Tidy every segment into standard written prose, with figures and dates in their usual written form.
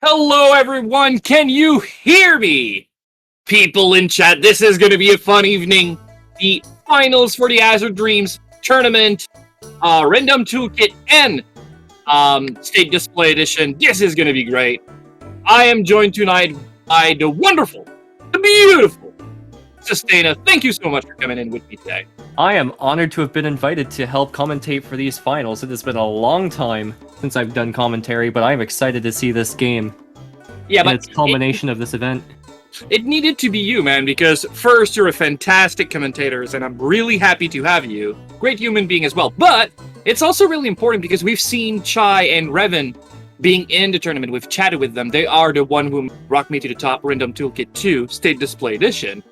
Hello, everyone. Can you hear me? People in chat, this is going to be a fun evening. The finals for the Azure Dreams tournament, Random Toolkit, and State Display Edition. This is going to be great. I am joined tonight by the wonderful, the beautiful Sustaina. Thank you so much for coming in with me today. I am honored to have been invited to help commentate for these finals. It has been a long time since I've done commentary, but I'm excited to see this game. Yeah, but it's culmination of this event. It needed to be you, man, because first, you're a fantastic commentator, and I'm really happy to have you. Great human being as well. But it's also really important because we've seen Chai and Reven being in the tournament. We've chatted with them. They are the one who rocked me to the top, Random Toolkit 2, State Display Edition.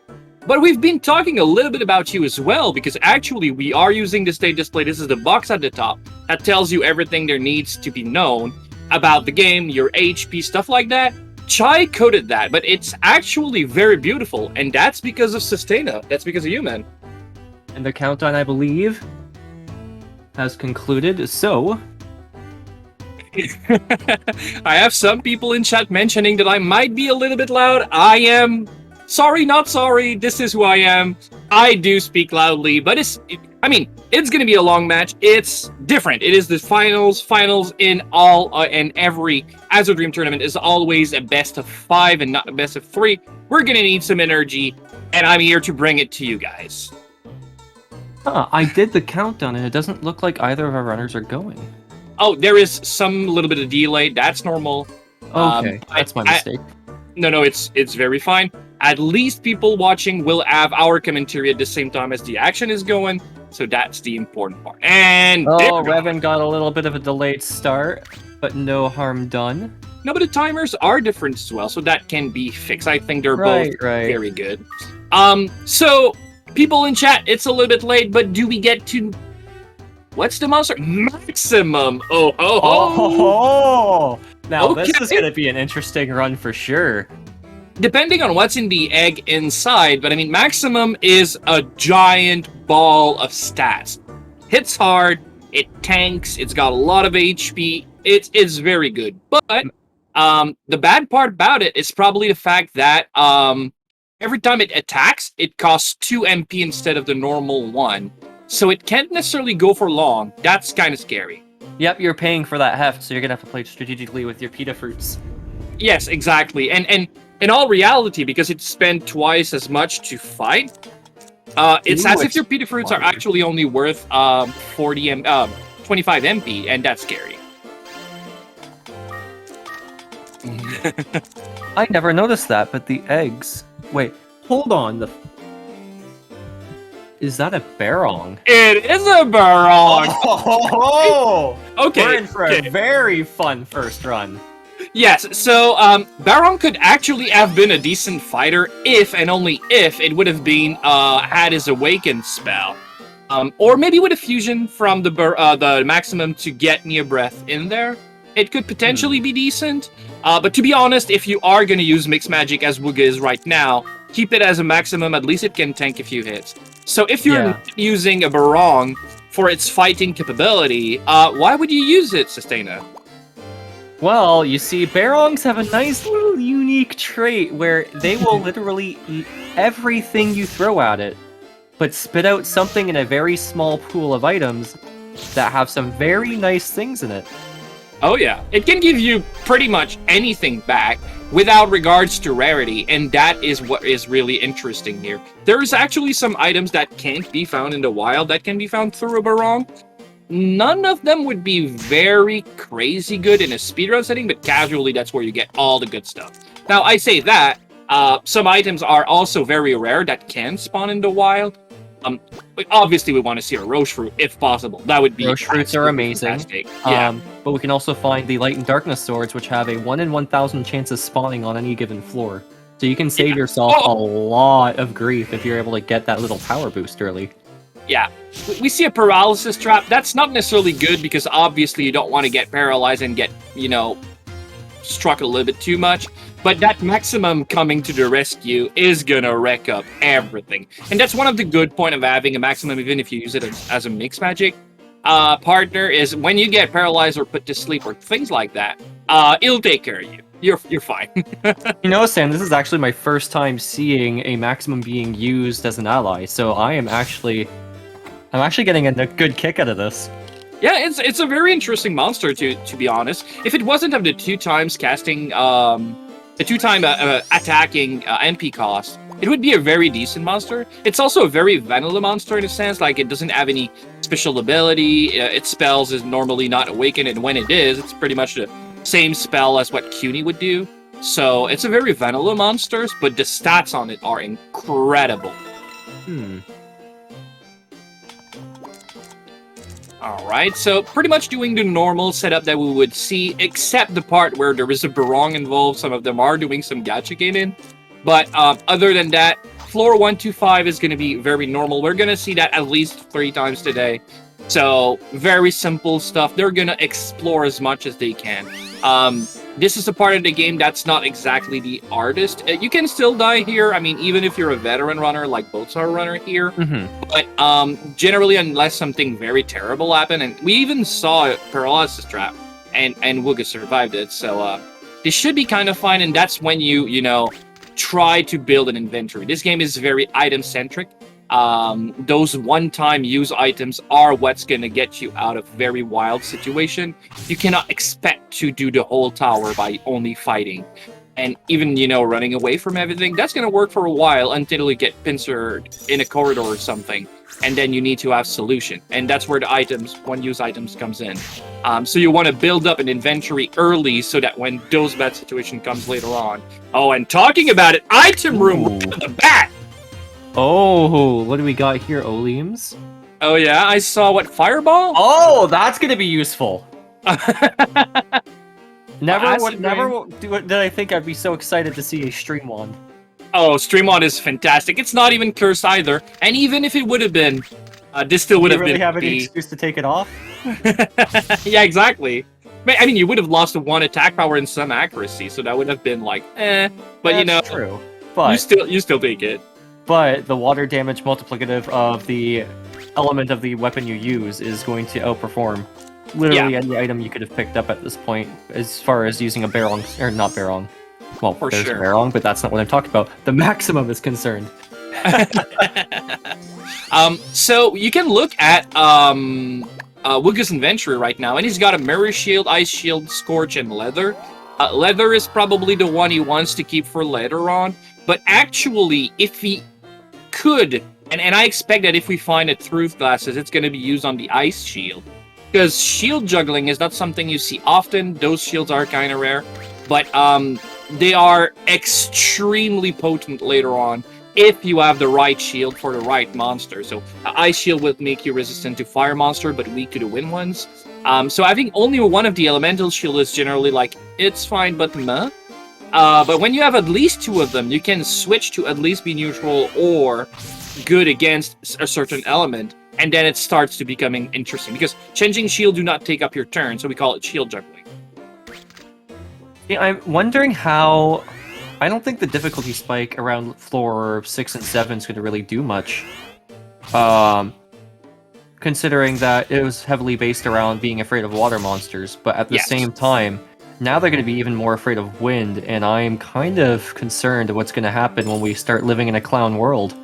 But we've been talking a little bit about you as well, because actually we are using the State Display. This is the box at the top that tells you everything there needs to be known about the game, your HP, stuff like that. Chai coded that, but it's actually very beautiful, and that's because of Sustaina. That's because of you, man. And the countdown, I believe, has concluded, so... I have some people in chat mentioning that I might be a little bit loud. I am... Sorry, not sorry. This is who I am. I do speak loudly, but it's going to be a long match. It's different. It is the finals. Finals in all and every Azure Dream tournament is always a best of 5 and not a best of 3. We're going to need some energy, and I'm here to bring it to you guys. I did the countdown, and it doesn't look like either of our runners are going. Oh, there is some little bit of delay. That's normal. Okay, that's my mistake. No, it's very fine. At least people watching will have our commentary at the same time as the action is going, so that's the important part. And Reven got a little bit of a delayed start, but no harm done. No, but the timers are different as well, so that can be fixed. I think they're both very good. So people in chat, it's a little bit late, but do we get to what's the monster? Maximum. Oh. Now this is going to be an interesting run for sure. Depending on what's in the egg inside, but I mean, Maximum is a giant ball of stats. Hits hard, it tanks, it's got a lot of HP, it's very good. But the bad part about it is probably the fact that every time it attacks, it costs 2 MP instead of the normal 1. So it can't necessarily go for long. That's kind of scary. Yep, you're paying for that heft, so you're going to have to play strategically with your pita fruits. Yes, exactly. And in all reality, because it spent twice as much to fight, it's as if your pita fruits are actually only worth 25 MP, and that's scary. I never noticed that, but the eggs... Wait, hold on. Is that a Barong? It is a Barong! Oh! Okay. We're in for a very fun first run. Yes, so Barong could actually have been a decent fighter if and only if it would have been had his Awaken spell, or maybe with a fusion from the Maximum to get Near Breath in there. It could potentially be decent, but to be honest, if you are going to use Mixed Magic as Wugga is right now, keep it as a Maximum. At least it can tank a few hits. So if you're using a Barong for its fighting capability, why would you use it, Sustaina? Well, you see, Barongs have a nice little unique trait where they will literally eat everything you throw at it, but spit out something in a very small pool of items that have some very nice things in it. Oh yeah, it can give you pretty much anything back without regards to rarity, and that is what is really interesting here. There's actually some items that can't be found in the wild that can be found through a Barong. None of them would be very crazy good in a speedrun setting, but casually, that's where you get all the good stuff. Now, I say that, some items are also very rare that can spawn in the wild. Obviously, we want to see a Roche Fruit, if possible. That would be Roche Fruits are amazing. Fantastic. Yeah. But we can also find the Light and Darkness Swords, which have a 1 in 1,000 chance of spawning on any given floor. So you can save yourself a lot of grief if you're able to get that little power boost early. Yeah, we see a paralysis trap. That's not necessarily good because obviously you don't want to get paralyzed and get, struck a little bit too much. But that Maximum coming to the rescue is gonna wreck up everything. And that's one of the good points of having a Maximum, even if you use it as a Mixed Magic partner, is when you get paralyzed or put to sleep or things like that, it'll take care of you. You're fine. You know, Sam, this is actually my first time seeing a maximum being used as an ally, so I'm actually getting a good kick out of this. Yeah, it's a very interesting monster to be honest. If it wasn't of the 2 times casting, the 2-time attacking MP cost, it would be a very decent monster. It's also a very vanilla monster in a sense, like it doesn't have any special ability. Its spells is normally not awakened, and when it is, it's pretty much the same spell as what CUNY would do. So it's a very vanilla monster, but the stats on it are incredible. Alright, so pretty much doing the normal setup that we would see, except the part where there is a barong involved. Some of them are doing some gacha gaming. But other than that, floor 1 to 5 is going to be very normal. We're going to see that at least 3 times today. So, very simple stuff. They're going to explore as much as they can. This is a part of the game that's not exactly the hardest. You can still die here. I mean, even if you're a veteran runner, like boats are a runner here. But generally, unless something very terrible happened, and we even saw a paralysis trap, and Wugga survived it. So this should be kind of fine, and that's when you know, try to build an inventory. This game is very item-centric. Those one-time use items are what's going to get you out of very wild situation. You cannot expect to do the whole tower by only fighting. And even, you know, running away from everything, that's going to work for a while until you get pincered in a corridor or something. And then you need to have solution. And that's where the items, one-use items comes in. So you want to build up an inventory early so that when those bad situation comes later on. Oh, and talking about it, item room right at the back! Oh, what do we got here, Oleams? Oh yeah, I saw what, fireball? Oh, that's gonna be useful. Never did I think I'd be so excited to see a stream wand. Oh, stream wand is fantastic. It's not even cursed either, and even if it would have been, this still would have been. Do you really have any excuse to take it off? Yeah, exactly. I mean, you would have lost 1 attack power and some accuracy, so that would have been like, eh. But that's, you know, true. But you still take it. But the water damage multiplicative of the element of the weapon you use is going to outperform literally any item you could have picked up at this point, as far as using a barong, or not barong. Well, For there's sure. a barong, but that's not what I'm talking about. The maximum is concerned. So you can look at Wugga's inventory right now, and he's got a mirror shield, ice shield, scorch, and leather. Leather is probably the one he wants to keep for later on, but actually, if he could, and I expect that if we find a truth glasses, it's going to be used on the ice shield, because shield juggling is not something you see often. Those shields are kind of rare, but they are extremely potent later on if you have the right shield for the right monster. So ice shield will make you resistant to fire monster, but weak to the wind ones. So having only one of the elemental shield is generally like, it's fine, but meh. But when you have at least 2 of them, you can switch to at least be neutral or good against a certain element, and then it starts to becoming interesting, because changing shield do not take up your turn, so we call it shield juggling. Yeah, I'm wondering how... I don't think the difficulty spike around floor 6 and 7 is going to really do much. Considering that it was heavily based around being afraid of water monsters, but at the same time, now they're going to be even more afraid of wind, and I'm kind of concerned what's going to happen when we start living in a clown world.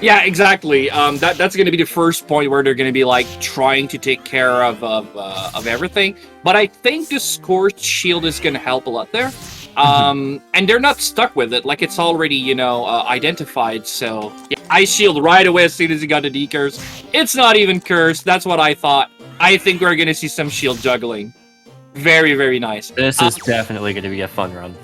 Yeah, exactly. That's going to be the first point where they're going to be like trying to take care of everything. But I think the scorched shield is going to help a lot there. And they're not stuck with it, like it's already, you know, identified. So yeah, ice shield right away as soon as you got the decurs. It's not even cursed. That's what I thought. I think we're going to see some shield juggling. Very, very nice. This is definitely going to be a fun run.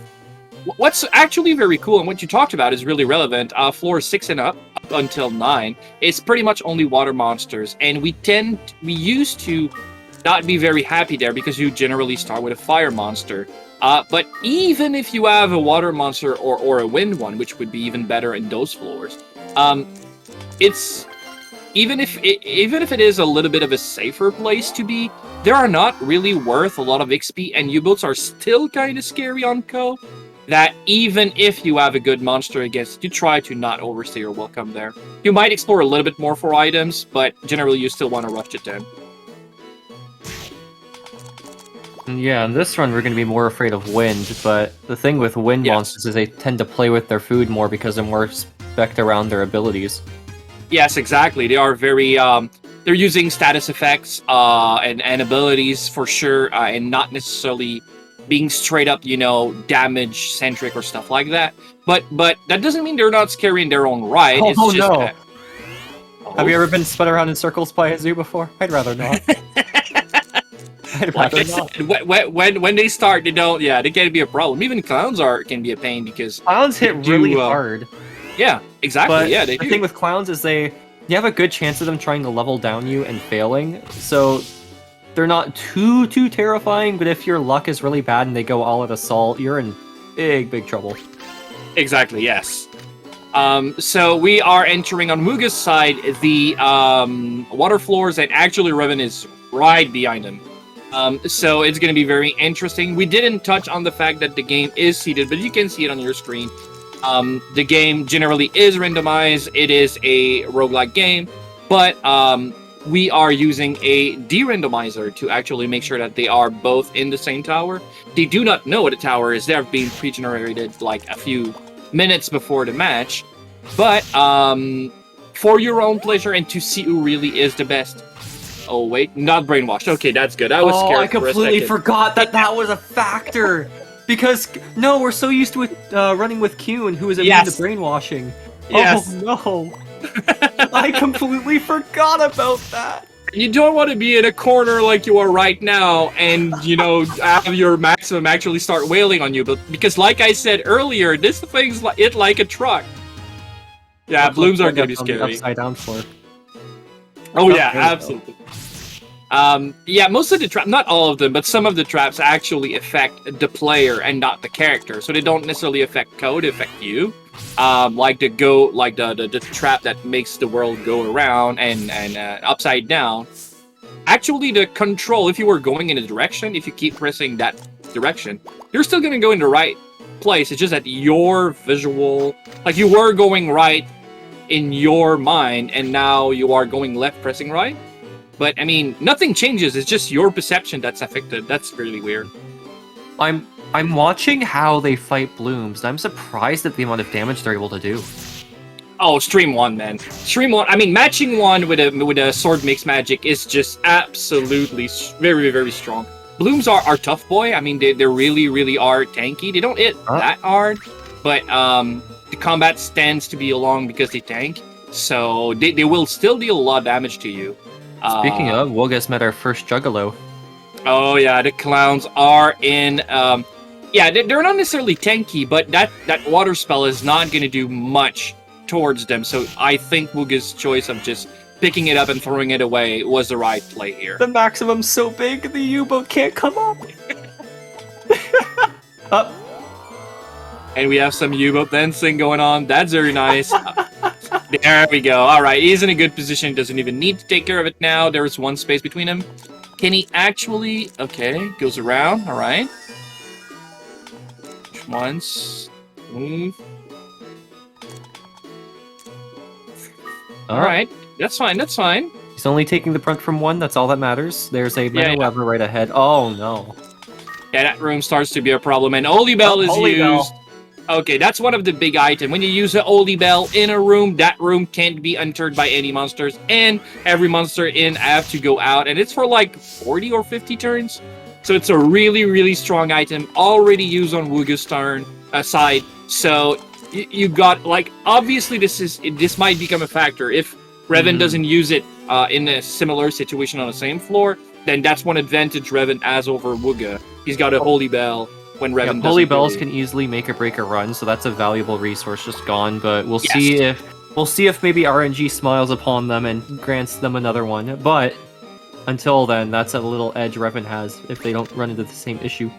What's actually very cool, and what you talked about is really relevant, floor 6 and up until 9, it's pretty much only water monsters, and we used to not be very happy there because you generally start with a fire monster. But even if you have a water monster or a wind one, which would be even better in those floors, it's even if it is a little bit of a safer place to be, they are not really worth a lot of XP, and U-boats are still kind of scary on Co. That even if you have a good monster against, you try to not overstay your welcome there. You might explore a little bit more for items, but generally you still want to rush it down. Yeah, in this run we're going to be more afraid of wind, but the thing with wind Yes. monsters is they tend to play with their food more because they're more spec'd around their abilities. Yes, exactly. They are very they're using status effects and abilities for sure, and not necessarily being straight up, damage centric or stuff like that. But that doesn't mean they're not scary in their own right. It's Oh just no! that. Have you ever been spun around in circles by a zoo before? I'd rather not. I'd Like rather I not. said, when they start, they don't. Yeah, they can be a problem. Even clowns can be a pain because Clowns hit they really do, hard. Yeah, exactly. But Yeah, they the do. thing with clowns is you have a good chance of them trying to level down you and failing, so they're not too terrifying, but if your luck is really bad and they go all out assault, you're in big trouble. Exactly, yes. So we are entering on Wugga's side the water floors, and actually Reven is right behind him. So it's going to be very interesting. We didn't touch on the fact that the game is seeded, but you can see it on your screen. The game generally is randomized. It is a roguelike game, but we are using a de-randomizer to actually make sure that they are both in the same tower. They do not know what a tower is. They're being pre-generated like a few minutes before the match, but for your own pleasure and to see who really is the best. Oh wait, not brainwashed. Okay, that's good. I was scared. I completely forgot that was a factor. Because we're so used to it running with Kuhn, who is immune to brainwashing. Yes. Oh no! I completely forgot about that. You don't want to be in a corner like you are right now, and have your maximum actually start wailing on you. But because, like I said earlier, this thing's like a truck. Yeah, blooms are gonna be scary. Upside down floor. Oh yeah, absolutely. Yeah, most of the traps, not all of them, but some of the traps actually affect the player and not the character. So they don't necessarily affect code, they affect you. Like the trap that makes the world go around and upside down. Actually, the control, if you were going in a direction, if you keep pressing that direction, you're still gonna go in the right place. It's just that your visual, like you were going right in your mind, and now you are going left pressing right. But I mean, nothing changes. It's just your perception that's affected. That's really weird. I'm watching how they fight blooms, and I'm surprised at the amount of damage they're able to do. Oh, stream one, man. Stream one. I mean, matching one with a sword mix magic is just absolutely very, very strong. Blooms are tough, boy. I mean, they really are tanky. They don't hit that hard, but the combat stands to be along because they tank. So they will still deal a lot of damage to you. Speaking of, Wugga's met our first Juggalo. Oh yeah, the clowns are in. Yeah, they're not necessarily tanky, but that water spell is not going to do much towards them. So I think Wugga's choice of just picking it up and throwing it away was the right play here. The maximum's so big, the U-boat can't come up. Up. And we have some U-boat dancing going on. That's very nice. There we go. All right, he's in a good position. Doesn't even need to take care of it now. There's one space between him. Can he actually... Okay, goes around. All right. Once. Move. All right. That's fine. That's fine. He's only taking the brunt from one. That's all that matters. There's a Meadow Lever right ahead. Oh, no. Yeah, that room starts to be a problem. And Holy Bell is Holy used. Bell. Okay, that's one of the big items. When you use the Holy Bell in a room, that room can't be entered by any monsters. And every monster in have to go out. And it's for like 40 or 50 turns. So it's a really, really strong item. Already used on Wugga's turn side. So you got, like, obviously this might become a factor. If Reven doesn't use it in a similar situation on the same floor, then that's one advantage Reven has over Wugga. He's got a Holy Bell. When Reven doesn't Holy Bells can easily make or break a run, so that's a valuable resource just gone. But we'll see if maybe RNG smiles upon them and grants them another one. But until then, that's a little edge Reven has if they don't run into the same issue.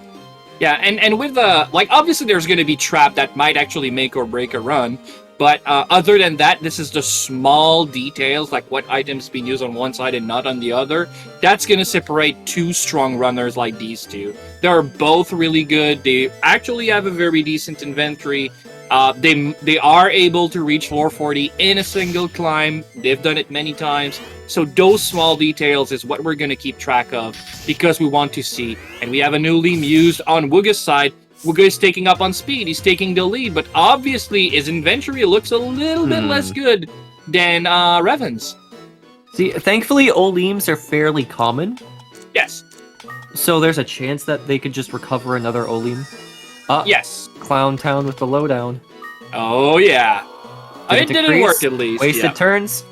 Yeah, and with obviously there's going to be trap that might actually make or break a run. But other than that, this is the small details, like what items being used on one side and not on the other. That's going to separate two strong runners like these two. They're both really good. They actually have a very decent inventory. They are able to reach floor 40 in a single climb. They've done it many times. So those small details is what we're going to keep track of because we want to see. And we have a new meme used on Wugga's side. Wugga is taking up on speed. He's taking the lead. But obviously, his inventory looks a little bit less good than Reven's. See, thankfully, Oleams are fairly common. Yes. So there's a chance that they could just recover another Oleam. Yes. Clown Town with the lowdown. Oh, yeah. It didn't work, at least. Wasted turns.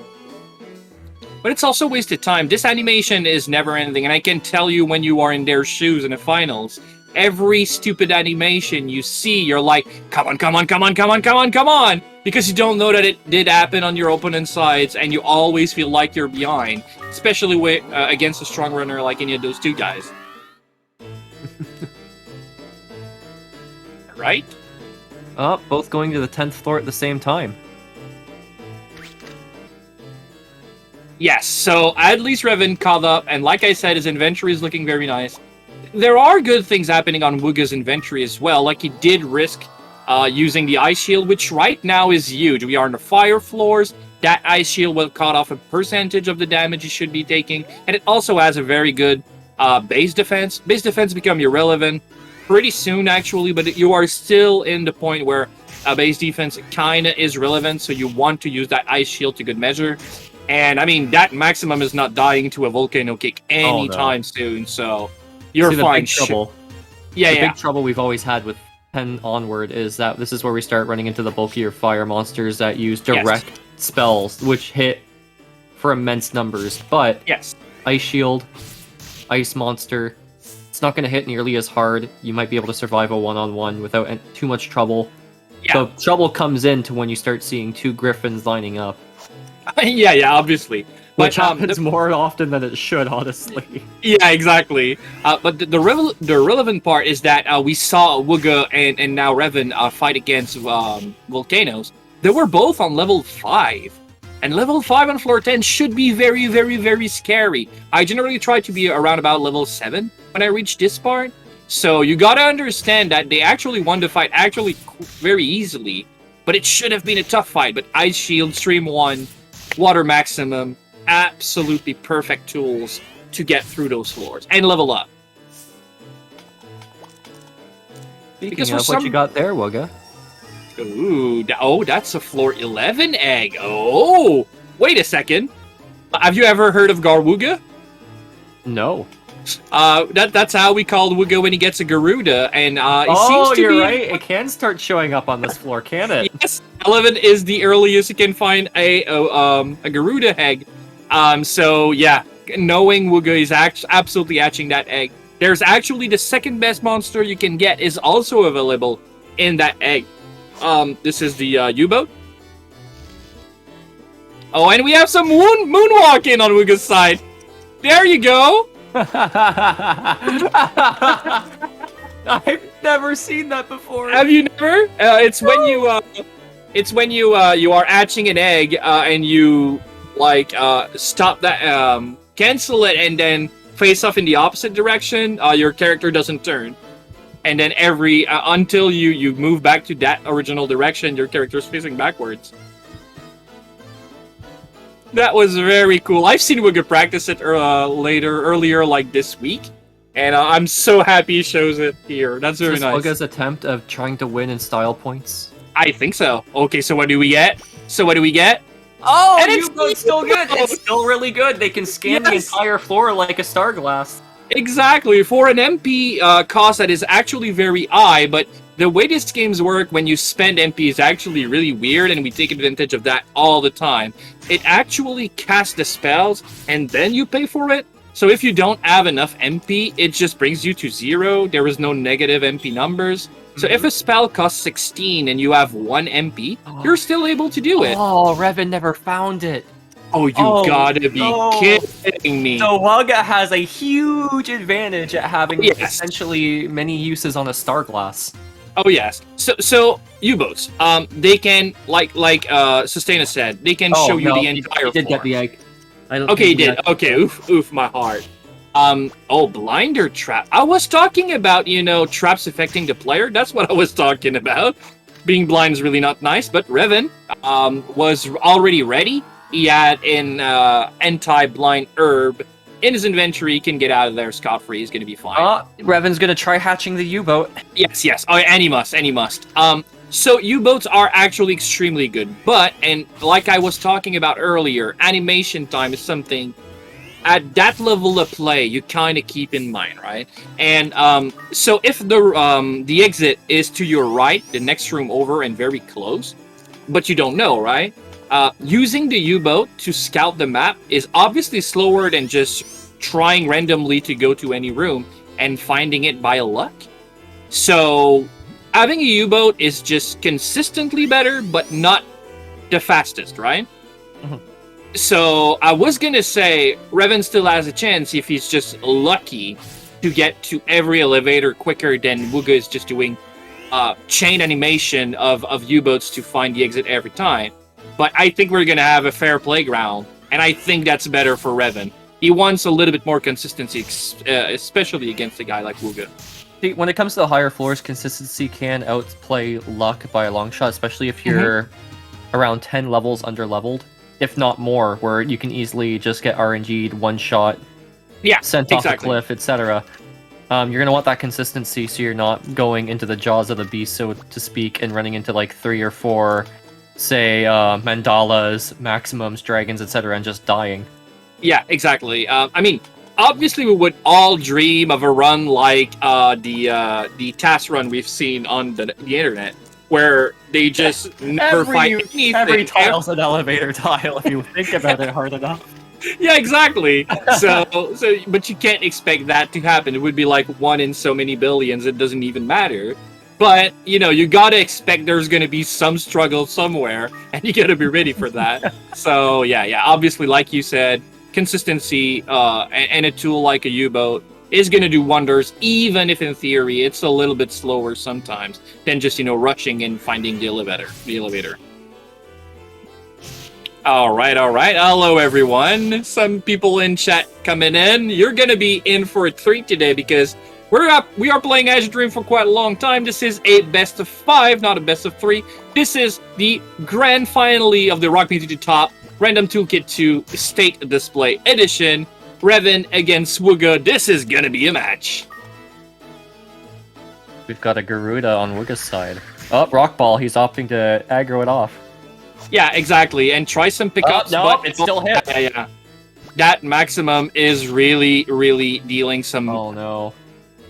But it's also wasted time. This animation is never ending, and I can tell you when you are in their shoes in the finals, every stupid animation you see, you're like, come on, come on, come on, come on, come on, come on! Because you don't know that it did happen on your opponent's sides, and you always feel like you're behind, especially with, against a strong runner like any of those two guys. Right? Oh, both going to the 10th floor at the same time. Yes, so at least Reven caught up, and like I said, his inventory is looking very nice. There are good things happening on Wugga's inventory as well, like he did risk using the ice shield, which right now is huge. We are on the fire floors. That ice shield will cut off a percentage of the damage he should be taking, and it also has a very good base defense. Base defense become irrelevant pretty soon, actually, but you are still in the point where base defense kinda is relevant, so you want to use that ice shield to good measure. And I mean, that maximum is not dying to a volcano kick anytime soon, so you're fine. The big trouble we've always had with 10 onward is that this is where we start running into the bulkier fire monsters that use direct spells, which hit for immense numbers. But Ice Shield, Ice Monster, it's not going to hit nearly as hard. You might be able to survive a one-on-one without too much trouble. The trouble comes into when you start seeing two griffins lining up. yeah, obviously. Which happens more often than it should, honestly. Yeah, exactly. But the relevant part is that we saw Wugga and now Reven fight against volcanoes. They were both on level 5. And level 5 on floor 10 should be very, very, very scary. I generally try to be around about level 7 when I reach this part. So you gotta understand that they actually won the fight very easily. But it should have been a tough fight. But Ice Shield, Stream 1, Water Maximum, absolutely perfect tools to get through those floors and level up. Speaking of what you got there, Wugga. Ooh, that's a floor 11 egg. Oh, wait a second. Have you ever heard of Garwugga? No. That's how we call Wugga when he gets a Garuda, and you're right. It can start showing up on this floor, can it? Yes, 11 is the earliest you can find a Garuda egg. So yeah, knowing Wugga is absolutely hatching that egg. There's actually the second best monster you can get is also available in that egg. This is the U-boat. Oh, and we have some moonwalking on Wugga's side. There you go. I've never seen that before. Have you never? It's when you are hatching an egg and you stop that, cancel it, and then face off in the opposite direction. Your character doesn't turn, and then until you move back to that original direction, your character's facing backwards. That was very cool. I've seen Wugga practice it earlier, like this week, and I'm so happy he shows it here. That's very nice. Wugga's attempt of trying to win in style points? I think so. Okay, so what do we get? Oh, and it's still good. It's still really good. They can scan the entire floor like a star glass. Exactly. For an MP cost that is actually very high, but the way these games work when you spend MP is actually really weird, and we take advantage of that all the time. It actually casts the spells, and then you pay for it. So if you don't have enough MP, it just brings you to 0. There is no negative MP numbers. So if a spell costs 16 and you have 1 MP, you're still able to do it. Oh, Reven never found it. Oh, you gotta be kidding me. So Wugga has a huge advantage at having essentially many uses on a star glass. Oh yes. So U-boats, they can like Sustaina said, they can show you the entire floor. He did get the egg. Okay, he did. Okay, oof, my heart. Blinder trap. I was talking about, traps affecting the player. That's what I was talking about. being blind is really not nice, but Reven was already ready. He had an anti-blind herb in his inventory. He can get out of there scot-free. He's going to be fine. Reven's gonna try hatching the U-boat. Yes. Oh, and he must. So U-boats are actually extremely good, but, and like I was talking about earlier, animation time is something at that level of play you kind of keep in mind, right? And so if the exit is to your right, the next room over and very close, but you don't know, right? Using the U-boat to scout the map is obviously slower than just trying randomly to go to any room and finding it by luck. So having a U-boat is just consistently better, but not the fastest, right? Mm-hmm. So I was gonna say Reven still has a chance if he's just lucky to get to every elevator quicker than Wugga is just doing chain animation of U-boats to find the exit every time. But I think we're gonna have a fair playground, and I think that's better for Reven. He wants a little bit more consistency, especially against a guy like Wugga. See, when it comes to the higher floors, consistency can outplay luck by a long shot, especially if you're around 10 levels under-leveled, if not more, where you can easily just get RNG'd one shot, sent off a cliff, etc. You're going to want that consistency so you're not going into the jaws of the beast, so to speak, and running into like 3 or 4, say, mandalas, maximums, dragons, etc., and just dying. Yeah, exactly. I mean, obviously we would all dream of a run like the task run we've seen on the internet, where they just never find anything. Every tile's an elevator tile if you think about it hard enough. Yeah, exactly. So, but you can't expect that to happen. It would be like 1 in so many billions. It doesn't even matter. But, you know, you gotta expect there's gonna be some struggle somewhere, and you gotta be ready for that. So, yeah, obviously, like you said, consistency and a tool like a U-boat is going to do wonders, even if in theory it's a little bit slower sometimes than just, rushing and finding the elevator. All right. Hello, everyone. Some people in chat coming in. You're going to be in for a treat today because we are playing Azure Dream for quite a long time. This is a best of 5, not a best of 3. This is the grand finale of the Rock Me to the Top Random Toolkit 2 State Display Edition. Reven against Wugga. This is gonna be a match. We've got a Garuda on Wugga's side. Oh, Rock Ball. He's opting to aggro it off. Yeah, exactly. And try some pickups. No, but it's still hit. Yeah. That maximum is really, really dealing some... Oh, no.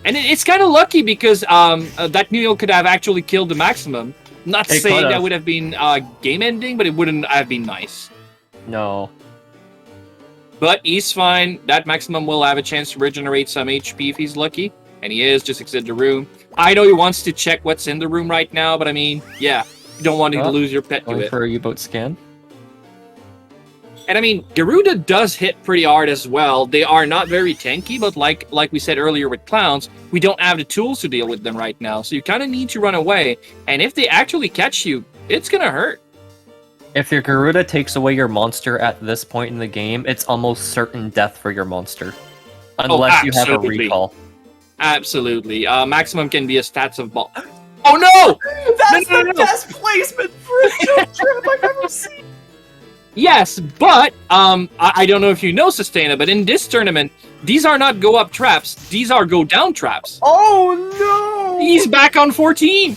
And it's kind of lucky because that Neil could have actually killed the maximum. Not saying that would have been game ending, but it wouldn't have been nice. No. But he's fine. That maximum will have a chance to regenerate some HP if he's lucky. And he is. Just exit the room. I know he wants to check what's in the room right now, but I mean, yeah. You don't want to lose your pet to it. For a U-boat scan. And I mean, Garuda does hit pretty hard as well. They are not very tanky, but like we said earlier with clowns, we don't have the tools to deal with them right now. So you kind of need to run away. And if they actually catch you, it's going to hurt. If your Garuda takes away your monster at this point in the game, it's almost certain death for your monster. Unless you have a recall. Absolutely. Maximum can be a stats of ball. Oh no! That's the best placement for a jump trap I've ever seen! Yes, but I don't know if you know, Sustaina, but in this tournament, these are not go-up traps. These are go-down traps. Oh no! He's back on 14!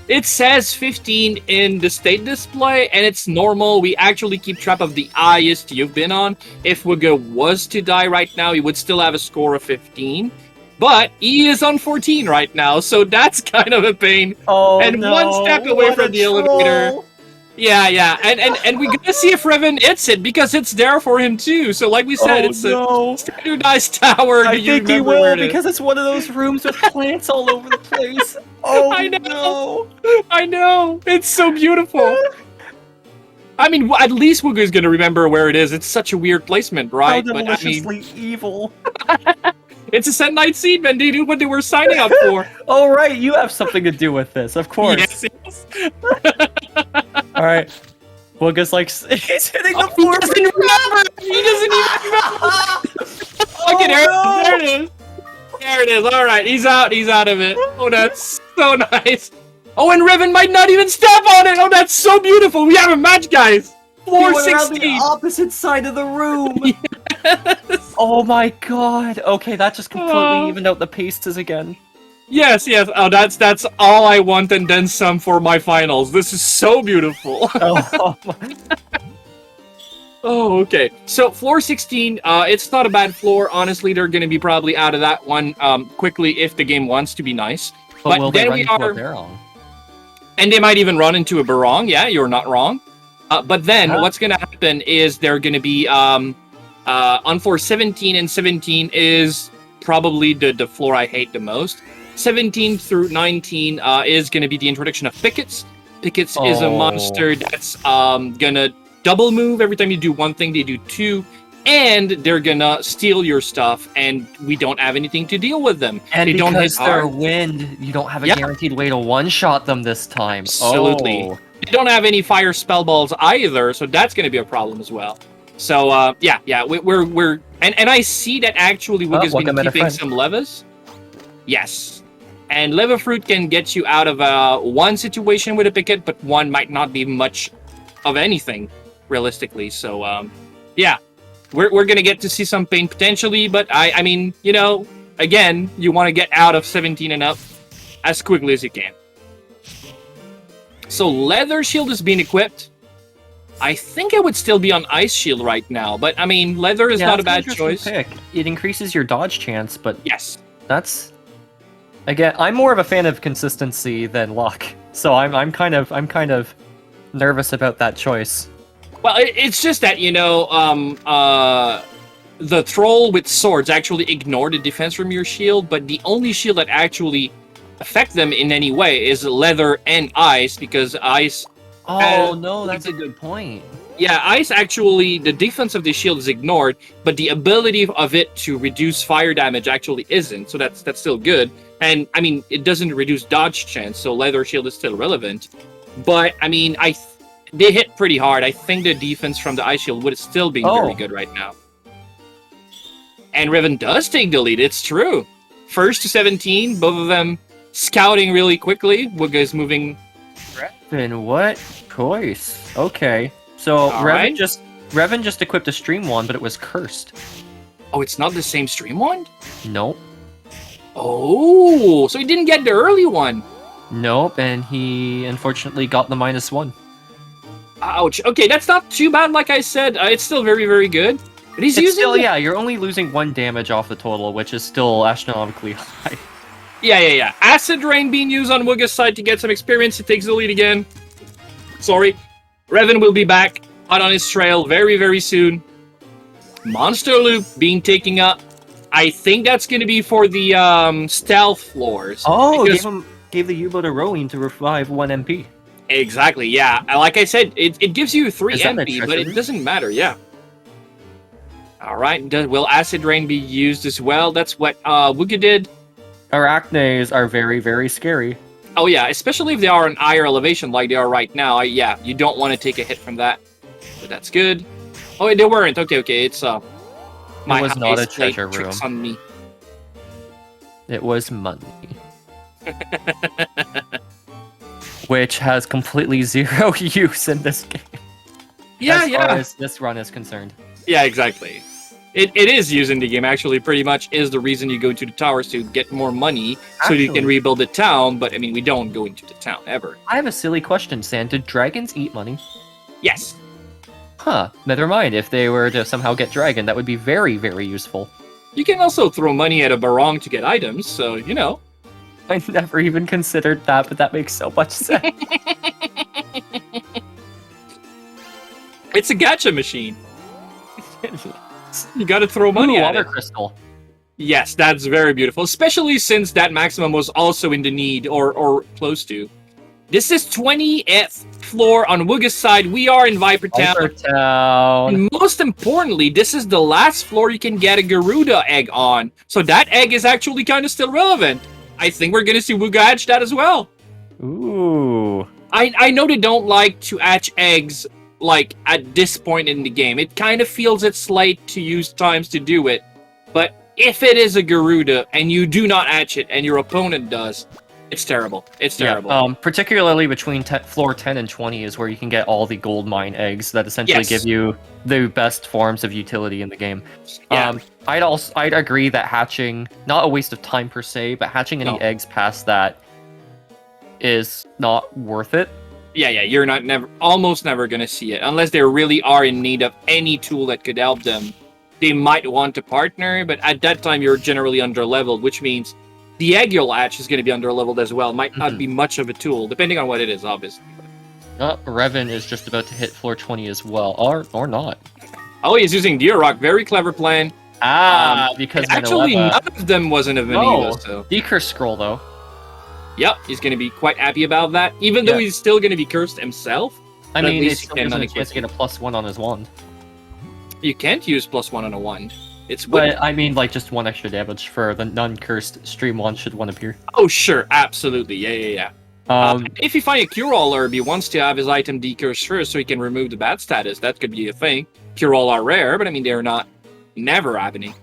It says 15 in the state display, and it's normal. We actually keep track of the highest you've been on. If Wugga was to die right now, he would still have a score of 15. But he is on 14 right now, so that's kind of a pain. Oh, and no. One step away from the elevator. Yeah. And we're gonna see if Reven hits it, because it's there for him too. So like we said, it's a standardized tower. I think he will, because it's one of those rooms with plants all over the place. Oh, I know. I know. It's so beautiful. I mean, at least Wugga's gonna remember where it is. It's such a weird placement, right? How deliciously evil. It's a Send Night Seed, man. They knew what they were signing up for. Oh, right. You have something to do with this, of course. Yes. All right. Wugga's like, he's hitting the floor. He doesn't remember. He doesn't even remember. Look at her. No. There it is. There it is. All right, he's out. He's out of it. Oh, that's so nice. Oh, and Reven might not even step on it. Oh, that's so beautiful. We have a match, guys. Floor He went around 16. the opposite side of the room. Yes. Oh my god. Okay, that just completely evened out the paces again. Yes, yes. Oh, that's all I want and then some for my finals. This is so beautiful. Oh, Oh, okay. So floor 16, it's not a bad floor. Honestly, they're going to be probably out of that one quickly if the game wants to be nice. but will they then run we into are, a barrel? and they might even run into a barong. Yeah, you're not wrong. But then Huh? what's going to happen is they're going to be on floor 17, and 17 is probably the floor I hate the most. 17 through 19 is going to be the introduction of Pickets. Pickets is a monster that's gonna double move every time you do one thing. They do two, and they're gonna steal your stuff, and we don't have anything to deal with them. And they don't hit because they're hard. wind, you don't have a Yeah. guaranteed way to one-shot them this time. Absolutely. Oh. They don't have any fire spell balls either, so that's gonna be a problem as well. So yeah, we're and I see that actually Wugga's Wugga been met a keeping friend. some levas. Yes. And leva fruit can get you out of one situation with a picket, but one might not be much of anything, realistically. So, yeah, we're gonna get to see some pain potentially, but I mean, you know, again, you want to get out of 17 and up as quickly as you can. So leather shield is being equipped. I think I would still be on ice shield right now, but I mean, leather is not a that's an bad interesting choice. Pick. It increases your dodge chance, but Yes. that's again, I'm more of a fan of consistency than luck, so I'm kind of nervous about that choice. Well, it's just that, you know, the troll with swords actually ignore the defense from your shield, but the only shield that actually affect them in any way is leather and ice, because ice... Oh no, that's a good point. Yeah, ice actually, the defense of the shield is ignored, but the ability of it to reduce fire damage actually isn't, so that's still good. And, I mean, it doesn't reduce dodge chance, so leather shield is still relevant. But, I mean, they hit pretty hard. I think the defense from the ice shield would still be very good right now. And Reven does take the lead, it's true. First to 17, both of them scouting really quickly. Wugga is moving... Then what choice? Okay, so All right. Reven just equipped a stream one, but it was cursed. Oh, it's not the same stream one? Nope. Oh, so he didn't get the early one. Nope, and he unfortunately got the -1. Ouch. Okay, that's not too bad. Like I said, it's still very, very good. But he's It's using still, yeah, you're only losing 1 damage off the total, which is still astronomically high. Yeah. Acid Rain being used on Wugga's side to get some experience. He takes the lead again. Sorry. Reven will be back out on his trail very, very soon. Monster Loop being taken up. I think that's going to be for the stealth floors. Oh, because- gave the U-boat a rowing to revive 1 MP. Exactly, yeah. Like I said, it gives you 3 Is that a MP, but treasure? it doesn't matter, yeah. Alright, will Acid Rain be used as well? That's what Wugga did. Arachnes are very, very scary. Oh yeah, especially if they are on higher elevation like they are right now. Yeah, you don't want to take a hit from that. But that's good. Oh, they weren't. Okay, it's my was not a highest played treasure tricks room. on me. It was money. Which has completely zero use in this game. As far as this run is concerned. Yeah, exactly. It is using the game, actually, pretty much is the reason you go to the towers to get more money so you can Actually- rebuild the town, but I mean, we don't go into the town, ever. I have a silly question, Sam. Did dragons eat money? Yes. Huh, never mind. If they were to somehow get dragon, that would be very, very useful. You can also throw money at a barong to get items, so, you know. I never even considered that, but that makes so much sense. It's a gacha machine. You gotta throw money Ooh, at water it. crystal. Yes, that's very beautiful, especially since that maximum was also in the need, or close to. This is 20th floor on Wugga's side. We are in Viper Town. Viper Town. And most importantly, this is the last floor you can get a Garuda egg on. So that egg is actually kind of still relevant. I think we're going to see Wugga hatch that as well. Ooh. I know they don't like to hatch eggs, like, at this point in the game. It kind of feels it's late to use times to do it. But if it is a Garuda and you do not hatch it and your opponent does, it's terrible. It's terrible. Yeah, particularly between floor 10 and 20 is where you can get all the gold mine eggs that essentially Yes. give you the best forms of utility in the game. Yeah. I'd agree that hatching, not a waste of time per se, but hatching any eggs past that is not worth it. Yeah, you're almost never gonna see it unless they really are in need of any tool that could help them. They might want to partner, but at that time you're generally under-leveled, which means the egg you'll hatch is going to be under-leveled as well. Might not be much of a tool, depending on what it is, obviously. Reven is just about to hit floor 20 as well, or not. Oh, he's using Deer Rock. Very clever plan. Because actually, none of them wasn't a Vanilla, so... Decurse Scroll, though. Yep, he's going to be quite happy about that, even though he's still going to be cursed himself. I mean, it's still gives him a chance to get a +1 on his wand. You can't use +1 on a wand. But I mean, like, just 1 extra damage for the non-cursed stream wand should one appear. Oh, sure, absolutely, yeah. If you find a Cure-All herb, he wants to have his item decursed first so he can remove the bad status. That could be a thing. Cure-All are rare, but I mean, they're not never happening.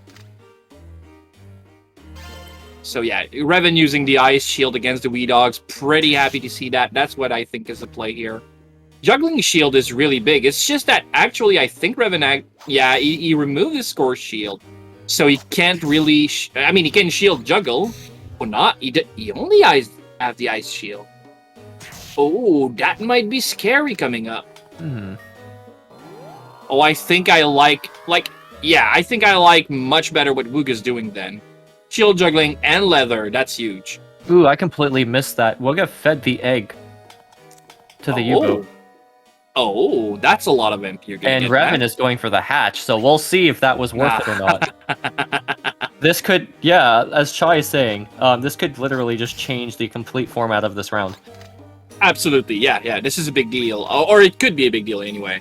So yeah, Reven using the Ice Shield against the Wee Dogs, pretty happy to see that. That's what I think is the play here. Juggling Shield is really big. It's just that, actually, I think Reven, he removed his Score Shield. So he can't really... I mean, he can Shield Juggle. Or not. He only have the Ice Shield. Oh, that might be scary coming up. Oh, I think I like... I think I like much better what Wugga's doing then. Shield Juggling and Leather, that's huge. Ooh, I completely missed that. Wugga fed the egg to the U-boat. Oh, that's a lot of imp you're gonna get. And Reven is going for the hatch, so we'll see if that was worth it or not. This could, as Chai is saying, this could literally just change the complete format of this round. Absolutely, yeah. This is a big deal, or it could be a big deal anyway.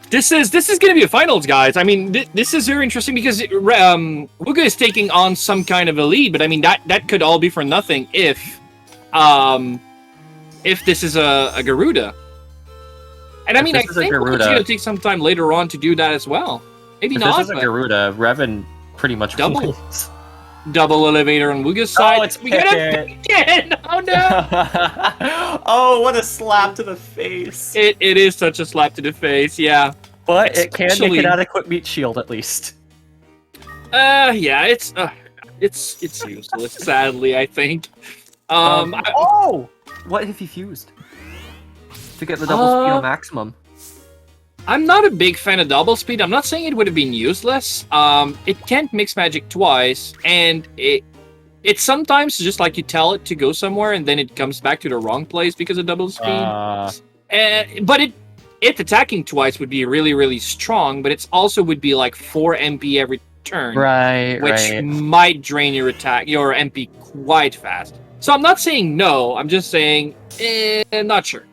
This is going to be a finals, guys. I mean, this is very interesting because Wugga is taking on some kind of a lead, but I mean that could all be for nothing if this is a Garuda. And I mean, I think Wugga's going to take some time later on to do that as well. Maybe not. If this is a Garuda, Reven pretty much wins. Double elevator on Wugga's side. Oh, it's Picket! Oh no! Oh, what a slap to the face! It is such a slap to the face, yeah. But it can make an adequate meat shield at least. Yeah, it's useless. Sadly, I think. What if he fused to get the double speed on maximum? I'm not a big fan of double speed. I'm not saying it would have been useless. It can't mix magic twice, and it's sometimes just like you tell it to go somewhere, and then it comes back to the wrong place because of double speed. But it attacking twice would be really, really strong, but it also would be like 4 MP every turn, which might drain your MP quite fast. So I'm not saying no. I'm just saying, not sure.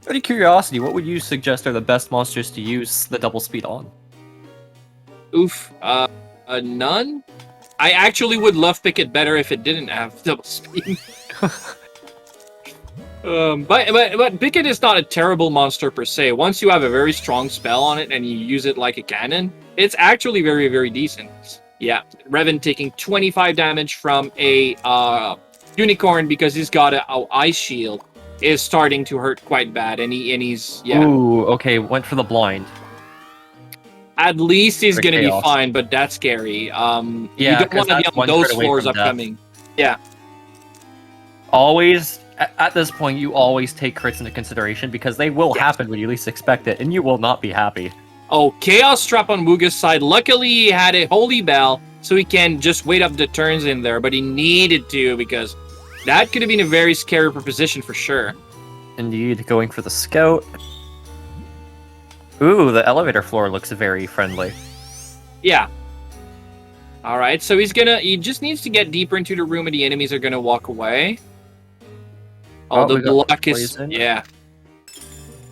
Out of curiosity, what would you suggest are the best monsters to use the double speed on? Oof, none. I actually would love Picket better if it didn't have double speed. But Picket is not a terrible monster per se. Once you have a very strong spell on it and you use it like a cannon, it's actually very, very decent. Yeah, Reven taking 25 damage from a unicorn because he's got a Ice Shield is starting to hurt quite bad, and he's Ooh, okay, went for the blind. At least he's gonna be fine, but that's scary. You don't want to be on those floors upcoming. Yeah. Always, at this point, you always take crits into consideration because they will happen when you least expect it, and you will not be happy. Oh, Chaos Trap on Wugga's side. Luckily, he had a Holy Bell, so he can just wait up the turns in there, but he needed to because that could have been a very scary proposition for sure. Indeed, going for the scout. Ooh, the elevator floor looks very friendly. Yeah. Alright, so he just needs to get deeper into the room and the enemies are gonna walk away. Oh, the block is... Yeah.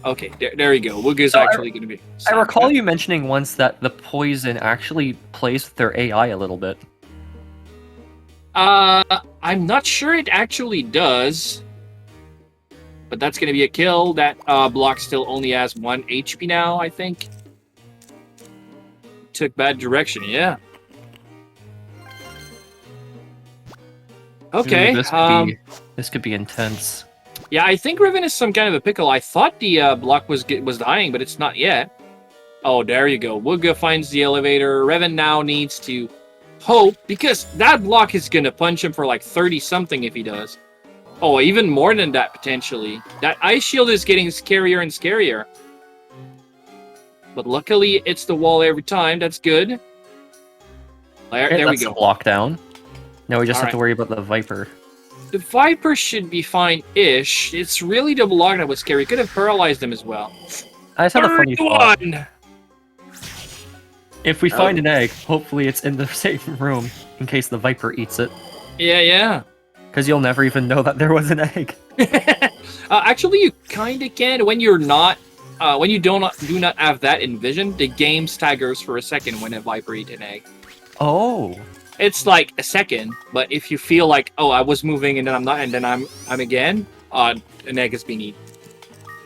Okay, there you go. Wugga's actually gonna be... I recall you mentioning once that the poison actually plays with their AI a little bit. I'm not sure it actually does. But that's going to be a kill. That block still only has 1 HP now, I think. took bad direction, yeah. Okay, Ooh, this could be intense. yeah, I think Reven is some kind of a pickle. I thought the block was dying, but it's not yet. Oh, there you go. Wugga finds the elevator. Reven now needs to hope, because that block is gonna punch him for like 30-something if he does. Oh, even more than that, potentially. That ice shield is getting scarier and scarier. But luckily, it's the wall every time. That's good. There we go. Block down. Now we just All have to worry about the Viper. The Viper should be fine-ish. It's really the block that was scary. Could have paralyzed him as well. I just had a funny thought. One. If we find an egg, hopefully it's in the safe room in case the Viper eats it. Yeah. Because you'll never even know that there was an egg. Actually, you kind of can when you're not. When you do not have that envisioned, the game staggers for a second when a Viper eats an egg. Oh. It's like a second, but if you feel like, oh, I was moving and then I'm not, and then I'm again, an egg has been eaten.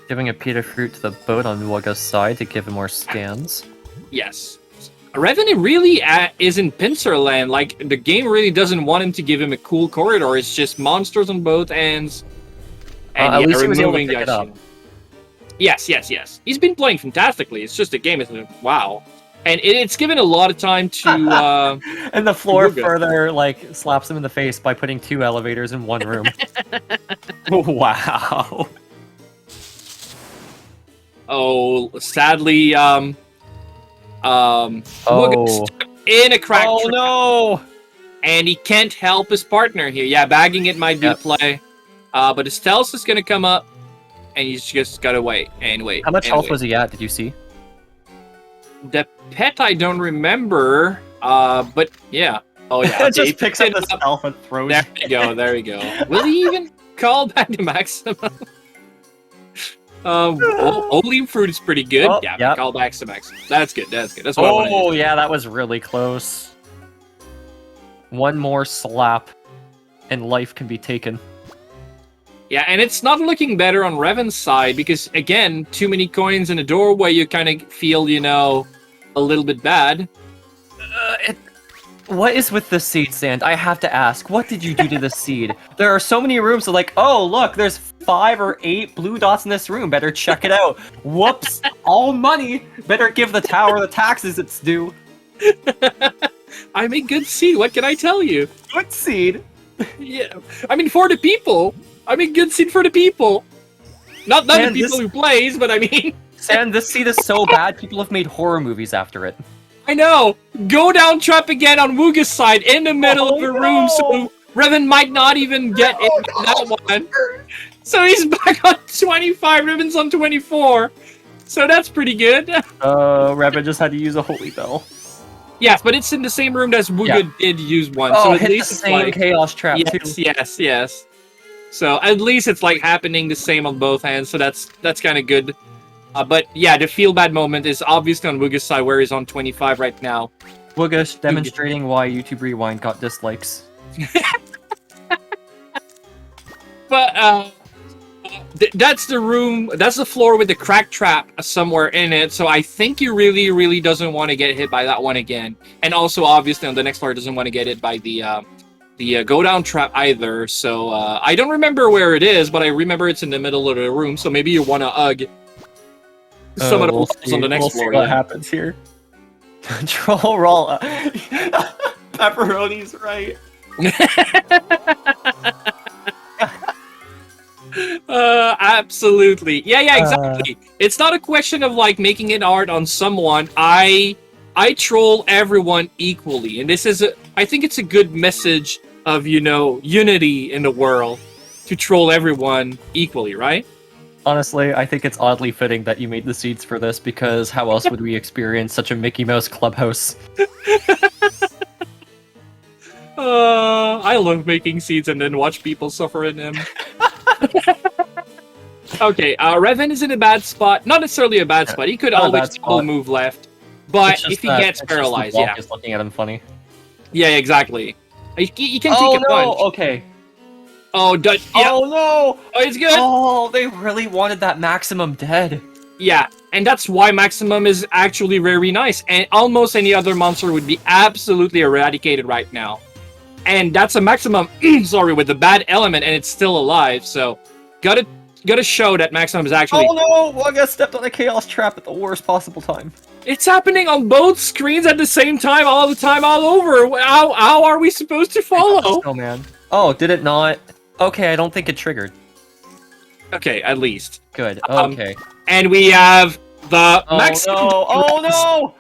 Giving a Peter fruit to the boat on Wugga's side to give him more scans. Yes. Reven really is in pincer land. Like, the game really doesn't want him to give him a cool corridor. It's just monsters on both ends. And at least he was able to removing pick it up. Yes. He's been playing fantastically. It's just the game is wow. And it's given a lot of time to... and the floor further, like, slaps him in the face by putting 2 elevators in one room. Wow. Oh, sadly, Wugga's stuck in a crack trap. No! And he can't help his partner here. Yeah, bagging it might be the play. But his stealth is going to come up, and he's just got to wait and wait. How much health was he at, did you see? The pet I don't remember, but yeah. Oh yeah. It just picks up the stealth and throws it. There we go. Will he even call back to maximum? Oleum fruit is pretty good. Oh, yeah, call back to maximum. That's good. That's what I wanted. Oh yeah, that was really close. One more slap, and life can be taken. Yeah, and it's not looking better on Reven's side because, again, too many coins in a doorway, you kind of feel, a little bit bad. What is with the seed, Sand? I have to ask, what did you do to the seed? There are so many rooms, so like, oh, look, there's 5 or 8 blue dots in this room. Better check it out. Whoops, all money. Better give the tower the taxes it's due. I'm a good seed, what can I tell you? Good seed? Yeah, I mean, for the people. I mean, good seed for the people. Not the people who plays, but I mean... Sand, this seed is so bad, people have made horror movies after it. I know! Go down trap again on Wugga's side, in the middle of the room, so Reven might not even get in that one. So he's back on 25, Reven's on 24. So that's pretty good. Reven just had to use a Holy Bell. Yes, but it's in the same room as Wugga did use one. So at least the same Chaos Trap, too. Yes. So at least it's like happening the same on both hands, so that's kind of good. But yeah, the feel bad moment is obviously on Wugga's side where he's on 25 right now. Wugga demonstrating why YouTube Rewind got dislikes. But that's the room, that's the floor with the crack trap somewhere in it, so I think he really doesn't want to get hit by that one again. And also obviously on the next floor doesn't want to get hit by the go down trap either. So I don't remember where it is, but I remember it's in the middle of the room, so maybe you want to some of the walls on the next floor. See what happens here. Control roll. Pepperoni's right. Absolutely. Yeah, exactly. It's not a question of like making it hard on someone. I troll everyone equally, and this is I think it's a good message of unity in the world to troll everyone equally, right? Honestly, I think it's oddly fitting that you made the seeds for this, because how else would we experience such a Mickey Mouse clubhouse? I love making seeds and then watch people suffer in them. Okay, Reven is in a bad spot. Not necessarily a bad spot. He could always still move left. But if he gets paralyzed, yeah. Just looking at him funny. Yeah, exactly. He can take a punch. Okay. Oh, yeah. Oh no! Oh, it's good. Oh, they really wanted that maximum dead. Yeah, And that's why Maximum is actually very nice. And almost any other monster would be absolutely eradicated right now. And that's a Maximum, sorry, with the bad element, and it's still alive. So, gotta show that Maximum is actually. Oh no! Wugga stepped on a chaos trap at the worst possible time. It's happening on both screens at the same time, all the time, all over. How are we supposed to follow? Oh man. Oh, did it not? Okay, I don't think it triggered. Okay, at least. Good. Okay. And we have the Oh Maximum. no! Oh no!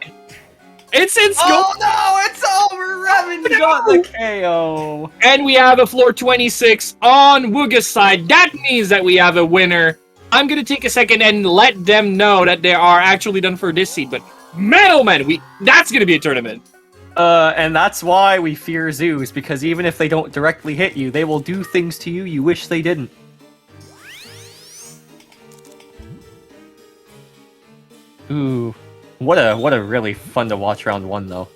It's Oh no! It's over! Reven got the KO! And we have a floor 26 on Wugga's side. That means that we have a winner. I'm gonna take a second and let them know that they are actually done for this seed. But man, oh man, that's gonna be a tournament. And that's why we fear zoos, because even if they don't directly hit you, they will do things to you you wish they didn't. Ooh. What a really fun to watch round one, though.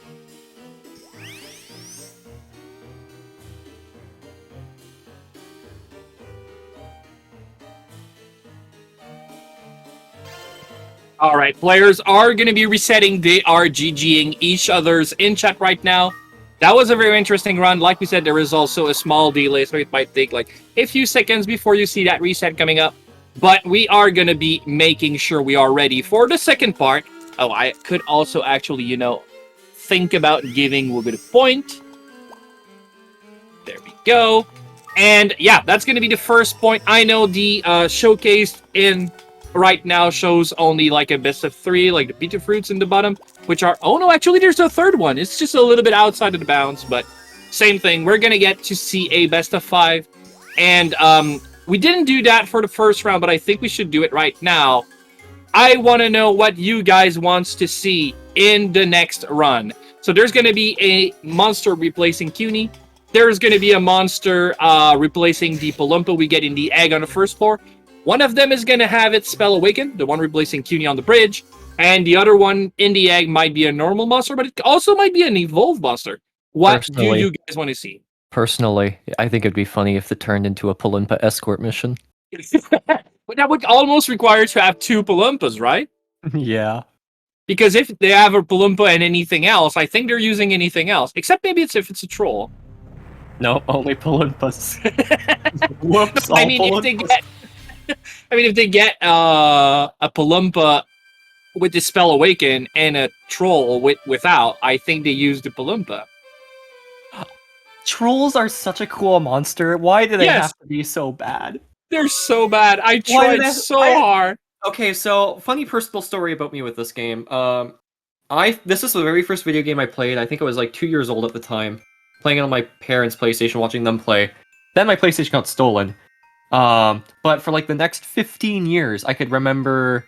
All right, players are going to be resetting. They are GGing each other's in chat right now. That was a very interesting run. Like we said, there is also a small delay, so it might take like a few seconds before you see that reset coming up. But we are going to be making sure we are ready for the second part. Oh, I could also actually, think about giving Wugga the point. There we go. And yeah, that's going to be the first point. I know the showcase in right now shows only like a best of 3, like the Peter Fruits in the bottom, which are... Oh no, actually there's a third one. It's just a little bit outside of the bounds, but same thing. We're going to get to see a best of 5. And we didn't do that for the first round, but I think we should do it right now. I want to know what you guys wants to see in the next run. So there's going to be a monster replacing CUNY. There's going to be a monster replacing the Palumpa we get in the egg on the first floor. One of them is going to have its spell awaken, the one replacing CUNY on the bridge. And the other one in the egg might be a normal monster, but it also might be an evolved monster. What do you guys want to see? Personally, I think it'd be funny if it turned into a Palumpa escort mission. But that would almost require to have 2 Palumpas, right? Yeah. Because if they have a Palumpa and anything else, I think they're using anything else. Except maybe it's if it's a troll. No, only Palumpas. Whoops, I mean, if they get a Palumpa with the spell awaken and a troll without, I think they use the Palumpa. Trolls are such a cool monster. Why do they have to be so bad? They're so bad. I tried so hard. Okay, so funny personal story about me with this game. This is the very first video game I played. I think I was like 2 years old at the time, playing it on my parents' PlayStation, watching them play. Then my PlayStation got stolen. But for like the next 15 years, I could remember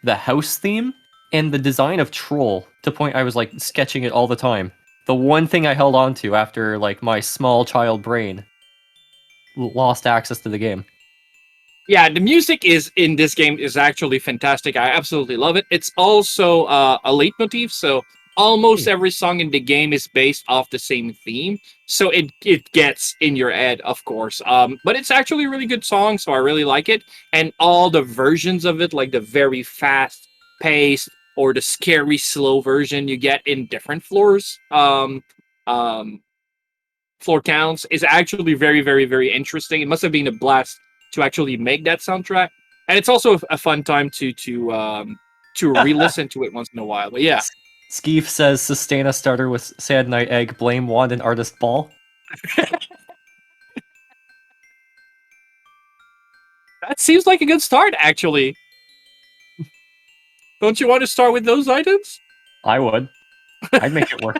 the house theme and the design of Troll to the point I was like sketching it all the time. The one thing I held on to after like my small child brain lost access to the game. Yeah, the music in this game is actually fantastic. I absolutely love it. It's also a leitmotif, so almost every song in the game is based off the same theme. So it gets in your head, of course. But it's actually a really good song, so I really like it. And all the versions of it, like the very fast paced or the scary slow version you get in different floors, floor counts, is actually very, very, very interesting. It must have been a blast to actually make that soundtrack, and it's also a fun time to re-listen to it once in a while. But yeah, Skeef says sustain a starter with Sad Night Egg, blame wand and artist ball. That seems like a good start, actually. Don't you want to start with those items? I would. I'd make it work.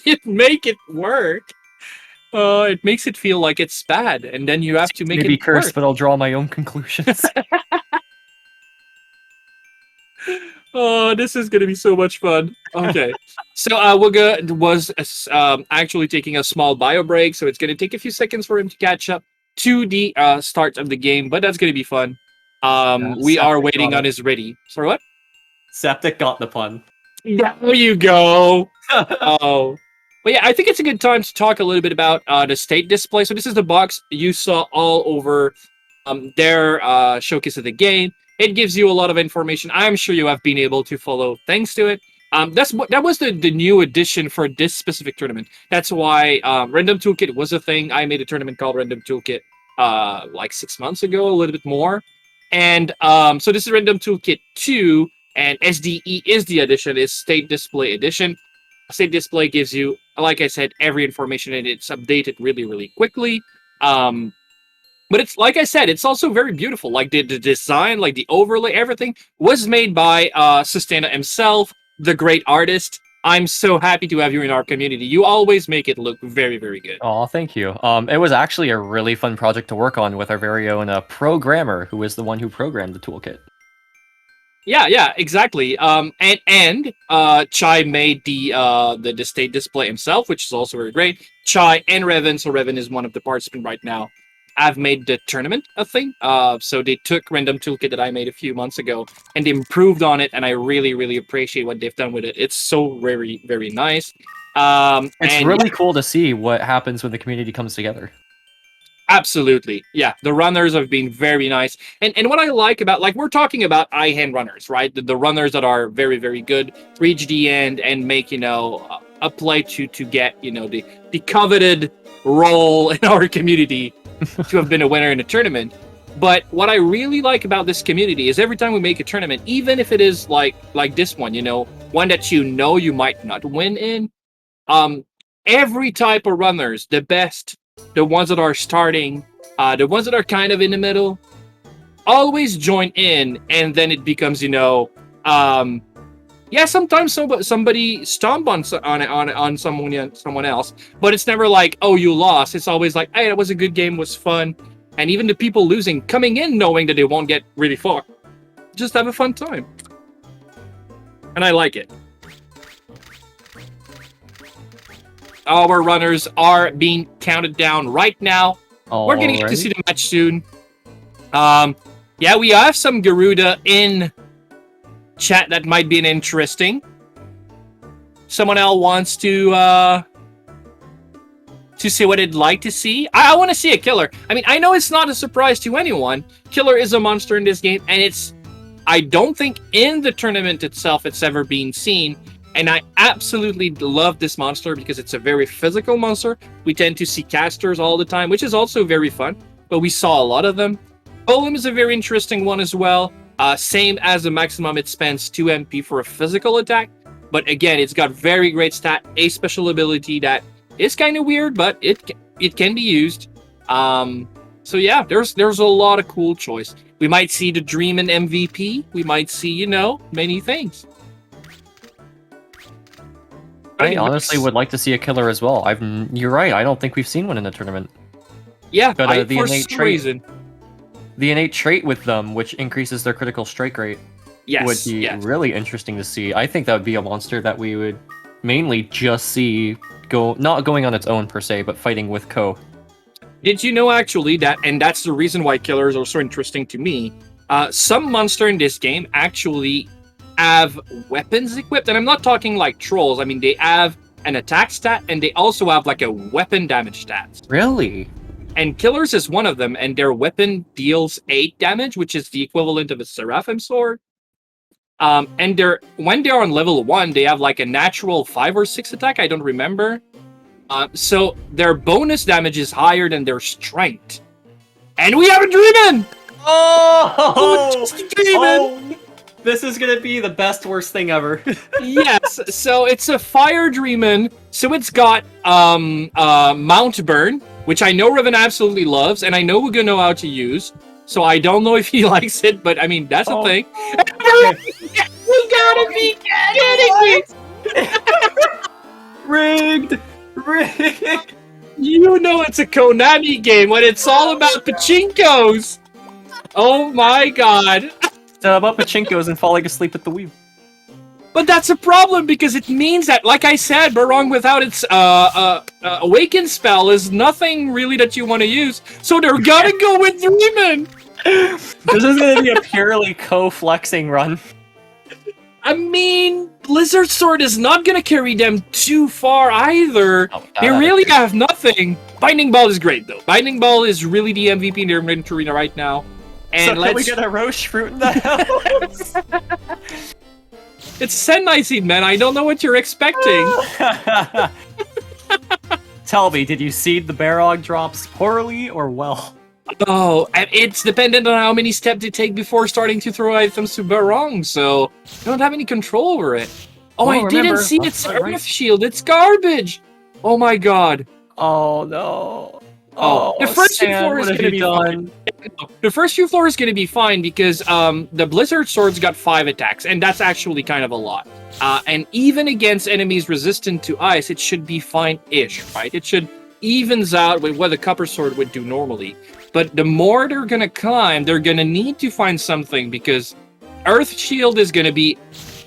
You'd make it work. It makes it feel like it's bad, and then you have to make it be cursed, work. but I'll draw my own conclusions. Oh, this is gonna be so much fun. Okay, so Wugga was actually taking a small bio break, so it's gonna take a few seconds for him to catch up to the start of the game, but that's gonna be fun. We are waiting on his ready. Sorry, what? Septic got the pun. There you go. Oh. But yeah, I think it's a good time to talk a little bit about the state display. So this is the box you saw all over their showcase of the game. It gives you a lot of information. I'm sure you have been able to follow thanks to it. That was the new addition for this specific tournament. That's why Random Toolkit was a thing. I made a tournament called Random Toolkit like 6 months ago, a little bit more. And so this is Random Toolkit 2, and SDE is the edition, is State Display Edition. State Display gives you, like I said, every information, and it's updated really, really quickly. But it's like I said, it's also very beautiful. Like the design, like the overlay, everything was made by Sustaina himself, the great artist. I'm so happy to have you in our community. You always make it look very, very good. Oh, thank you. It was actually a really fun project to work on with our very own programmer, who is the one who programmed the toolkit. Yeah, exactly. And Chai made the state display himself, which is also very great. Chai and Reven, so Reven is one of the participants right now. I've made the tournament a thing. So they took Random Toolkit that I made a few months ago and they improved on it, and I really, really appreciate what they've done with it. It's so very, very nice. It's really cool to see what happens when the community comes together. Absolutely. Yeah, the runners have been very nice. And what I like about, like, we're talking about eye-hand runners, right? The runners that are very, very good, reach the end and make, a play to get, the coveted role in our community to have been a winner in a tournament. But what I really like about this community is every time we make a tournament, even if it is like this one, one that you might not win in, every type of runners, the best, the ones that are starting, the ones that are kind of in the middle, always join in, and then it becomes, sometimes somebody stomp on someone else, but it's never like, oh, you lost. It's always like, hey, it was a good game, was fun, and even the people losing coming in knowing that they won't get really far, just have a fun time, and I like it. Our runners are being counted down right now. We're gonna get to see the match soon. We have some Garuda in chat that might be interesting. Someone else wants to see what they'd like to see. I want to see a killer. I mean, I know it's not a surprise to anyone. Killer is a monster in this game, and I don't think in the tournament itself it's ever been seen. And I absolutely love this monster because it's a very physical monster. We tend to see casters all the time, which is also very fun, but we saw a lot of them. Golem is a very interesting one as well. Same as the maximum, it spends 2 MP for a physical attack. But again, it's got very great stat, a special ability that is kind of weird, but it can be used. So yeah, there's a lot of cool choice. We might see the Dreamin' MVP. We might see, many things. I honestly would like to see a killer as well. You're right. I don't think we've seen one in the tournament. Yeah, but for some reason, the innate trait with them, which increases their critical strike rate, would be really interesting to see. I think that would be a monster that we would mainly just see not going on its own per se, but fighting with Ko. Did you know actually that, and that's the reason why killers are so interesting to me, some monster in this game actually have weapons equipped, and I'm not talking like trolls. I mean, they have an attack stat, and they also have like a weapon damage stat. Really? And Killers is one of them, and their weapon deals 8 damage, which is the equivalent of a Seraphim sword. And when they're on level 1, they have like a natural 5 or 6 attack, I don't remember. So their bonus damage is higher than their strength. And we have a Dreamin'! Oh! Dreamin'! This is gonna be the best worst thing ever. Yes, so it's a fire Dreamin'. So it's got Mount Burn, which I know Reven absolutely loves, and I know Wugga know how to use. So I don't know if he likes it, but I mean that's a thing. You gotta be kidding me! Rigged! You know it's a Konami game when it's all about pachinkos! Oh my god. About pachinkos and falling asleep at the wheel. But that's a problem because it means that, like I said, Barong without its awaken spell is nothing really that you want to use. So they're gonna go with Dreamin'. This is gonna be a purely co-flexing run. I mean, Blizzard Sword is not gonna carry them too far either. Oh, they really have nothing. Binding Ball is great though. Binding Ball is really the MVP in their inventory right now. And so can we get a roche fruit in the house? It's Sentai seed, man. I don't know what you're expecting. Tell me, did you seed the Barog drops poorly or well? Oh, and it's dependent on how many steps you take before starting to throw items to Barong, so you don't have any control over it. Oh, I didn't see its Earth Shield. It's garbage. Oh my god. Oh no. Oh, the first few floors is gonna be fine. The first few floors is gonna be fine because the Blizzard Sword's got 5 attacks, and that's actually kind of a lot. And even against enemies resistant to ice, it should be fine-ish, right? It should evens out with what the Copper Sword would do normally. But the more they're gonna climb, they're gonna need to find something because Earth Shield is gonna be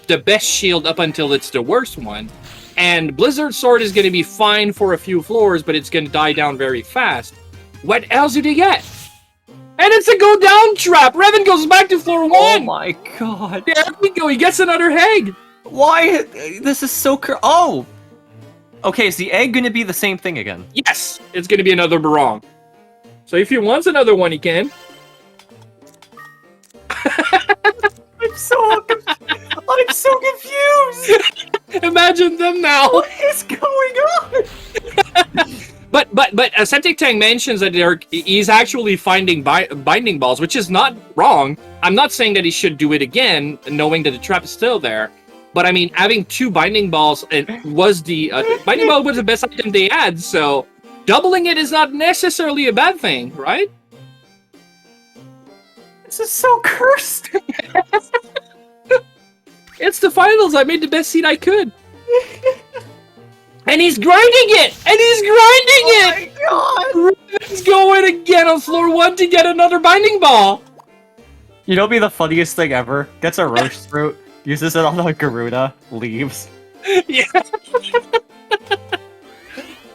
the best shield up until it's the worst one. And Blizzard Sword is gonna be fine for a few floors, but it's gonna die down very fast. What else do they get? And it's a go down trap! Reven goes back to floor 1! Oh my god. There we go, he gets another egg! Why? This is so Oh! Okay, is the egg gonna be the same thing again? Yes! It's gonna be another Barong. So if he wants another one, he can. I'm so confused! Imagine them now! What is going on? But Septic Tank mentions that he's actually finding binding balls, which is not wrong. I'm not saying that he should do it again, knowing that the trap is still there. But I mean, having 2 binding balls was the binding ball was the best item they had, so doubling it is not necessarily a bad thing, right? This is so cursed. It's the finals. I made the best seed I could. And he's grinding it! And he's grinding it! Oh my god! He's going again on floor 1 to get another binding ball! You know what'd be the funniest thing ever? Gets a roach fruit, uses it on a Garuda, leaves. Yeah.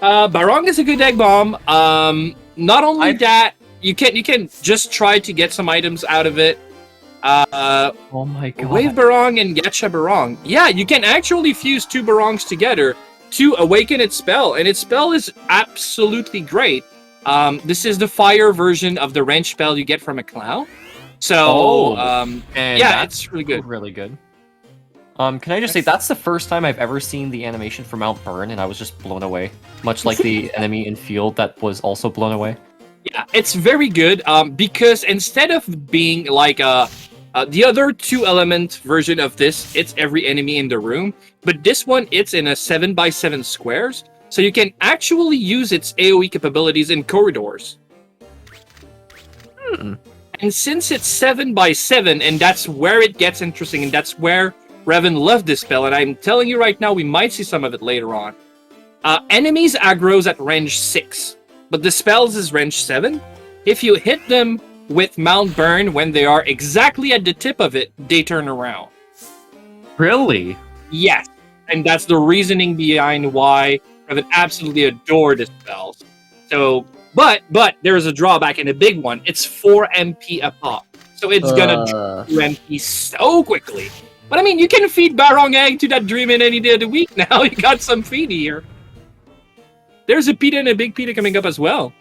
Barong is a good egg bomb. Not only that, you can just try to get some items out of it. Oh my god. Wave Barong and Getcha Barong. Yeah, you can actually fuse 2 Barongs together to awaken its spell, and its spell is absolutely great. This is the fire version of the wrench spell you get from a clown. So, yeah, it's really good. Really good. Can I just say, that's the first time I've ever seen the animation for Mount Burn, and I was just blown away. Much like the enemy in field that was also blown away. Yeah, it's very good, because instead of being like the other 2-element version of this, it's every enemy in the room, but this one, it's in a 7x7 squares, so you can actually use its AoE capabilities in corridors. And since it's 7x7, and that's where it gets interesting, and that's where Reven loved this spell, and I'm telling you right now, we might see some of it later on. Enemies aggro's at range 6, but the spells is range 7. If you hit them with Mount Burn when they are exactly at the tip of it, they turn around. Really? Yes, and that's the reasoning behind why Reven absolutely adored the spells. So, but there's a drawback, and a big one. It's 4 MP a pop, so it's gonna drop 2 MP so quickly. But I mean, you can feed Barong Egg to that Dreamin' any day of the week now. You got some feed here. There's a Pita and a Big Pita coming up as well.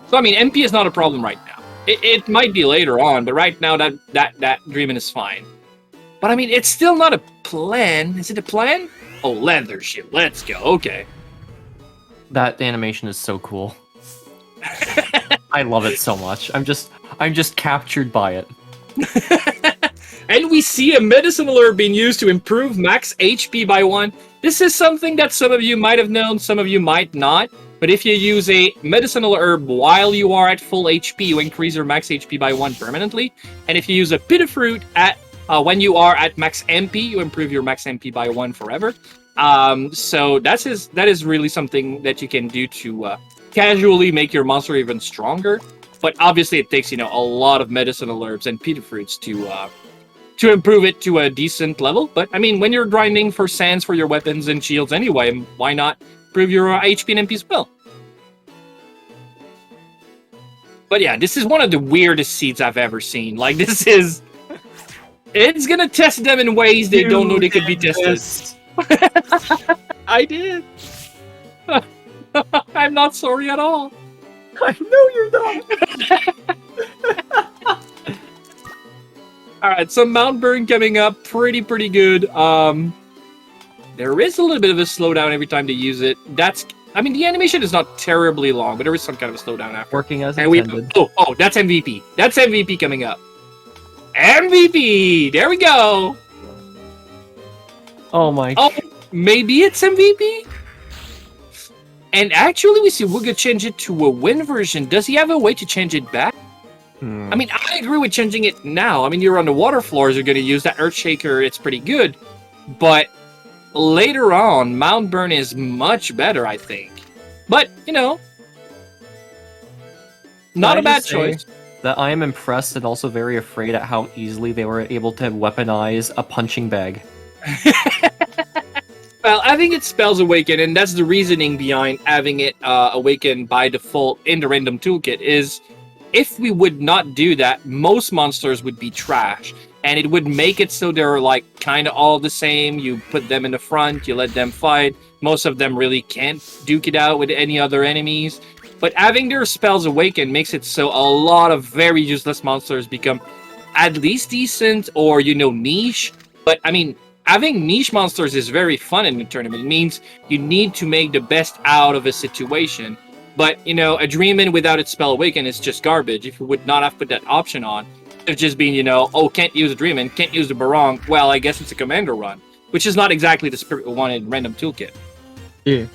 So I mean, MP is not a problem right now. It might be later on, but right now that Dreamin' is fine. But I mean, it's still not a plan. Is it a plan? Oh, leather shit. Let's go. Okay. That animation is so cool. I love it so much. I'm just captured by it. And we see a medicinal herb being used to improve max HP by 1. This is something that some of you might have known, some of you might not. But if you use a medicinal herb while you are at full HP, you increase your max HP by 1 permanently. And if you use a Pita Fruit at when you are at max MP, you improve your max MP by 1 forever. So that is really something that you can do to casually make your monster even stronger. But obviously it takes, a lot of medicinal herbs and Pita Fruits to improve it to a decent level. But I mean, when you're grinding for sands for your weapons and shields anyway, why not improve your HP and MP as well? But yeah, this is one of the weirdest seeds I've ever seen. Like, it's gonna test them in ways they don't know they could be tested. I did. I'm not sorry at all. I know you're not. Alright, so Mount Burn coming up, pretty good. There is a little bit of a slowdown every time they use it. I mean, the animation is not terribly long, but there is some kind of a slowdown after. Working as And intended. oh, that's MVP. That's MVP coming up. MVP! There we go! Oh my. Oh, maybe it's MVP? And actually, we see Wugga change it to a win version. Does he have a way to change it back? I mean, I agree with changing it now. I mean, you're on the water floors, you're going to use that Earthshaker, it's pretty good. But later on, Mount Burn is much better, I think. But, you know, not a bad choice. That I am impressed and also very afraid at how easily they were able to weaponize a punching bag. Well, I think it spells Awaken, and that's the reasoning behind having it Awaken by default in the random toolkit, is if we would not do that, most monsters would be trash. And it would make it so they're like kind of all the same. You put them in the front, you let them fight. Most of them really can't duke it out with any other enemies. But having their spells awaken makes it so a lot of very useless monsters become at least decent or, you know, niche. But I mean, having niche monsters is very fun in the tournament. It means you need to make the best out of a situation. But, you know, a Dreamin' without its spell awaken is just garbage. If you would not have put that option on, it's just been, you know, oh, can't use a Dreamin', can't use the Barong. Well, I guess it's a commander run, which is not exactly the spirit we wanted in random toolkit. Yeah.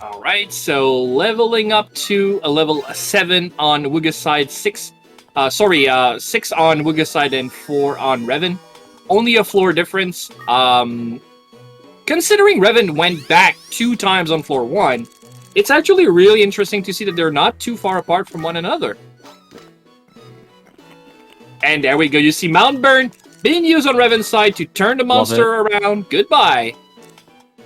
Alright, so leveling up to a level 7 on Wugga's side, 6 on Wugga's side and 4 on Reven. Only a floor difference. Considering Reven went back 2 times on floor 1, it's actually really interesting to see that they're not too far apart from one another. And there we go, you see Mount Burn being used on Reven's side to turn the monster around. Goodbye.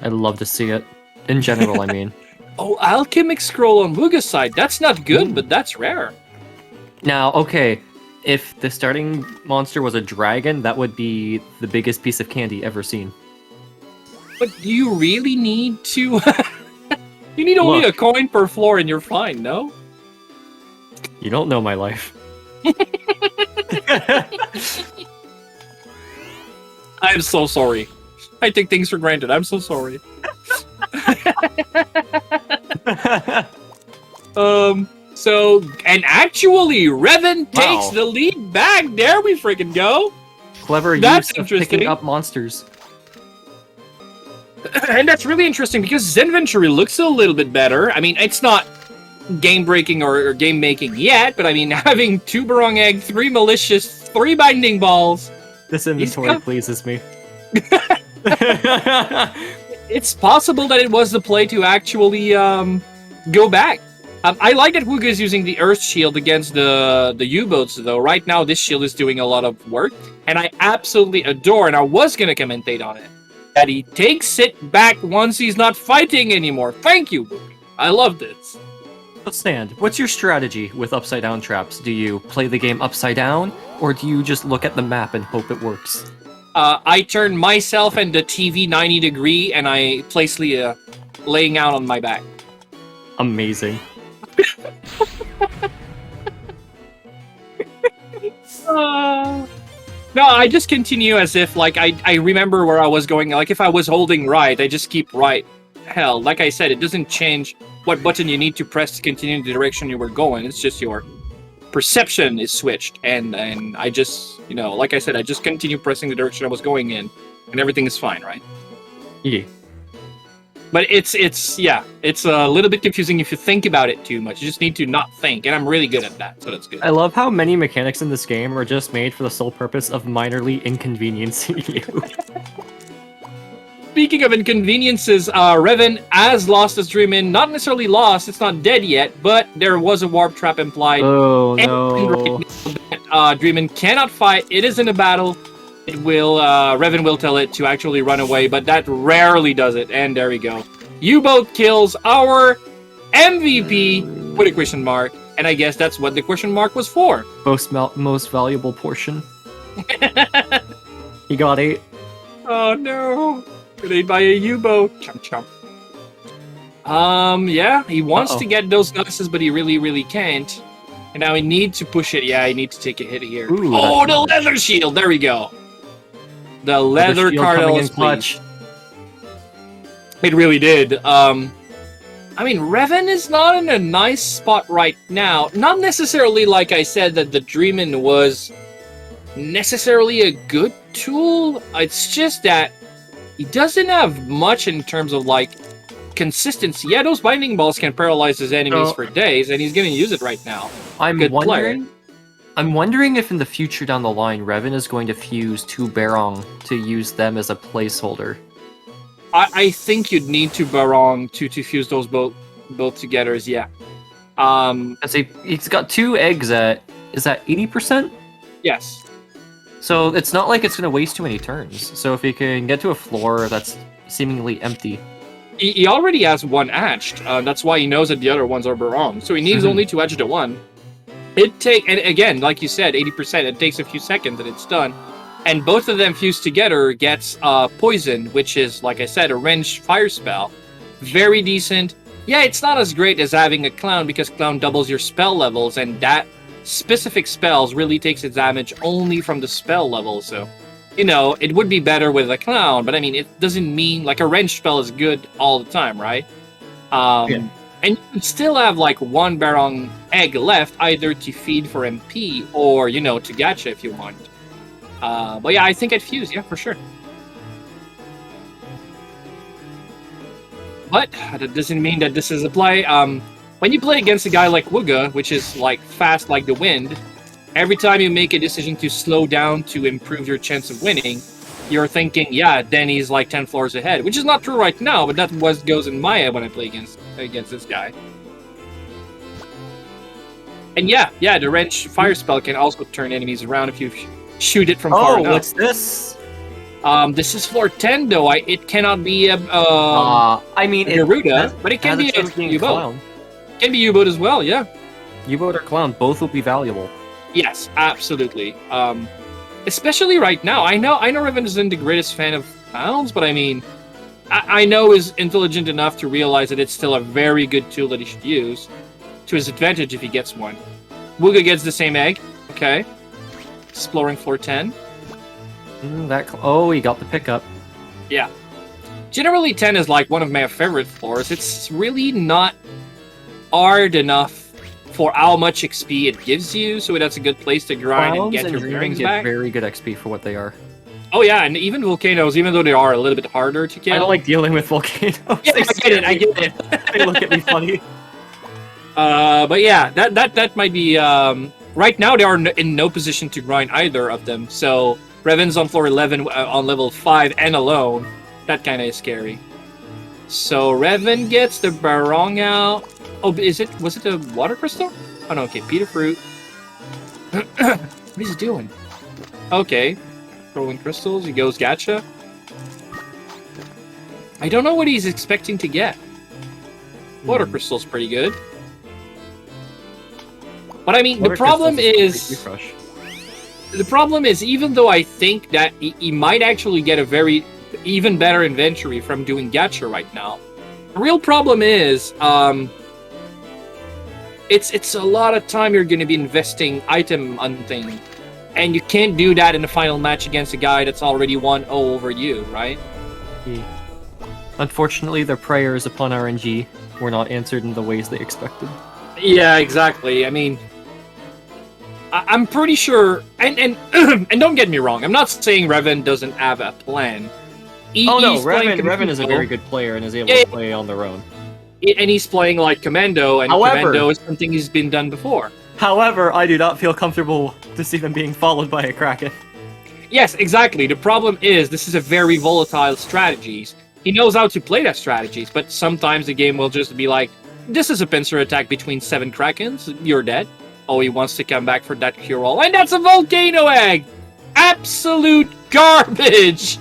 I'd love to see it. In general, I mean. Oh, Alchemic Scroll on Wugga's side. That's not good, but that's rare. Now, okay, if the starting monster was a dragon, that would be the biggest piece of candy ever seen. But you really need to... you need only a coin per floor and you're fine, no? You don't know my life. I'm so sorry. I take things for granted. I'm so sorry. And actually, Reven takes the lead back. There we freaking go. Clever That's use of picking up monsters. And that's really interesting because Zenventury looks a little bit better. I mean, it's not game-breaking or game-making yet, but I mean, having 2 Barong Egg, 3 Malicious, 3 Binding Balls... This inventory pleases me. It's possible that it was the play to actually go back. I like that Wugga is using the Earth Shield against the U-boats, though. Right now, this shield is doing a lot of work, and I absolutely adore, and I was going to commentate on it, that he takes it back once he's not fighting anymore. Thank you, Wugga. I love this. Sand, what's your strategy with upside-down traps? Do you play the game upside down, or do you just look at the map and hope it works? I turn myself and the TV 90 degree, and I place laying out on my back. Amazing. No, I just continue as if, like, I remember where I was going. Like, if I was holding right, I just keep right. Hell, like I said, it doesn't change what button you need to press to continue in the direction you were going. It's just your perception is switched. And I just, you know, like I said, I just continue pressing the direction I was going in. And everything is fine, right? Yeah. But it's a little bit confusing if you think about it too much. You just need to not think, and I'm really good at that, so that's good. I love how many mechanics in this game are just made for the sole purpose of minorly inconveniencing you. Speaking of inconveniences, Reven has lost his Dreamin'. Not necessarily lost, it's not dead yet, but there was a warp trap implied. Oh, no. Dreamin' cannot fight, it is in a battle. It will, Reven will tell it to actually run away, but that rarely does it. And there we go. U-boat kills our MVP with a question mark. And I guess that's what the question mark was for. Most valuable portion. He got 8. Oh no. Got ate by a U-boat. Chomp chomp. Yeah, he wants Uh-oh. to get those nuts, but he really, really can't. And now he needs to push it. Yeah, he needs to take a hit here. Ooh, Oh, that's the nice. leather shield. There we go. The leather shield card coming in LSP. clutch. It really did. I mean, Reven is not in a nice spot right now. Not necessarily like I said that the Dreamin' was necessarily a good tool. It's just that he doesn't have much in terms of like consistency. Yeah, those binding balls can paralyze his enemies So- for days, and he's gonna use it right now. I'm Good wondering. I'm wondering if in the future down the line, Reven is going to fuse 2 Barong to use them as a placeholder. I think you'd need to Barong to fuse those both together. Yeah. As he's got 2 eggs at, is that 80%? Yes. So it's not like it's going to waste too many turns. So if he can get to a floor that's seemingly empty. He already has one etched. That's why he knows that the other ones are Barong. So he needs only to etch the one. And again, like you said, 80%. It takes a few seconds and it's done. And both of them fused together gets poison, which is, like I said, a ranged fire spell. Very decent. Yeah, it's not as great as having a clown because clown doubles your spell levels, and that specific spells really takes its damage only from the spell level. So, you know, it would be better with a clown, but I mean, it doesn't mean like a ranged spell is good all the time, right? And you can still have like one Barong egg left, either to feed for MP or, you know, to gacha if you want. But yeah, I think I'd fuse, yeah, for sure. But that doesn't mean that this is a play. When you play against a guy like Wugga, which is like fast like the wind, every time you make a decision to slow down to improve your chance of winning, you're thinking, yeah, Denny's like 10 floors ahead, which is not true right now, but that what goes in my head when I play against this guy. And yeah, the wrench fire spell can also turn enemies around if you shoot it from far enough. Oh, what's this? This is floor 10 though. It cannot be a I mean, Garuda, but it can be a U-boat. It can be U-boat as well, yeah. U-boat or clown, both will be valuable. Yes, absolutely. Especially right now. I know Reven isn't the greatest fan of clowns, but I mean, I know is intelligent enough to realize that it's still a very good tool that he should use to his advantage if he gets one. Wugga gets the same egg. Okay. Exploring floor 10. He got the pickup. Yeah. Generally, 10 is like one of my favorite floors. It's really not hard enough for how much XP it gives you, so that's a good place to grind and get your bearings back. Very good XP for what they are. Oh yeah, and even volcanoes, even though they are a little bit harder to kill. I don't like dealing with volcanoes. Yeah, I get it. They look at me funny. But yeah, that might be. Right now, they are in no position to grind either of them. So Reven's on floor 11 on level 5 and alone. That kind of is scary. So Reven gets the Barong out. Oh, was it a water crystal? Oh no, okay, Peter Fruit. What is he doing? Okay, throwing crystals. He goes gacha. I don't know what he's expecting to get. Water crystal's pretty good. But I mean, the problem is, even though I think that he might actually get a even better inventory from doing gacha right now, the real problem is, it's a lot of time you're going to be investing item hunting, and you can't do that in the final match against a guy that's already 1-0 over you, right? Yeah. Unfortunately, their prayers upon RNG were not answered in the ways they expected. Yeah, exactly. I mean, I'm pretty sure, and don't get me wrong, I'm not saying Reven doesn't have a plan. Reven is a very good player and is able to play on their own. And he's playing like Commando, and Commando is something he's been done before. However, I do not feel comfortable to see them being followed by a Kraken. Yes, exactly. The problem is, this is a very volatile strategy. He knows how to play that strategies, but sometimes the game will just be like, this is a pincer attack between 7 Krakens, you're dead. Oh, he wants to come back for that cure-all, and that's a volcano egg! Absolute garbage!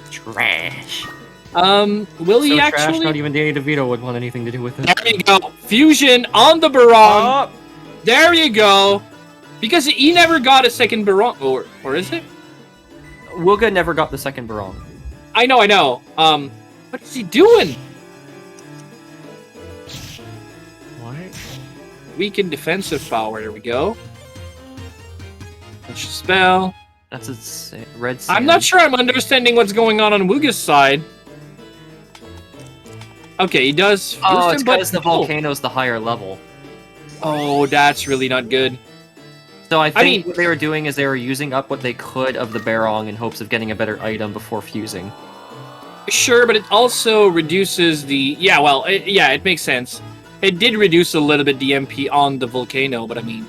Trash. Will he trash, actually... not even Danny DeVito would want anything to do with it. There you go. Fusion on the Barong. There you go. Because he never got a second Barong. Or is it? Wugga never got the second Barong. I know. What is he doing? Weaken defensive power. There we go. That's a spell. That's a red sand. I'm not sure I'm understanding what's going on Wugga's side. Okay, he does. Oh, it's because the volcano's the higher level. Oh, that's really not good. So I think what they were doing is they were using up what they could of the Barong in hopes of getting a better item before fusing. Sure, but it also reduces the... Yeah, well, it makes sense. It did reduce a little bit the MP on the volcano, but I mean...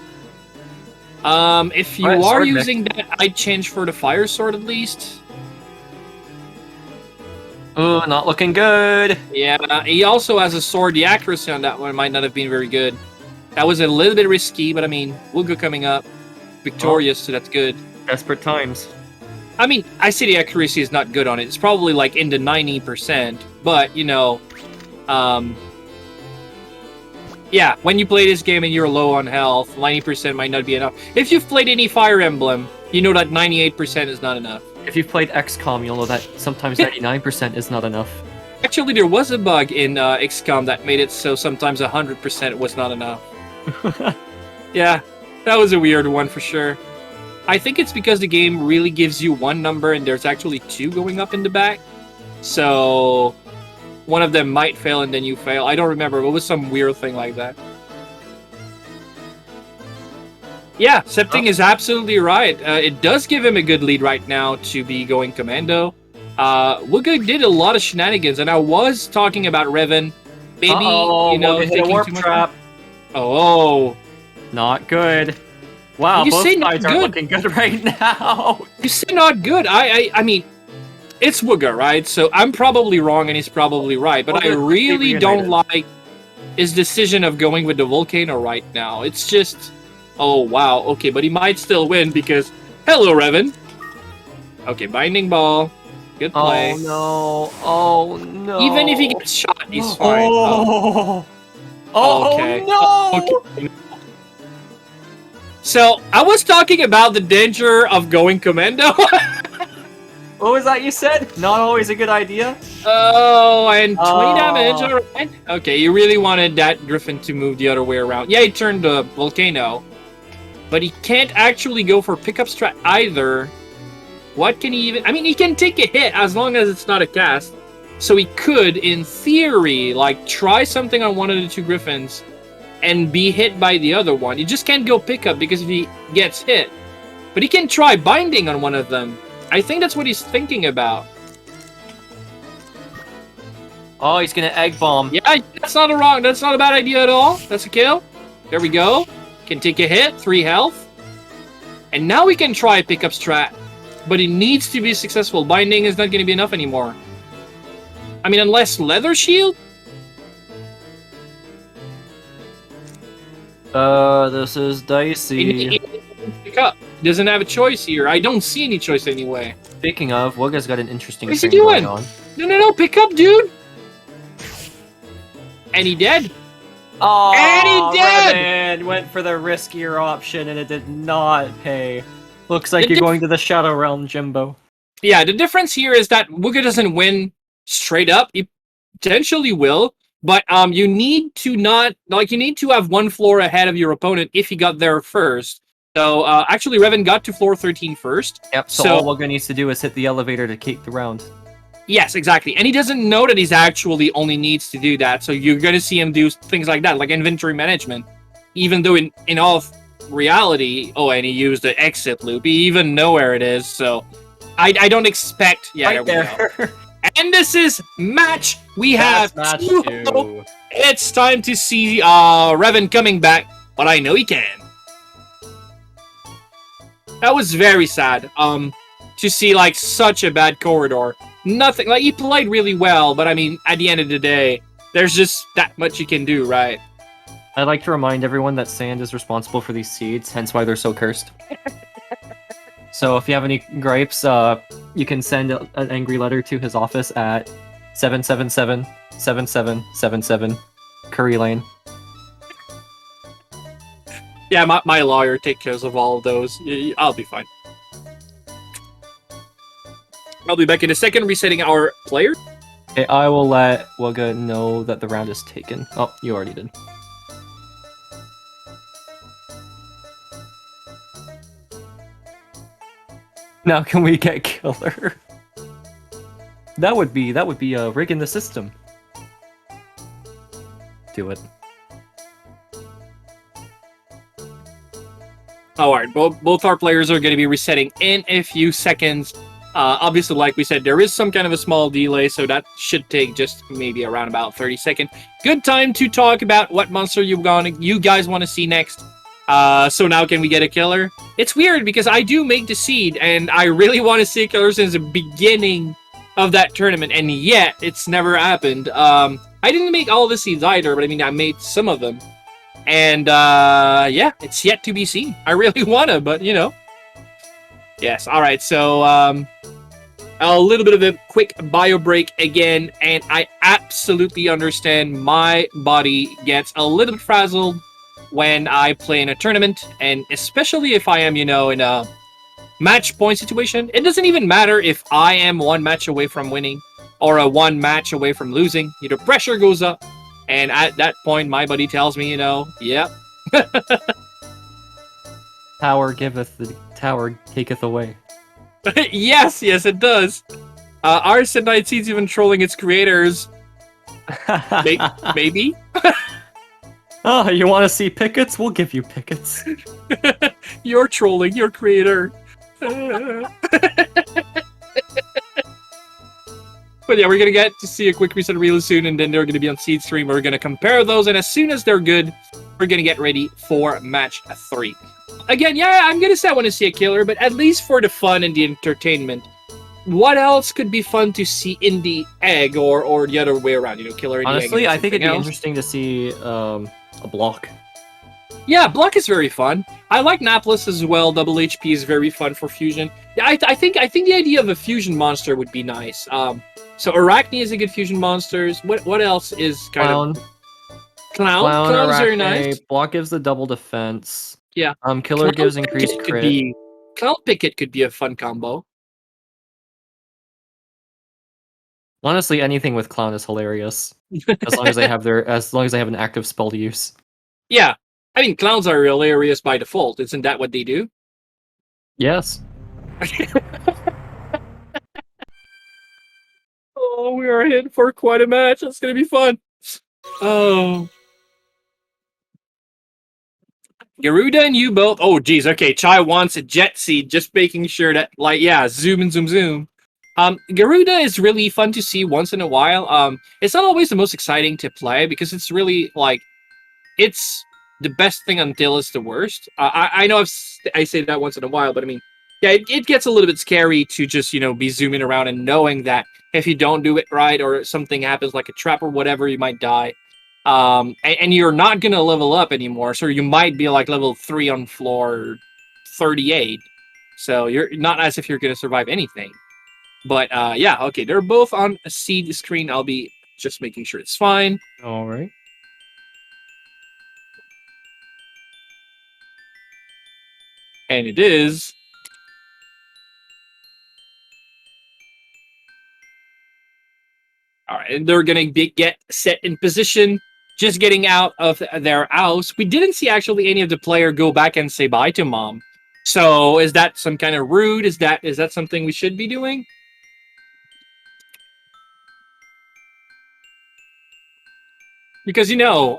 if you are using that, I'd change for the fire sword at least. Oh, not looking good. Yeah, he also has a sword. The accuracy on that one might not have been very good. That was a little bit risky, but I mean, Wugga coming up victorious, so that's good. Desperate times. I mean, I say the accuracy is not good on it. It's probably like in the 90%, but, you know, yeah, when you play this game and you're low on health, 90% might not be enough. If you've played any Fire Emblem, you know that 98% is not enough. If you've played XCOM, you'll know that sometimes 99% is not enough. Actually, there was a bug in XCOM that made it so sometimes 100% was not enough. Yeah, that was a weird one for sure. I think it's because the game really gives you one number and there's actually two going up in the back. So one of them might fail and then you fail. I don't remember. It was some weird thing like that. Yeah, Septing is absolutely right. It does give him a good lead right now to be going commando. Wugga did a lot of shenanigans, and I was talking about Reven. Maybe, you know, hit a warp trap. Oh, not good. Wow, both sides aren't looking good right now. You say not good. I mean, it's Wugga, right? So I'm probably wrong, and he's probably right. But I really don't like his decision of going with the volcano right now. It's just, oh wow, okay, but he might still win because, hello, Reven. Okay, binding ball. Good play. Oh no! Oh no! Even if he gets shot, he's fine. Okay. No! Okay. So, I was talking about the danger of going commando. What was that you said? Not always a good idea? Oh, and 20 damage, alright. Okay, you really wanted that Griffin to move the other way around. Yeah, he turned the volcano. But he can't actually go for pickup strat either. What can he even... I mean, he can take a hit as long as it's not a cast. So he could, in theory, like, try something on one of the two Griffins and be hit by the other one. He just can't go pickup because if he gets hit. But he can try binding on one of them. I think that's what he's thinking about. Oh, he's gonna egg bomb. Yeah, that's not a bad idea at all. That's a kill. There we go. Can take a hit, 3 health. And now we can try pickup strat. But it needs to be successful. Binding is not going to be enough anymore. I mean, unless leather shield? This is dicey. He pick up. He doesn't have a choice here. I don't see any choice anyway. Speaking of, Wugga's got an interesting What's he thing doing? going on. No, pick up, dude! And he dead. Oh, and he dead! Reven went for the riskier option and it did not pay. Looks like you're going to the Shadow Realm, Jimbo. Yeah, the difference here is that Wugga doesn't win straight up. He potentially will, but you need to have one floor ahead of your opponent if he got there first. So actually, Reven got to floor 13 first. Yep. So all Wugga needs to do is hit the elevator to keep the round. Yes, exactly. And he doesn't know that he's actually only needs to do that. So you're going to see him do things like that, like inventory management, even though in all reality, and he used the exit loop. He even know where it is, so I don't expect. Yeah, right there. We go. And this is match. We have match 2. It's time to see Reven coming back, but I know he can. That was very sad. To see like such a bad corridor. Nothing like he played really well, but I mean, at the end of the day, there's just that much you can do, right? I'd like to remind everyone that sand is responsible for these seeds, hence why they're so cursed. So if you have any gripes, you can send an angry letter to his office at 777-7777 Curry Lane. Yeah, my lawyer takes care of all of those. I'll be fine. I'll be back in a second, resetting our player. Okay, I will let Wugga know that the round is taken. Oh, you already did. Now can we get killer? That would be rigging the system. Do it. Alright, both our players are going to be resetting in a few seconds. Obviously, like we said, there is some kind of a small delay, so that should take just maybe around about 30 seconds. Good time to talk about what monster you guys want to see next. So now can we get a killer? It's weird because I do make the seed, and I really want to see a killer since the beginning of that tournament, and yet it's never happened. I didn't make all the seeds either, but I mean, I made some of them. And, yeah, it's yet to be seen. I really wanna, but, you know. Yes, alright, so, a little bit of a quick bio break again, and I absolutely understand my body gets a little bit frazzled when I play in a tournament, and especially if I am, you know, in a match point situation. It doesn't even matter if I am one match away from winning, or a one match away from losing. You know, pressure goes up. And at that point, my buddy tells me, you know, yep. Tower giveth, the tower taketh away. yes, it does. Arson Knight seems even trolling its creators. Maybe? Oh, you want to see Pickets? We'll give you Pickets. You're trolling your creator. But yeah, we're going to get to see a quick reset really soon, and then they're going to be on Seed Stream. We're going to compare those, and as soon as they're good, we're going to get ready for match 3. Again, yeah, I'm going to say I want to see a killer, but at least for the fun and the entertainment, what else could be fun to see in the egg, or the other way around, you know, killer in the egg? Honestly, I think it'd be interesting to see a block. Yeah, block is very fun. I like Naples as well. Double HP is very fun for fusion. Yeah, I think the idea of a fusion monster would be nice. So Arachne is a good fusion monster. What else is kind of Clown? Clown's very nice. Block gives the double defense. Yeah. Killer gives increased crit. Clown Picket could be a fun combo. Honestly, anything with Clown is hilarious. As long as they have an active spell to use. Yeah. I mean, clowns are hilarious by default. Isn't that what they do? Yes. Oh, we are in for quite a match. That's gonna be fun. Oh. Garuda and you both. Oh, geez. Okay, Chai wants a jet seed. Just making sure that, like, yeah, zoom and zoom zoom. Garuda is really fun to see once in a while. It's not always the most exciting to play because it's really like, it's the best thing until it's the worst. I know I say that once in a while, but I mean, yeah, it gets a little bit scary to just, you know, be zooming around and knowing that if you don't do it right or something happens like a trap or whatever, you might die. And you're not gonna level up anymore, so you might be like level 3 on floor 38. So you're not as if you're gonna survive anything. But yeah, okay, they're both on a seed screen. I'll be just making sure it's fine. All right. And it is. All right, and they're gonna get set in position, just getting out of their house. We didn't see actually any of the player go back and say bye to mom. So is that some kind of rude? Is that something we should be doing? Because you know,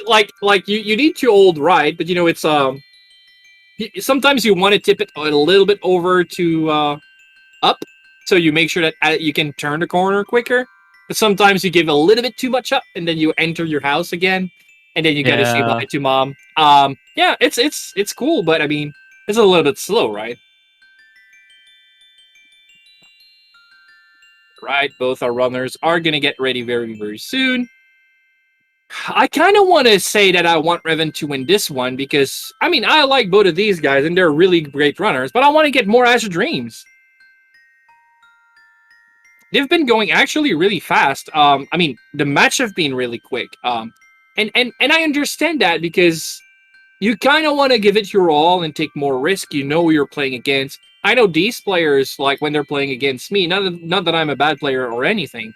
like you need to hold right, but you know it's sometimes you want to tip it a little bit over to up, so you make sure that you can turn the corner quicker. But sometimes you give a little bit too much up, and then you enter your house again, and then you gotta say bye to mom. Yeah, it's cool, but I mean, it's a little bit slow, right? Right, both our runners are gonna get ready very, very soon. I kind of want to say that I want Reven to win this one because, I mean, I like both of these guys, and they're really great runners, but I want to get more Azure Dreams. They've been going actually really fast. I mean, the match have been really quick. And I understand that because you kind of want to give it your all and take more risk. You know who you're playing against. I know these players, like when they're playing against me, not that I'm a bad player or anything,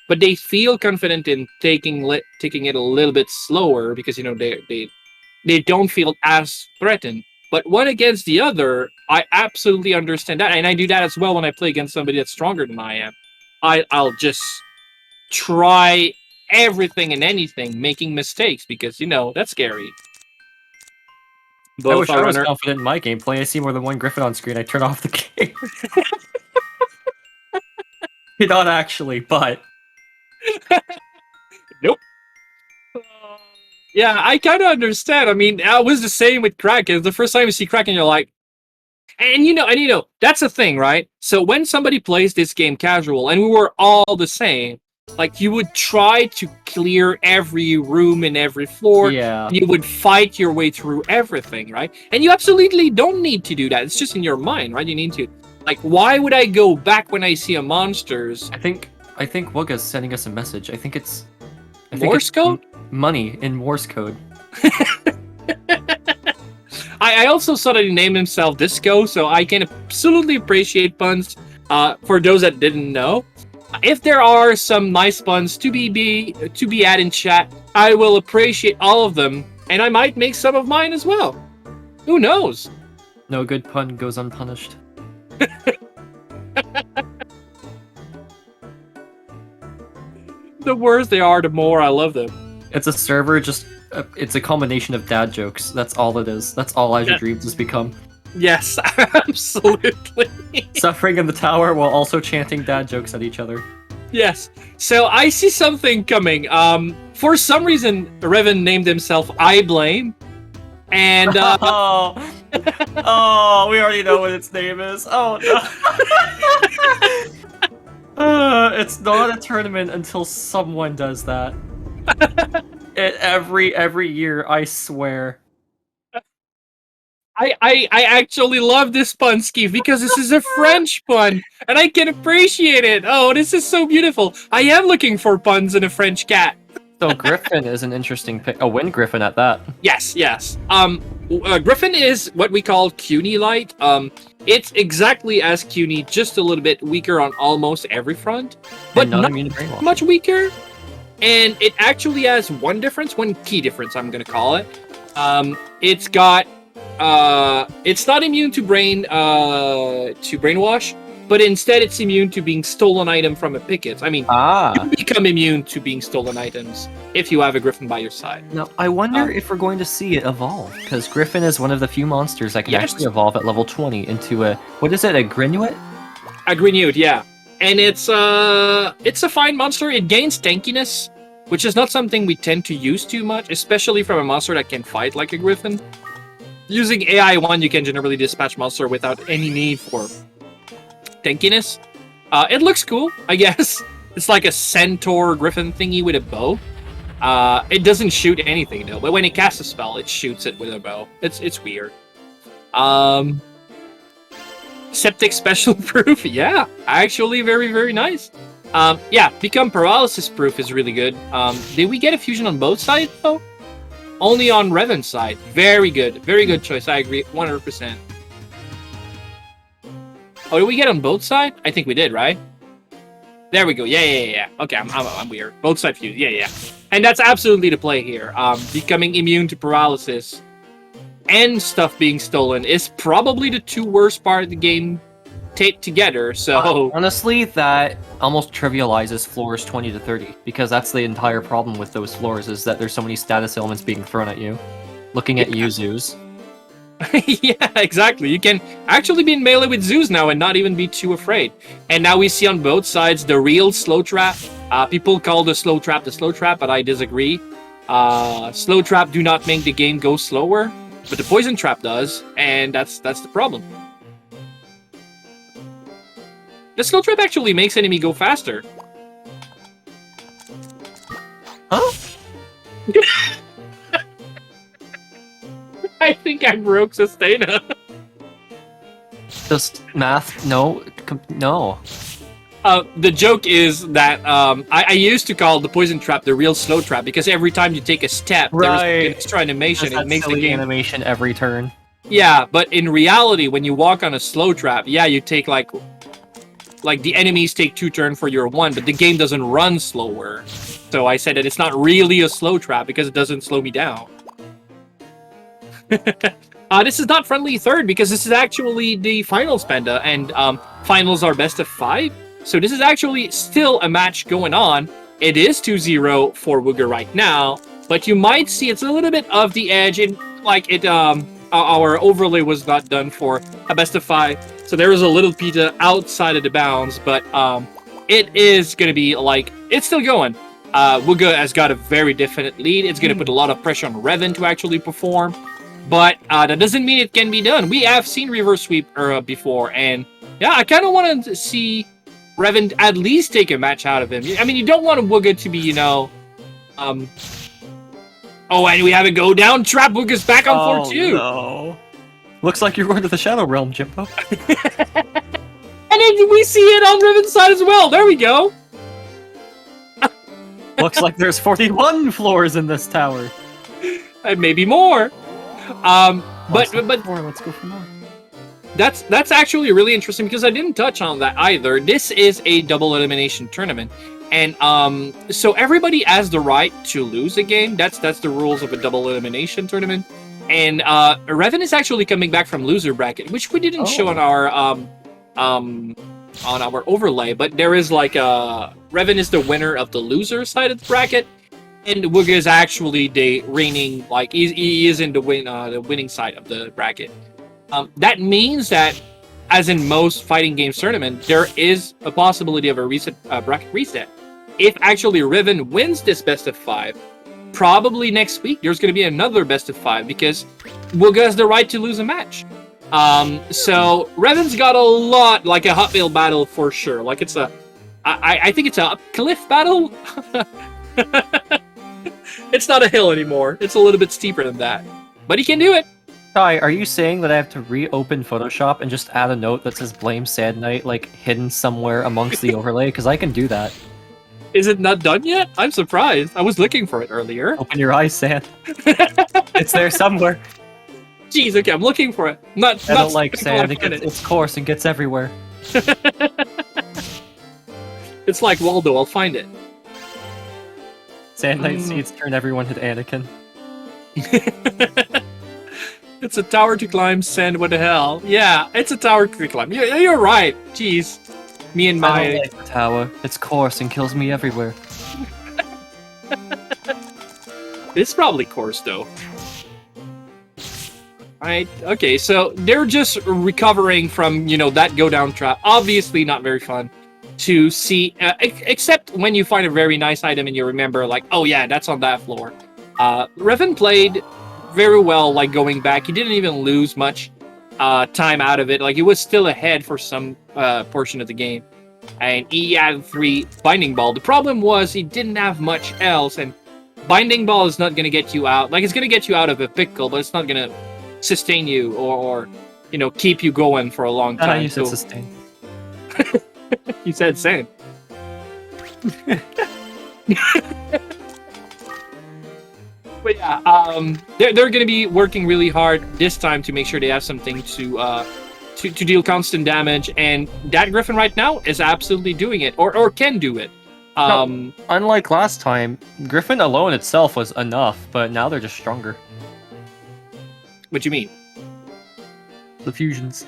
but they feel confident in taking it a little bit slower because, you know, they don't feel as threatened. But one against the other, I absolutely understand that, and I do that as well when I play against somebody that's stronger than I am. I'll just try everything and anything, making mistakes because that's scary. I Both wish are I was runner. confident in my gameplay. I see more than one Griffin on screen. I turn off the game. Not actually, but Nope. Yeah, I kind of understand. I mean, I was the same with Kraken. The first time you see Kraken, you're like, and that's the thing, right? So when somebody plays this game casual, and we were all the same, like you would try to clear every room and every floor. yeah. You would fight your way through everything, right? And you absolutely don't need to do that. It's just in your mind, right? You need to, like, why would I go back when I see a monsters? I think Wugga's sending us a message. I think it's Morse code? Money in Morse code. I also saw that he named himself Disco, so I can absolutely appreciate puns. For those that didn't know, if there are some nice puns to be added in chat, I will appreciate all of them, and I might make some of mine as well. Who knows? No good pun goes unpunished. The worse they are, the more I love them. It's a server, it's a combination of dad jokes. That's all it is. That's all Azure Dreams has become. Yes, absolutely. Suffering in the tower while also chanting dad jokes at each other. Yes. So I see something coming. For some reason, Reven named himself I Blame. And oh, we already know what its name is. Oh no. It's not a tournament until someone does that. Every year, I swear. I actually love this pun, Skeeve, because this is a French pun, and I can appreciate it. Oh, this is so beautiful. I am looking for puns in a French cat. So Griffin is an interesting pick. A wind Griffin at that. Yes. Griffin is what we call CUNY light. It's exactly as CUNY, just a little bit weaker on almost every front, but not much weaker. And it actually has one key difference, I'm gonna call it. It's got it's not immune to brainwash, but instead it's immune to being stolen item from a Pickets. I mean, you become immune to being stolen items if you have a Griffin by your side. Now, I wonder if we're going to see it evolve, because Griffin is one of the few monsters that can actually evolve at level 20 into a, what is it, a Grinuit? A Grinuit, yeah. And it's a fine monster. It gains tankiness, which is not something we tend to use too much, especially from a monster that can fight like a Griffin. Using AI1, you can generally dispatch monster without any need for tankiness. It looks cool, I guess. It's like a centaur griffin thingy with a bow. It doesn't shoot anything though, but when it casts a spell, it shoots it with a bow. It's weird. Septic special proof, yeah, actually very, very nice. Yeah, become paralysis proof is really good. Did we get a fusion on both sides though? Only on Reven's side. Very good choice. I agree 100%. Oh, did we get on both sides? I think we did, right? There we go. Yeah. Okay, I'm weird. Both side fuse. Yeah. And that's absolutely the play here. Becoming immune to paralysis and stuff being stolen is probably the two worst part of the game taped together. So honestly, that almost trivializes floors 20 to 30, because that's the entire problem with those floors, is that there's so many status elements being thrown at you. Looking at you, Zeus. Yeah, exactly. You can actually be in melee with Zeus now and not even be too afraid. And now we see on both sides the real slow trap. People call the slow trap, but I disagree. Slow trap do not make the game go slower, but the poison trap does, and that's the problem. The slow trap actually makes enemy go faster. Huh? I think I broke Sustaina. Just math? No. No. The joke is that I used to call the poison trap the real slow trap, because every time you take a step, there's an extra animation. It makes the game animation every turn. Yeah, but in reality, when you walk on a slow trap, yeah, you take like the enemies take 2 turns for your 1, but the game doesn't run slower. So I said that it's not really a slow trap because it doesn't slow me down. This is not friendly third because this is actually the finals, Panda, and finals are best of 5. So this is actually still a match going on. It is 2-0 for Wugga right now, but you might see it's a little bit of the edge in like it. Our overlay was not done for a best of 5, so there is a little pita outside of the bounds, but it is going to be like it's still going. Wugga has got a very definite lead. It's going to put a lot of pressure on Reven to actually perform. But that doesn't mean it can be done. We have seen reverse sweep before, and yeah, I kind of want to see Reven at least take a match out of him. I mean, you don't want Wugga to be, Oh, and we have a go down trap. Wugga's back on 4-2. No. Looks like you're going to the Shadow Realm, Jimbo. And then we see it on Reven's side as well. There we go. Looks like there's 41 floors in this tower. And maybe more. But let's go for more. That's actually really interesting because I didn't touch on that either. This is a double elimination tournament, and so everybody has the right to lose a game. That's the rules of a double elimination tournament. And Reven is actually coming back from loser bracket, which we didn't show on our overlay, but there is like Reven is the winner of the loser side of the bracket. And Wugga is actually the reigning, like he is in the winning side of the bracket. That means that, as in most fighting games tournament, there is a possibility of a bracket reset. If actually Reven wins this best of 5, probably next week there's going to be another best of 5 because Wugga has the right to lose a match. So Reven's got a lot, like a uphill battle for sure. Like it's I think it's a cliff battle. It's not a hill anymore. It's a little bit steeper than that. But he can do it. Kai, are you saying that I have to reopen Photoshop and just add a note that says blame Sad Knight, like, hidden somewhere amongst the overlay? Because I can do that. Is it not done yet? I'm surprised. I was looking for it earlier. Open your eyes, Sand. It's there somewhere. Jeez, okay, I'm looking for it. I don't like sand. It's coarse and gets everywhere. It's like Waldo. I'll find it. Sand Knight seeds turn everyone into Anakin. It's a tower to climb, Sand, what the hell? Yeah, it's a tower to climb. You're right. Jeez. Me and my... I don't like the tower. It's coarse and kills me everywhere. It's probably coarse, though. Right, okay, so they're just recovering from, that go-down trap. Obviously not very fun to see, except when you find a very nice item and you remember, like, oh yeah, that's on that floor. Reven played very well, like, going back. He didn't even lose much time out of it. Like, he was still ahead for some portion of the game. And he had 3 Binding Ball. The problem was he didn't have much else, and Binding Ball is not going to get you out. Like, it's going to get you out of a pickle, but it's not going to sustain you or keep you going for a long time. You said sustain. You said same. But yeah, they're going to be working really hard this time to make sure they have something to deal constant damage, and that Griffin right now is absolutely doing it, or can do it. No, unlike last time, Griffin alone itself was enough, but now they're just stronger. What do you mean? The fusions.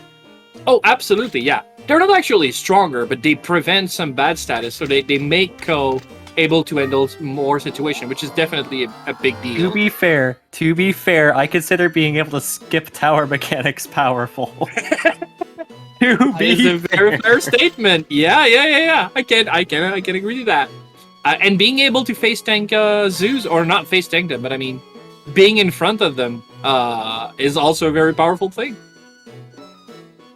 Oh, absolutely, yeah. They're not actually stronger, but they prevent some bad status, so they make Ko able to handle more situation, which is definitely a big deal. To be fair, I consider being able to skip tower mechanics powerful. It's a very fair statement. Yeah. I can agree to that. And being able to face tank Zeus, or not face tank them, but I mean, being in front of them is also a very powerful thing.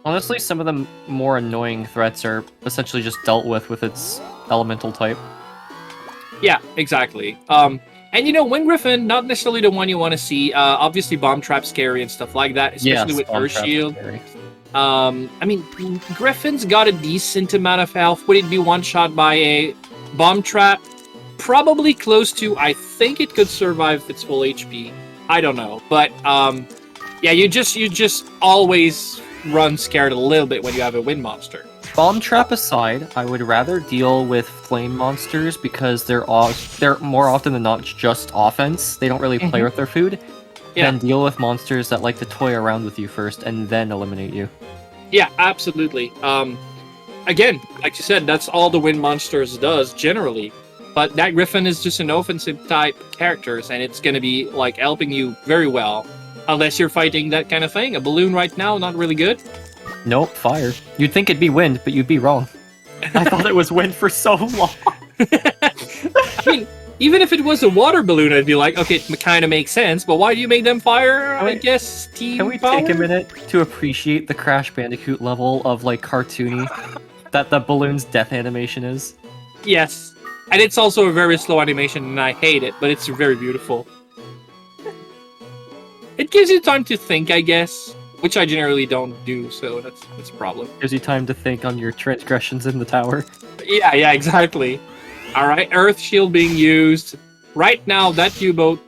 Honestly, some of the more annoying threats are essentially just dealt with its elemental type. Yeah, exactly. And Wind Griffin, not necessarily the one you want to see. Obviously, Bomb Trap scary and stuff like that, especially with Earth Shield. I mean, Griffin's got a decent amount of health. Would it be one shot by a Bomb Trap? Probably close to. I think it could survive its full HP. I don't know, but yeah, you just always run scared a little bit when you have a wind monster. Bomb Trap aside, I would rather deal with flame monsters because they're more often than not just offense. They don't really play with their food. Yeah. Then deal with monsters that like to toy around with you first, and then eliminate you. Yeah, absolutely. Again, like you said, that's all the wind monsters does generally. But that Griffin is just an offensive type characters, and it's gonna be like helping you very well. Unless you're fighting that kind of thing. A balloon right now, not really good. Nope, fire. You'd think it'd be wind, but you'd be wrong. I thought it was wind for so long. I mean, even if it was a water balloon, I'd be like, okay, it kind of makes sense, but why do you make them fire? I guess steam Can we power? take a minute to appreciate the Crash Bandicoot level of like cartoony that the balloon's death animation is? Yes. And it's also a very slow animation, and I hate it, but it's very beautiful. It gives you time to think, I guess, which I generally don't do, so that's a problem. Gives you time to think on your transgressions in the tower. Yeah, exactly. Alright, Earth Shield being used. Right now, that U-boat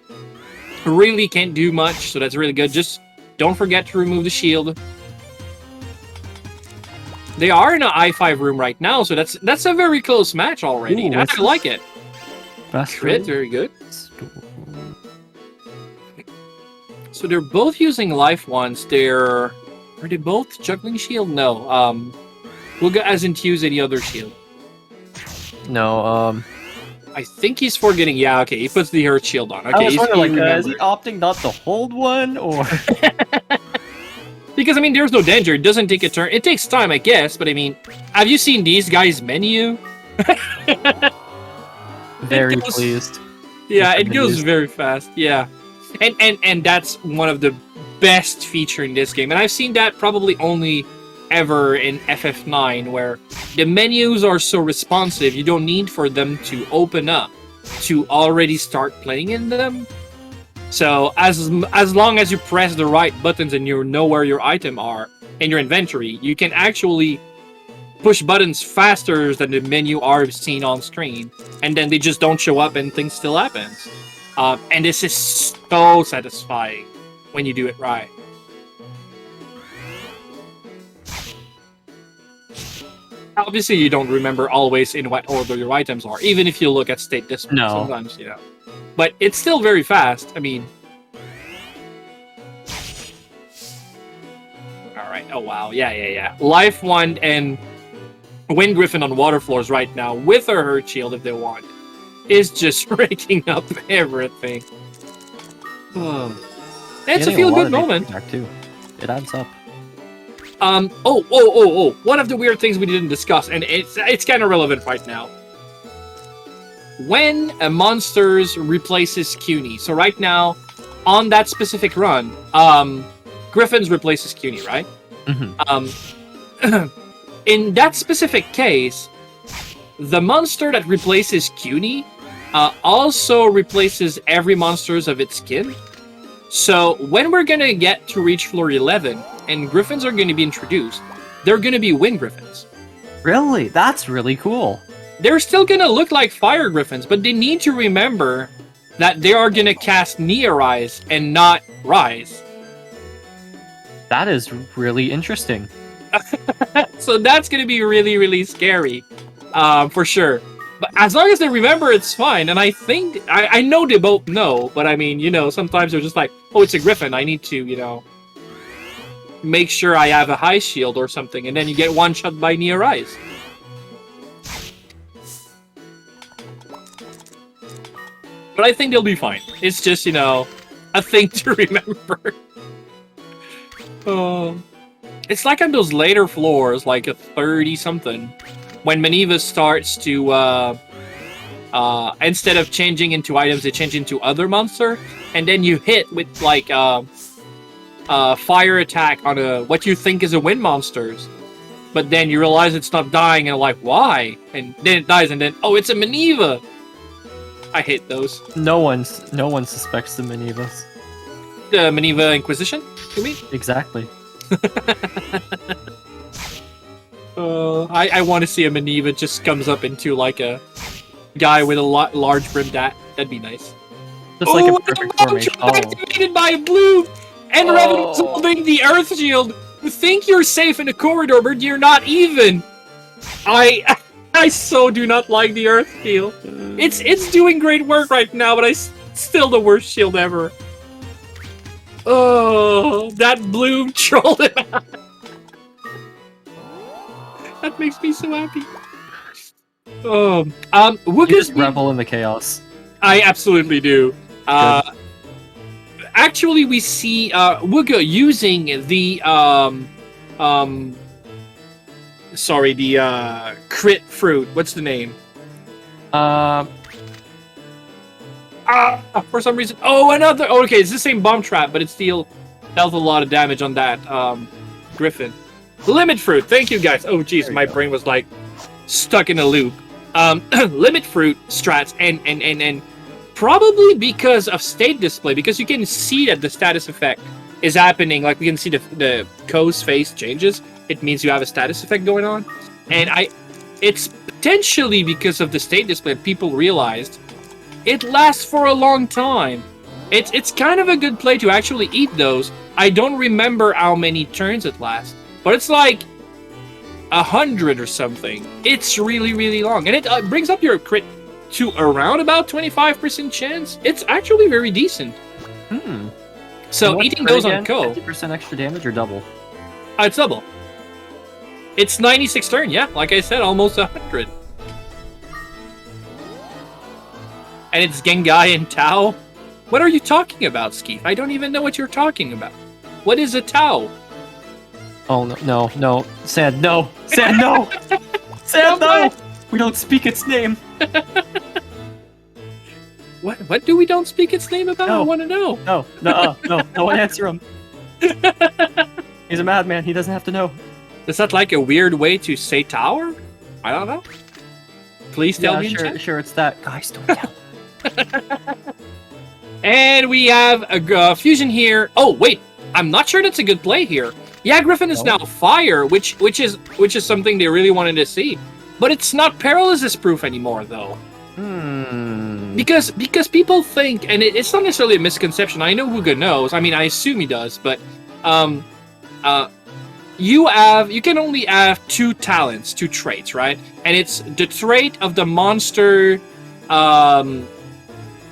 really can't do much, so that's really good. Just don't forget to remove the shield. They are in an I-5 room right now, so that's a very close match already. Ooh, I like it. Best Crit, very good. So they're both using life ones. Are they both juggling shield? No. Wugga hasn't used any other shield. No, I think he's forgetting. Yeah, okay, he puts the Earth Shield on. Okay, I was wondering, he is he opting not to hold one, or...? Because, I mean, there's no danger. It doesn't take a turn. It takes time, I guess, but I mean, have you seen these guys' menu? Very pleased. Yeah, it goes very fast. Yeah. And that's one of the best feature in this game. And I've seen that probably only ever in FF9, where the menus are so responsive, you don't need for them to open up to already start playing in them. So as long as you press the right buttons and you know where your item are in your inventory, you can actually push buttons faster than the menu are seen on screen, and then they just don't show up and things still happens. And this is so satisfying when you do it right. Obviously, you don't remember always in what order your items are, even if you look at state display sometimes, you know. But it's still very fast. I mean... Alright, oh wow, yeah. Life Wand and Wind Griffin on water floors right now, with or Hurt Shield if they want, is just raking up everything. It's a feel-good moment. Too. It adds up. One of the weird things we didn't discuss, and it's kind of relevant right now. When a monsters replaces CUNY, so right now, on that specific run, Griffins replaces CUNY, right? Mm-hmm. In that specific case, the monster that replaces CUNY also replaces every monsters of its skin. So when we're gonna get to reach floor 11 and Griffins are gonna be introduced, they're gonna be Wind Griffins. Really? That's really cool. They're still gonna look like Fire Griffins, but they need to remember that they are gonna cast Rise and not Rise. That is really interesting. So that's gonna be really, really scary, for sure. But as long as they remember, it's fine. And I think, I know they both know, but I mean, you know, sometimes they're just like, oh, it's a Griffin, I need to, you know, make sure I have a high shield or something, and then you get one shot by Rise. But I think they'll be fine. It's just, you know, a thing to remember. Oh. It's like on those later floors, like a 30-something, when Maneva starts to, instead of changing into items, they change into other monster, and then you hit with, like, fire attack on what you think is a wind monsters. But then you realize it's not dying, and like, why? And then it dies, and then, oh, it's a Maneva! I hate those. No one suspects the Manevas. The Maneva Inquisition, you mean? Exactly. I want to see a Maneva just comes up into like a guy with a large brimmed hat. That'd be nice. Just like a perfect formation. Activated by a blue, and Reven is holding the Earth Shield. You think you're safe in a corridor, but you're not even. I so do not like the Earth Shield. It's doing great work right now, but still the worst shield ever. Oh, that bloom trolled him out. That makes me so happy. Oh, You Wugga's just revel in the chaos. I absolutely do. Actually, we see Wugga using the sorry, the crit fruit. What's the name? For some reason. Oh, another. Oh, okay, it's the same bomb trap, but it still dealt a lot of damage on that griffin. Limit fruit. Thank you, guys. Oh, geez, my brain was like stuck in a loop. Limit fruit strats and probably because of state display, because you can see that the status effect is happening. Like we can see the Ko's face changes. It means you have a status effect going on, and it's potentially because of the state display that people realized it lasts for a long time. It's kind of a good play to actually eat those. I don't remember how many turns it lasts, but it's like 100 or something. It's really, really long, and it brings up your crit to around about 25% chance. It's actually very decent. So eating those on Ko, 50% extra damage or double? It's double. It's 96 turn, yeah. Like I said, almost 100. And it's Gengai and Tao. What are you talking about, Skeef? I don't even know what you're talking about. What is a Tao? Oh, no. Sand, no. Sand, no. Sand, no. We don't speak its name. What do we don't speak its name about? No. I want to know. No one answer him. He's a madman. He doesn't have to know. Is that like a weird way to say tower? I don't know. Please tell me. Sure, it's that. Guys, don't tell. And we have a fusion here. Oh wait, I'm not sure that's a good play here. Yeah, Griffin is now fire, which is something they really wanted to see. But it's not paralysis proof anymore, though. Because people think, and it's not necessarily a misconception. I know Wugga knows. I mean, I assume he does. But you can only have two talents, two traits, right? And it's the trait of the monster.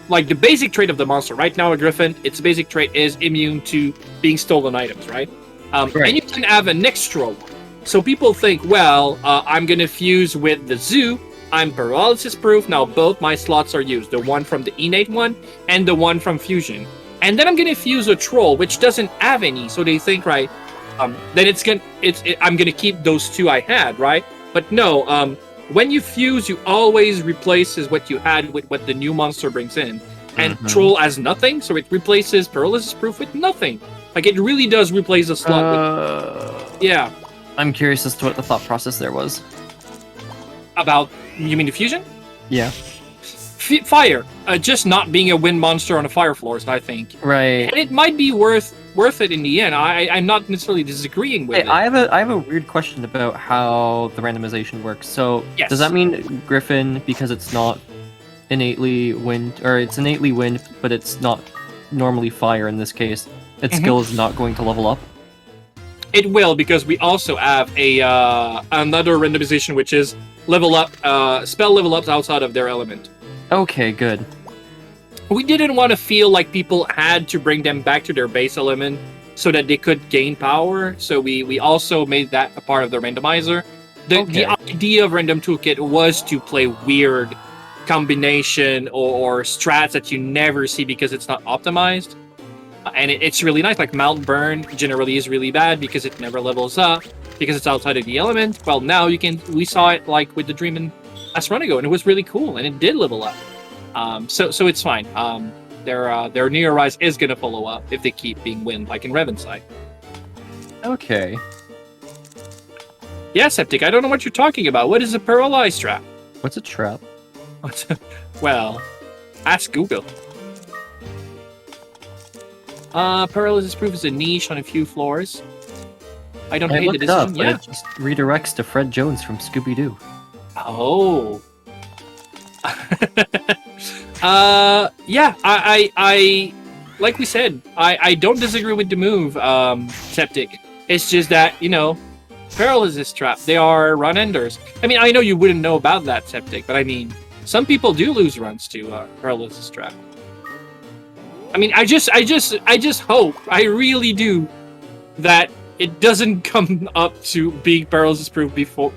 Like the basic trait of the monster. Right now, a Griffin, its basic trait is immune to being stolen items, right? And you can have an extra one. So people think, well, I'm going to fuse with the zoo. I'm paralysis proof. Now both my slots are used. The one from the innate one and the one from fusion. And then I'm going to fuse a troll, which doesn't have any. So they think, right, then I'm going to keep those two I had, right? But no, when you fuse, you always replaces what you had with what the new monster brings in. And troll has nothing, so it replaces paralysis proof with nothing. Like, it really does replace a slot with... Yeah. I'm curious as to what the thought process there was. About... You mean the fusion? Yeah. Fire. Just not being a wind monster on the fire floors, I think. Right. And it might be worth it in the end. I'm not necessarily disagreeing with it. I have a weird question about how the randomization works. So, does that mean Griffin, because it's not innately wind, or it's innately wind, but it's not normally fire in this case, its skill is not going to level up? It will, because we also have another randomization, which is level up, spell level ups outside of their element. Okay, good. We didn't want to feel like people had to bring them back to their base element so that they could gain power, so we also made that a part of the randomizer. The idea of Random Toolkit was to play weird combination or strats that you never see because it's not optimized. And it's really nice. Like Mount Burn generally is really bad because it never levels up because it's outside of the element. Well, now we saw it like with the Dream and last run ago, and it was really cool, and it did level up. So it's fine. Their Near Rise is gonna follow up if they keep being wind, like in Reven's side. Okay. Yeah, Septic, I don't know what you're talking about. What is a paralyzed trap? What's a trap? Well, ask Google. Paralysis proof is a niche on a few floors. I don't hate the decision. It just redirects to Fred Jones from Scooby-Doo. Oh. Yeah, I like we said, I don't disagree with the move, Septic. It's just that, paralysis trap, they are run enders. I mean, I know you wouldn't know about that, Septic, but I mean, some people do lose runs to paralysis trap. I mean, I just hope, I really do, that it doesn't come up to being barrels is proof before,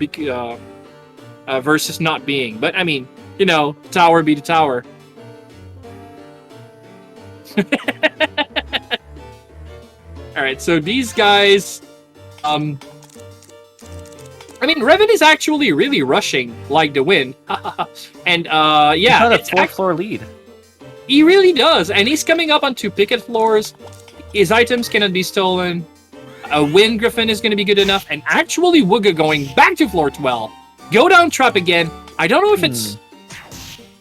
versus not being. But I mean, you know, tower be the tower. All right, so these guys, I mean, Reven is actually really rushing like the wind, and yeah, He's got a 4-floor lead. He really does, and he's coming up on 2 picket floors. His items cannot be stolen. A Wind Griffin is going to be good enough, and actually Wugga going back to floor 12. Go down trap again. I don't know if it's...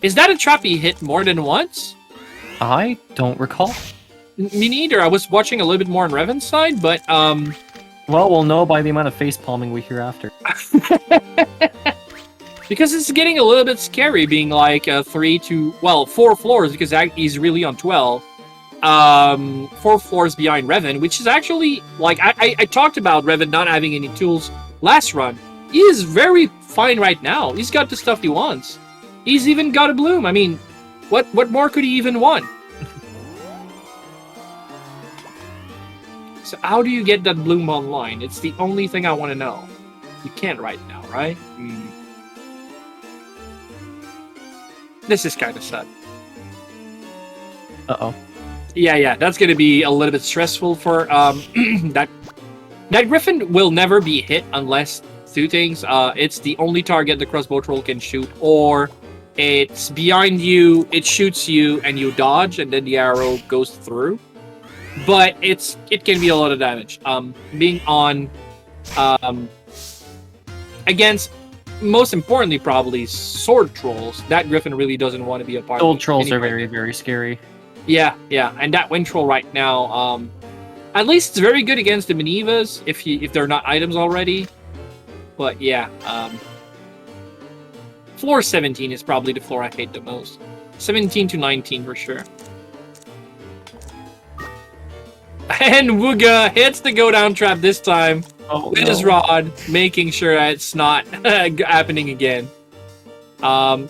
Is that a trap he hit more than once? I don't recall. Me neither. I was watching a little bit more on Reven's side, but Well, we'll know by the amount of face palming we hear after. because it's getting a little bit scary being like 4 floors, because he's really on 12. 4 floors behind Reven, which is actually, like, I talked about Reven not having any tools last run. He is very fine right now. He's got the stuff he wants. He's even got a bloom. I mean, what more could he even want? So how do you get that bloom online? It's the only thing I want to know. You can't right now, right? This is kind of sad. Uh-oh. Yeah, that's going to be a little bit stressful for that. That Griffin will never be hit unless 2 things. It's the only target the crossbow troll can shoot, or it's behind you, it shoots you, and you dodge, and then the arrow goes through. But it can be a lot of damage. Being on against, most importantly, probably sword trolls. That Griffin really doesn't want to be a part of it. Sword trolls are very, very scary. Yeah, and that wind troll right now, at least it's very good against the Manivas if they're not items already. But yeah, floor 17 is probably the floor I hate the most. 17 to 19 for sure. And Wugga hits the go down trap this time with his rod, making sure that it's not happening again.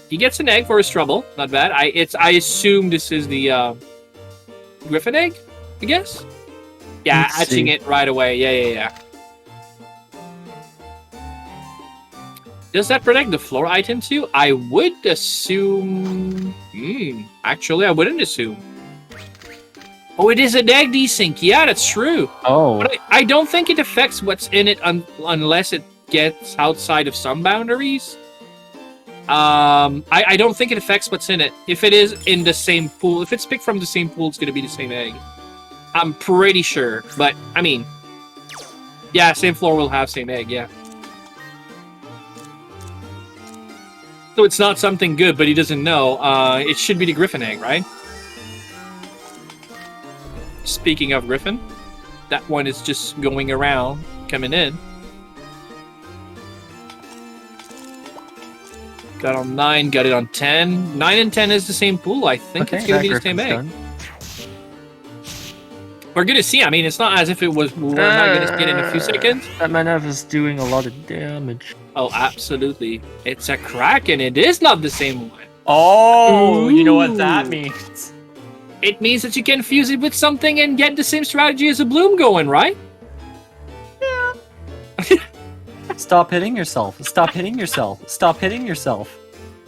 He gets an egg for his trouble. Not bad. I assume this is the Griffin egg, I guess? Yeah, hatching it right away. Yeah. Does that protect the floor item too? I would assume... actually, I wouldn't assume. Oh, it is an egg desync. Yeah, that's true. Oh. But I don't think it affects what's in it unless it gets outside of some boundaries. I don't think it affects what's in it. If it is in the same pool, if it's picked from the same pool, it's going to be the same egg. I'm pretty sure. But, I mean, yeah, same floor will have same egg, yeah. So it's not something good, but he doesn't know. It should be the Griffin egg, right? Speaking of Griffin, that one is just going around, coming in. Got on 9, got it on 10. 9 and 10 is the same pool. I think it's going to be the same egg. Done. We're going to see. I mean, it's not as if it was. We're not going to see it in a few seconds. That Manav is doing a lot of damage. Oh, absolutely. It's a Kraken. It is not the same one. Oh, you know what that means. It means that you can fuse it with something and get the same strategy as a bloom going, right? Yeah. Stop hitting yourself. Stop hitting yourself. Stop hitting yourself.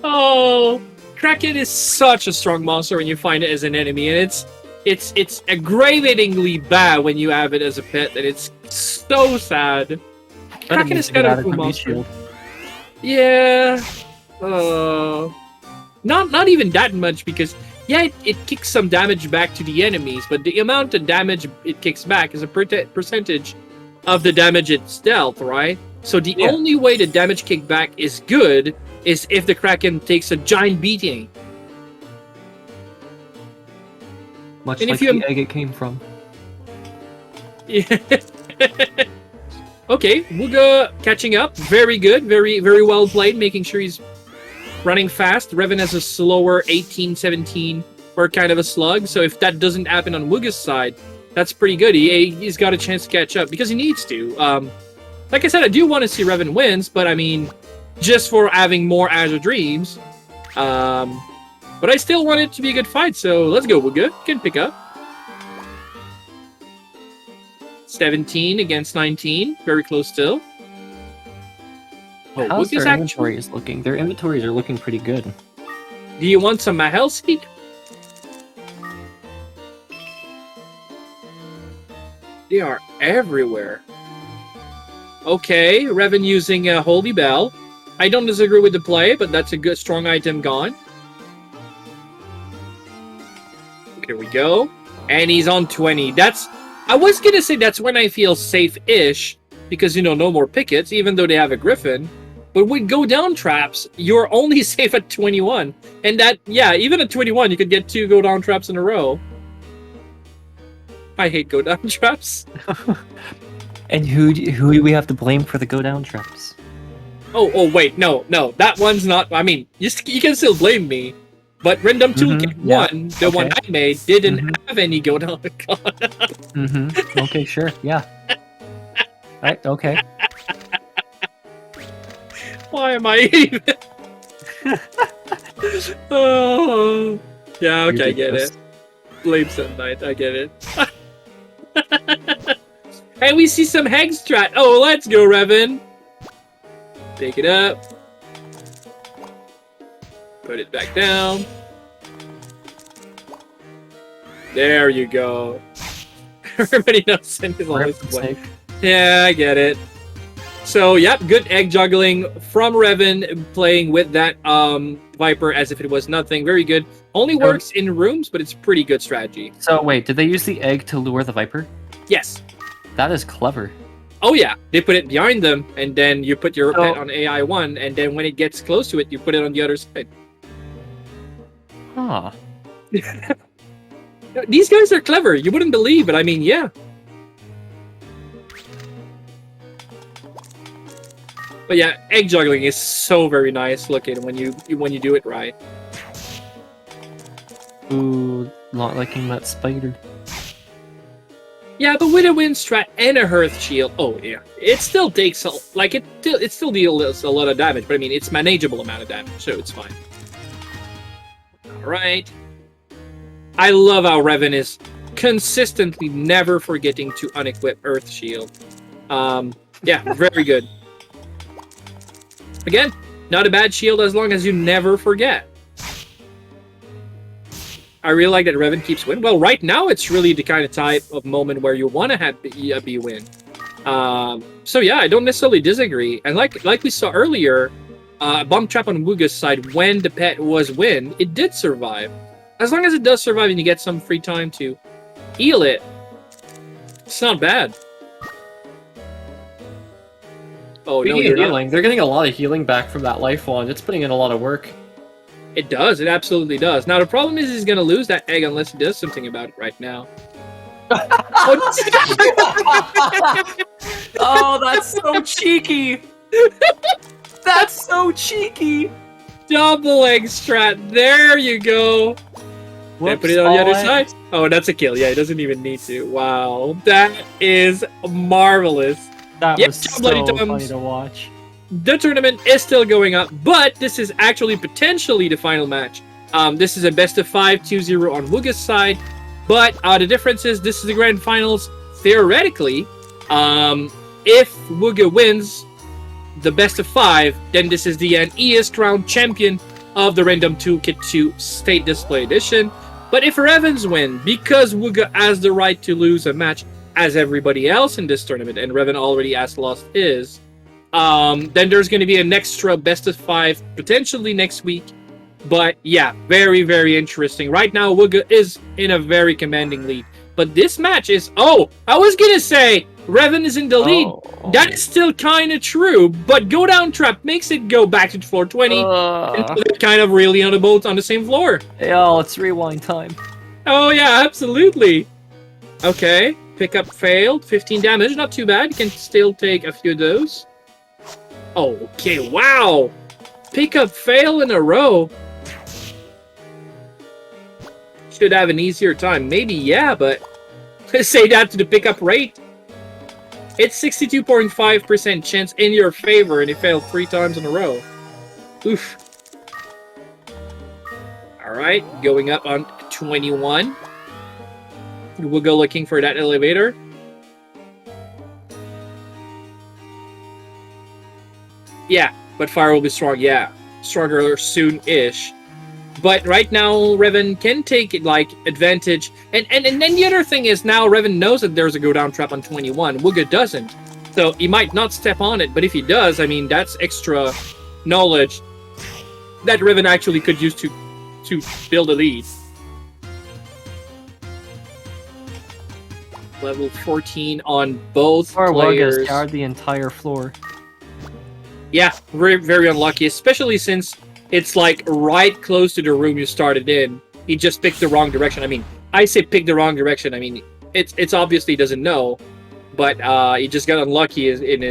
Oh, Kraken is such a strong monster when you find it as an enemy, and it's aggravatingly bad when you have it as a pet, and it's so sad. Kraken is kind of a cool monster. Yeah. Not even that much, because yeah, it kicks some damage back to the enemies, but the amount of damage it kicks back is a percentage of the damage it's dealt, right? So the only way the damage kickback is good is if the Kraken takes a giant beating. Much like the egg it came from. Yeah. Okay, Wugga catching up. Very good. Very, very well played, making sure he's running fast. Reven has a slower 18, 17 for kind of a slug. So if that doesn't happen on Wugga's side, that's pretty good. He's got a chance to catch up because he needs to. Like I said, I do want to see Reven wins, but I mean, just for having more Azure Dreams. But I still want it to be a good fight, so let's go, Wugga. Can pick up. 17 against 19. Very close still. Oh, How's Wugga's their actually... inventories looking? Their inventories are looking pretty good. Do you want some Mahel seed? They are everywhere. Okay, Reven using a Holy Bell. I don't disagree with the play, but that's a good, strong item gone. Here we go. And he's on 20. That's... I was gonna say that's when I feel safe-ish, because, you know, no more Pickets, even though they have a Griffin. But with go-down traps, you're only safe at 21. And that, yeah, even at 21, you could get 2 go-down traps in a row. I hate go-down traps. And who do we have to blame for the go down traps? Oh, wait, no. That one's not... I mean, you can still blame me. But Random Toolkit 1, the one I made, didn't have any go-down. Okay, sure, yeah. Right, okay. Why am I even... Oh... Yeah, okay, I get it. Blame Sunlight, I get it. Hey, we see some Heg strat. Oh, let's go, Reven. Pick it up. Put it back down. There you go. Everybody knows Sin is always the play. Yeah, I get it. So, yep, good egg juggling from Reven, playing with that Viper as if it was nothing. Very good. Only works in rooms, but it's pretty good strategy. So, wait, did they use the egg to lure the Viper? Yes. That is clever. Oh, yeah. They put it behind them, and then you put your pet on AI1, and then when it gets close to it, you put it on the other side. Huh. These guys are clever. You wouldn't believe it. I mean, yeah. But yeah, egg juggling is so very nice looking when you do it right. Ooh, not liking that spider. Yeah, but with a wind strat and a hearth shield, oh yeah, it still takes it still deals a lot of damage. But I mean, it's manageable amount of damage, so it's fine. All right. I love how Reven is consistently never forgetting to unequip Earth Shield. Yeah, very good. Again, not a bad shield as long as you never forget. I really like that Reven keeps win. Well, right now it's really the kind of type of moment where you want to have B win. So yeah, I don't necessarily disagree. And like we saw earlier, Bomb Trap on Wugga's side, when the pet was win, it did survive. As long as it does survive and you get some free time to heal it, it's not bad. Oh, no, you're healing. They're getting a lot of healing back from that life wand. It's putting in a lot of work. It does. It absolutely does. Now, the problem is he's going to lose that egg unless he does something about it right now. Oh, that's so cheeky! That's so cheeky! Double egg strat. There you go. Whoops, put it on the other side. Oh, that's a kill. Yeah, he doesn't even need to. Wow. That is marvelous. That was so bloody funny to watch. The tournament is still going up, but this is actually potentially the final match. This is a best of 5, 2-0 on Wugga's side, but the difference is this is the grand finals. Theoretically, if Wugga wins the best of 5, then this is the end. He is crowned champion of the Random Toolkit 2 State Display Edition. But if Revens win, because Wugga has the right to lose a match as everybody else in this tournament, and Reven already has lost his, then there's going to be an extra best of 5 potentially next week. But yeah, very, very interesting. Right now, Wugga is in a very commanding lead. But this match is... Oh, I was going to say Reven is in the lead. That is still kind of true, but Go Down Trap makes it go back to floor 20. And they're kind of really on the boat on the same floor. Yeah, it's rewind time. Oh yeah, absolutely. Okay, pickup failed. 15 damage, not too bad. You can still take a few of those. Okay, wow. Pickup fail in a row. Should have an easier time. Maybe, yeah, but say that to the pickup rate. It's 62.5% chance in your favor, and he failed 3 times in a row. Oof. Alright, going up on 21. We'll go looking for that elevator. Yeah, but fire will be strong. Yeah, stronger soon-ish. But right now, Reven can take it like advantage. And then the other thing is now Reven knows that there's a go down trap on 21. Wugga doesn't. So he might not step on it, but if he does, I mean, that's extra knowledge that Reven actually could use to build a lead. Level 14 on both Or players. Wugga scoured the entire floor. Yeah, very, very unlucky, especially since it's like right close to the room you started in. He just picked the wrong direction. I mean, I say pick the wrong direction. I mean, it's obviously he doesn't know, but he just got unlucky in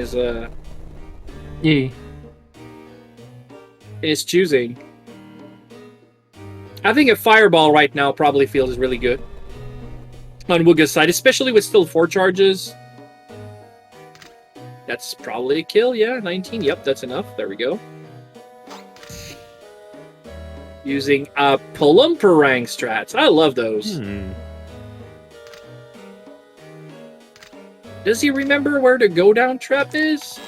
his choosing. Having a fireball right now probably feels really good on Wugga's side, especially with still 4 charges. That's probably a kill, yeah, 19. Yep, that's enough. There we go. Using Pullum Perang strats. I love those. Does he remember where the go down trap is?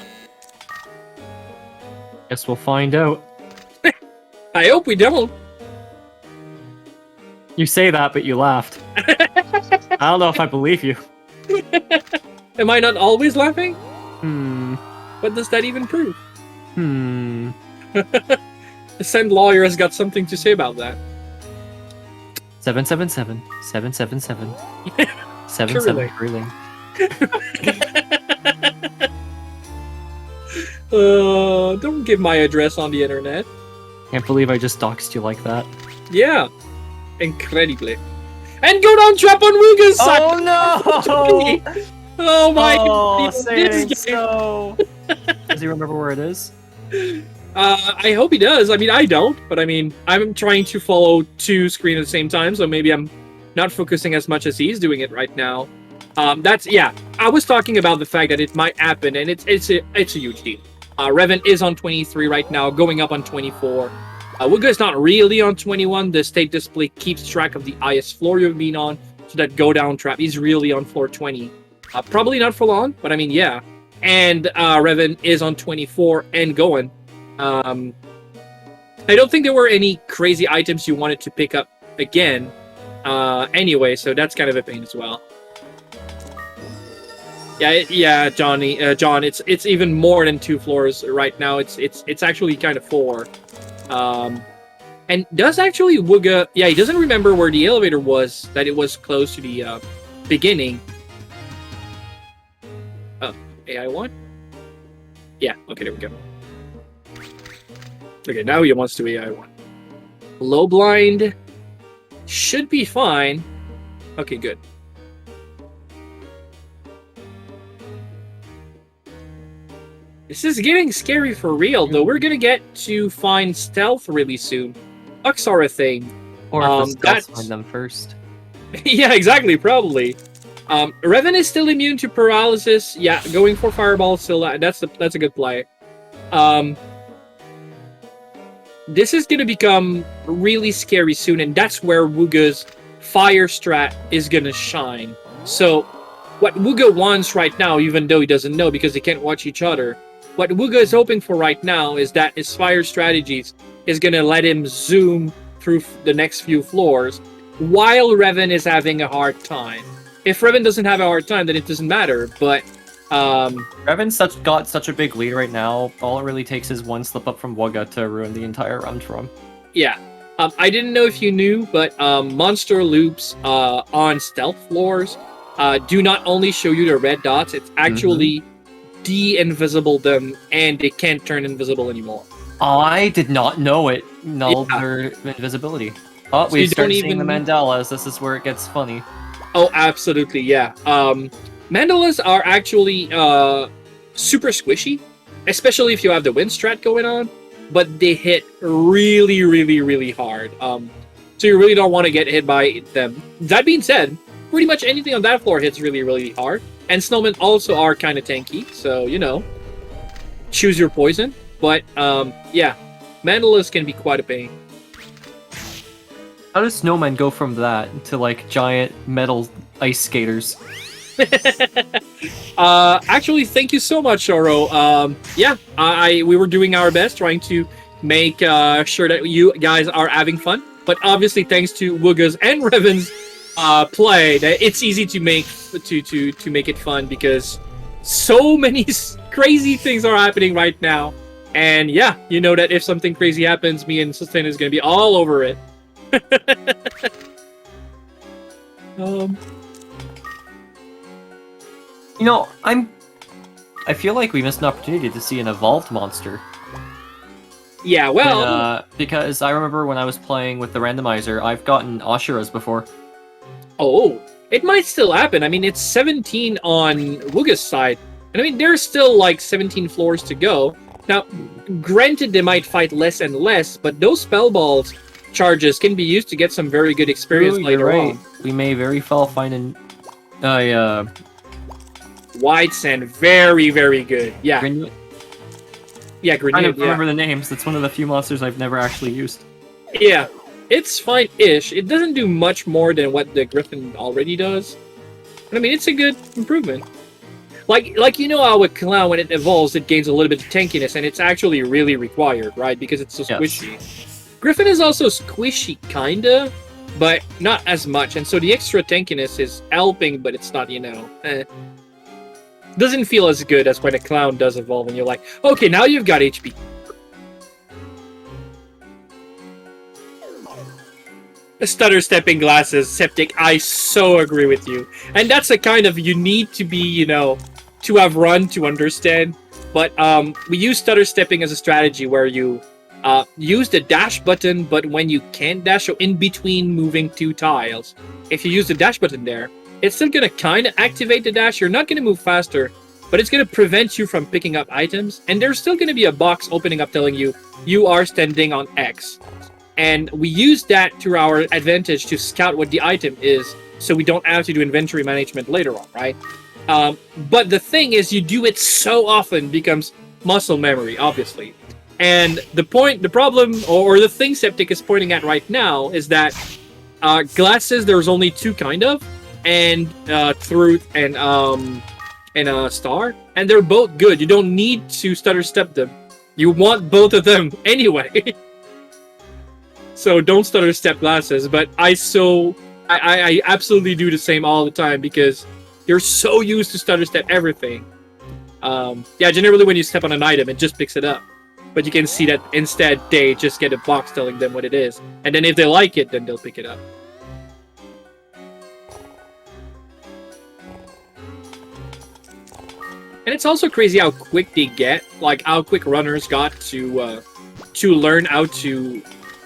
Guess we'll find out. I hope we don't. You say that, but you laughed. I don't know if I believe you. Am I not always laughing? Hmm. What does that even prove? Hmm. The Send lawyer has got something to say about that. 777. 777. 77 Curling. Don't give my address on the internet. Can't believe I just doxed you like that. Yeah. Incredibly. And go down trap on Wugga's side! Oh no! Oh my Oh, god. say it ain't so. Does he remember where it is? I hope he does. I mean, I don't, but I mean, I'm trying to follow 2 screens at the same time, so maybe I'm not focusing as much as he's doing it right now. Yeah. I was talking about the fact that it might happen, and it's a huge deal. Reven is on 23 right now, going up on 24. Wugga is not really on 21. The state display keeps track of the highest floor you've been on, so that go down trap is really on floor 20. Probably not for long, but I mean, yeah. And Reven is on 24 and going. I don't think there were any crazy items you wanted to pick up again. Anyway, so that's kind of a pain as well. Yeah, John. It's even more than 2 floors right now. It's actually kind of 4. And does actually Wugga? Yeah, he doesn't remember where the elevator was. That it was close to the beginning. Oh, AI1. Yeah. Okay, there we go. Okay, now he wants to AI1. Low blind should be fine. Okay, good. This is getting scary for real, though. We're gonna get to find stealth really soon. Bugs are a thing. Or if the scouts find them first. Yeah, exactly, probably. Reven is still immune to paralysis. Yeah, going for fireball still. That's a good play. This is gonna become really scary soon, and that's where Wugga's fire strat is gonna shine. So, what Wugga wants right now, even though he doesn't know because they can't watch each other, what Wugga is hoping for right now is that his fire strategies is gonna let him zoom through the next few floors, while Reven is having a hard time. If Reven doesn't have a hard time, then it doesn't matter. But Reven's got such a big lead right now. All it really takes is one slip up from Wugga to ruin the entire round for him. Yeah. I didn't know if you knew, but monster loops on stealth floors do not only show you the red dots, it's actually de-invisible them, and they can't turn invisible anymore. I did not know it. Nulled their invisibility. Oh, So we you start don't seeing the even- mandalas. This is where it gets funny. Oh, absolutely, yeah. Mandalas are actually super squishy, especially if you have the wind strat going on, but they hit really, really, really hard. So you really don't want to get hit by them. That being said, pretty much anything on that floor hits really, really hard. And snowmen also are kind of tanky, so, you know, choose your poison. But, yeah, mandalas can be quite a pain. How does snowmen go from that to like giant metal ice skaters? Actually, thank you so much, Oro. Yeah, we were doing our best trying to make sure that you guys are having fun. But obviously, thanks to Wugga's and Reven's play, that it's easy to make it fun because so many crazy things are happening right now. And yeah, you know that if something crazy happens, me and Sustain is going to be all over it. You know, I feel like we missed an opportunity to see an evolved monster. Yeah, well... because I remember when I was playing with the randomizer, I've gotten Ashuras before. Oh, it might still happen. I mean, it's 17 on Wugga's side. And I mean, there's still like 17 floors to go. Now, granted, they might fight less and less, but those spell balls charges can be used to get some very good experience later on. We may very well find an... White Sand, very, very good. Yeah. Yeah, I Grenade, don't remember the names. It's one of the few monsters I've never actually used. Yeah, it's fine-ish. It doesn't do much more than what the Griffin already does. But I mean, it's a good improvement. Like you know how with Clown, when it evolves, it gains a little bit of tankiness, and it's actually really required, right? Because it's so squishy. Yes. Griffin is also squishy, kinda, but not as much. And so the extra tankiness is helping, but it's not, you know... Doesn't feel as good as when a Clown does evolve, and you're like, okay, now you've got HP. Stutter stepping glasses, Septic, I so agree with you. And that's a kind of, you need to be, you know, to have run to understand. But we use stutter stepping as a strategy where you use the dash button, but when you can't dash, so in between moving two tiles, if you use the dash button there, it's still going to kind of activate the dash. You're not going to move faster, but it's going to prevent you from picking up items. And there's still going to be a box opening up telling you, you are standing on X. And we use that to our advantage to scout what the item is, so we don't have to do inventory management later on, right? But the thing is, you do it so often, it becomes muscle memory, obviously. And the problem, or the thing Septic is pointing at right now, is that glasses, there's only two kind of, and Truth and Star, and they're both good. You don't need to stutter step them. You want both of them anyway. So don't stutter step glasses, but I absolutely do the same all the time because you're so used to stutter step everything. Yeah, generally when you step on an item, it just picks it up. But you can see that instead they just get a box telling them what it is. And then if they like it, then they'll pick it up. And it's also crazy how quick they get, like how quick runners got to learn how to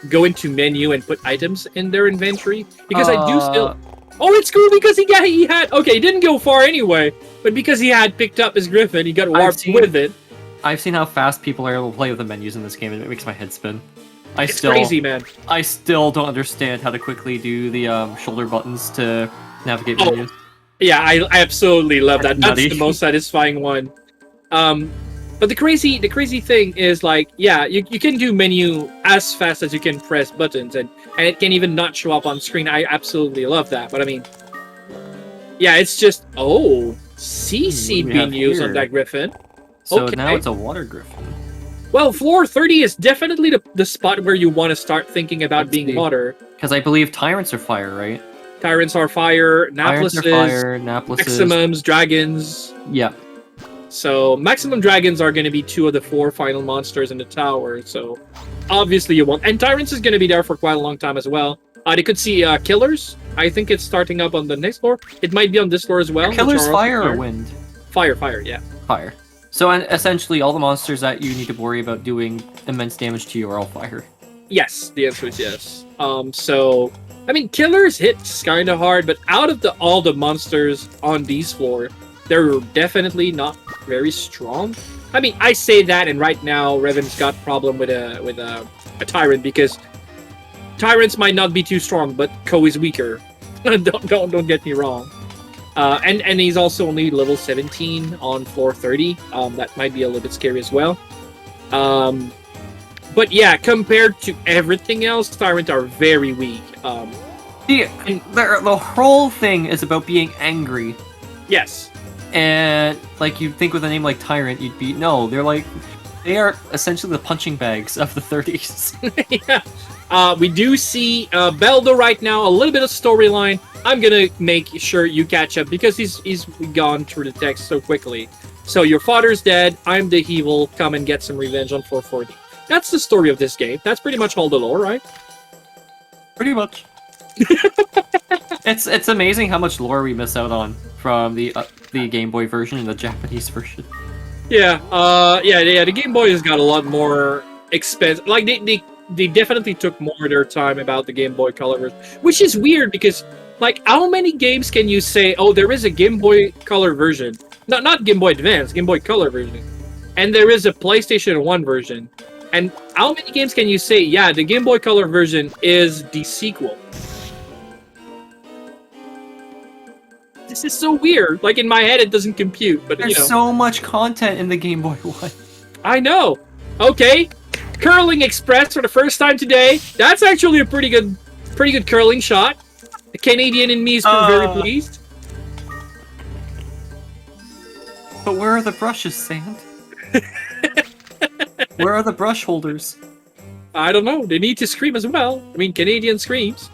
go into menu and put items in their inventory. Because I do still... Oh, it's cool because he had... Okay, he didn't go far anyway, but because he had picked up his Griffin, he got warped with it. I've seen how fast people are able to play with the menus in this game, and it makes my head spin. It's crazy, man. I still don't understand how to quickly do the shoulder buttons to navigate menus. Yeah, I absolutely love that. That's the most satisfying one. But the crazy thing is, like, yeah, you can do menu as fast as you can press buttons, and it can even not show up on screen. I absolutely love that. But I mean, yeah, it's just CC being used on that Griffin. So now it's a water Griffin. Well, floor 30 is definitely the spot where you want to start thinking about being water. Because I believe Tyrants are fire, right? Tyrants are fire, Naplises, Maximums, Dragons. Yeah. So, Maximum Dragons are going to be 2 of the 4 final monsters in the tower, so obviously you want... And Tyrants is going to be there for quite a long time as well. They could see Killers. I think it's starting up on the next floor. It might be on this floor as well. Killers fire or wind? Fire, yeah. Fire. So, essentially, all the monsters that you need to worry about doing immense damage to you are all fire. Yes, the answer is yes. So... I mean, Killers hits kind of hard, but out of all the monsters on these floor, they're definitely not very strong. I mean, I say that, and right now Reven's got problem with a Tyrant because Tyrants might not be too strong, but Ko is weaker. don't get me wrong. And he's also only level 17 on floor 30. That might be a little bit scary as well. But yeah, compared to everything else, Tyrants are very weak. The whole thing is about being angry. Yes. And like you'd think with a name like Tyrant, you'd be no. They are essentially the punching bags of the 30s. Yeah. We do see Beldo right now. A little bit of storyline. I'm gonna make sure you catch up because he's gone through the text so quickly. So your father's dead. I'm the evil. Come and get some revenge on 440. That's the story of this game. That's pretty much all the lore, right? Pretty much. It's amazing how much lore we miss out on from the Game Boy version and the Japanese version. Yeah. The Game Boy has got a lot more expensive. Like they definitely took more of their time about the Game Boy Color version, which is weird because like how many games can you say, oh, there is a Game Boy Color version, not Game Boy Advance, Game Boy Color version, and there is a PlayStation 1 version, and how many games can you say, yeah, the Game Boy Color version is the sequel? This is so weird. Like in my head, it doesn't compute. But there's so much content in the Game Boy One. I know. Okay, Curling Express for the first time today. That's actually a pretty good curling shot. The Canadian in me is very pleased. But where are the brushes, Sand? Where are the brush holders? I don't know. They need to scream as well. I mean, Canadian screams.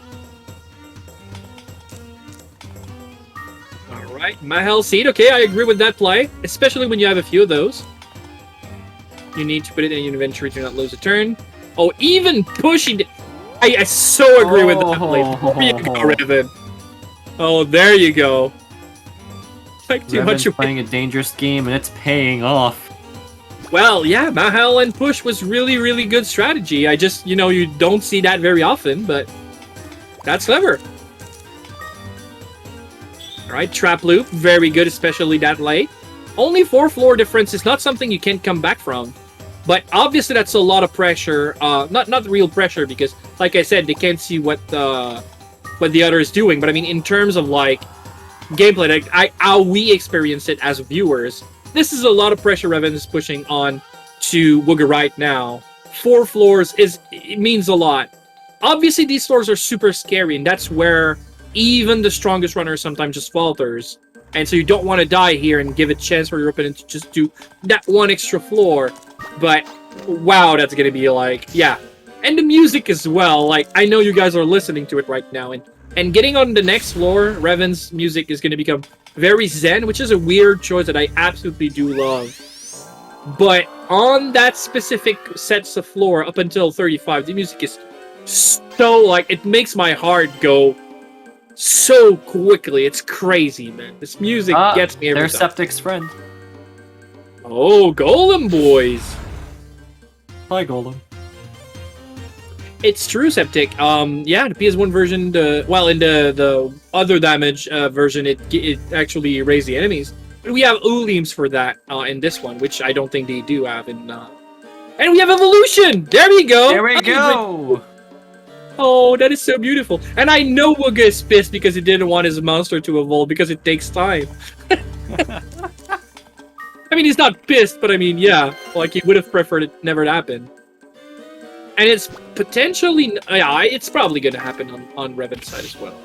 Alright, Mahel Seed. Okay, I agree with that play. Especially when you have a few of those. You need to put it in your inventory to not lose a turn. Oh, even pushing... I so agree with that play. There you go, Reven. Oh, there you go. Like too Reven's much playing a dangerous game and it's paying off. Well, yeah, Mahal and push was really, really good strategy. I just, you don't see that very often, but that's clever. Alright, Trap Loop, very good, especially that late. Only 4 floor difference is not something you can't come back from. But obviously that's a lot of pressure. Not real pressure, because, like I said, they can't see what the other is doing. But I mean, in terms of, like, gameplay, like, how we experience it as viewers, this is a lot of pressure Reven is pushing on to Wugga right now. 4 floors it means a lot. Obviously, these floors are super scary, and that's where even the strongest runner sometimes just falters. And so you don't want to die here and give a chance for your opponent to just do that one extra floor. But, wow, that's going to be like, yeah. And the music as well. Like, I know you guys are listening to it right now. And getting on the next floor, Reven's music is going to become very zen, which is a weird choice that I absolutely do love. But on that specific sets of floor up until 35, the music is so, like, it makes my heart go so quickly. It's crazy, man. This music gets me every they're time. Septic's friend. Oh, Golem boys. Hi, Golem. It's true, Septic. Yeah, the PS1 version, in the other damage version, it actually raised the enemies. But we have Ulims for that in this one, which I don't think they do have in. And we have Evolution. There we go. There we go. Oh, that is so beautiful. And I know Wugga is pissed because he didn't want his monster to evolve because it takes time. I mean, he's not pissed, but I mean, yeah, like he would have preferred it never to happen. And it's potentially, yeah, it's probably going to happen on Reven's side as well.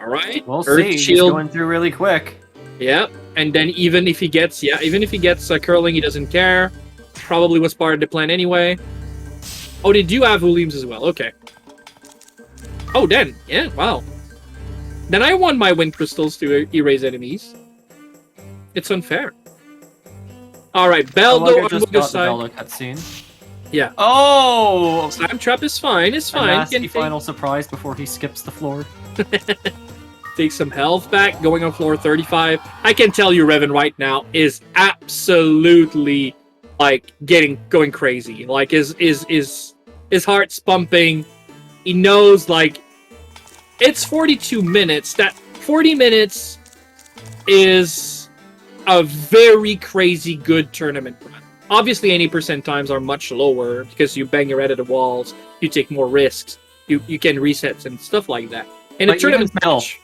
All right, We'll Earth see. Shield. He's going through really quick. Yeah, and then even if he gets curling, he doesn't care. Probably was part of the plan anyway. Oh, they do have Ulims as well. Okay. Oh, then, yeah, wow. Then I want my wind crystals to erase enemies. It's unfair. All right, Beldo on just Wugga's got the side. Beldo cutscene. Yeah. Oh! Slime Trap is fine. It's A fine. nasty final surprise before he skips the floor. Take some health back. Going on floor 35. I can tell you, Reven right now is absolutely like going crazy. Like his heart's pumping. He knows like it's 42 minutes. That 40 minutes is a very crazy good tournament run. Obviously, 80% times are much lower because you bang your head at the walls, you take more risks, you can resets and stuff like that. In a tournament match,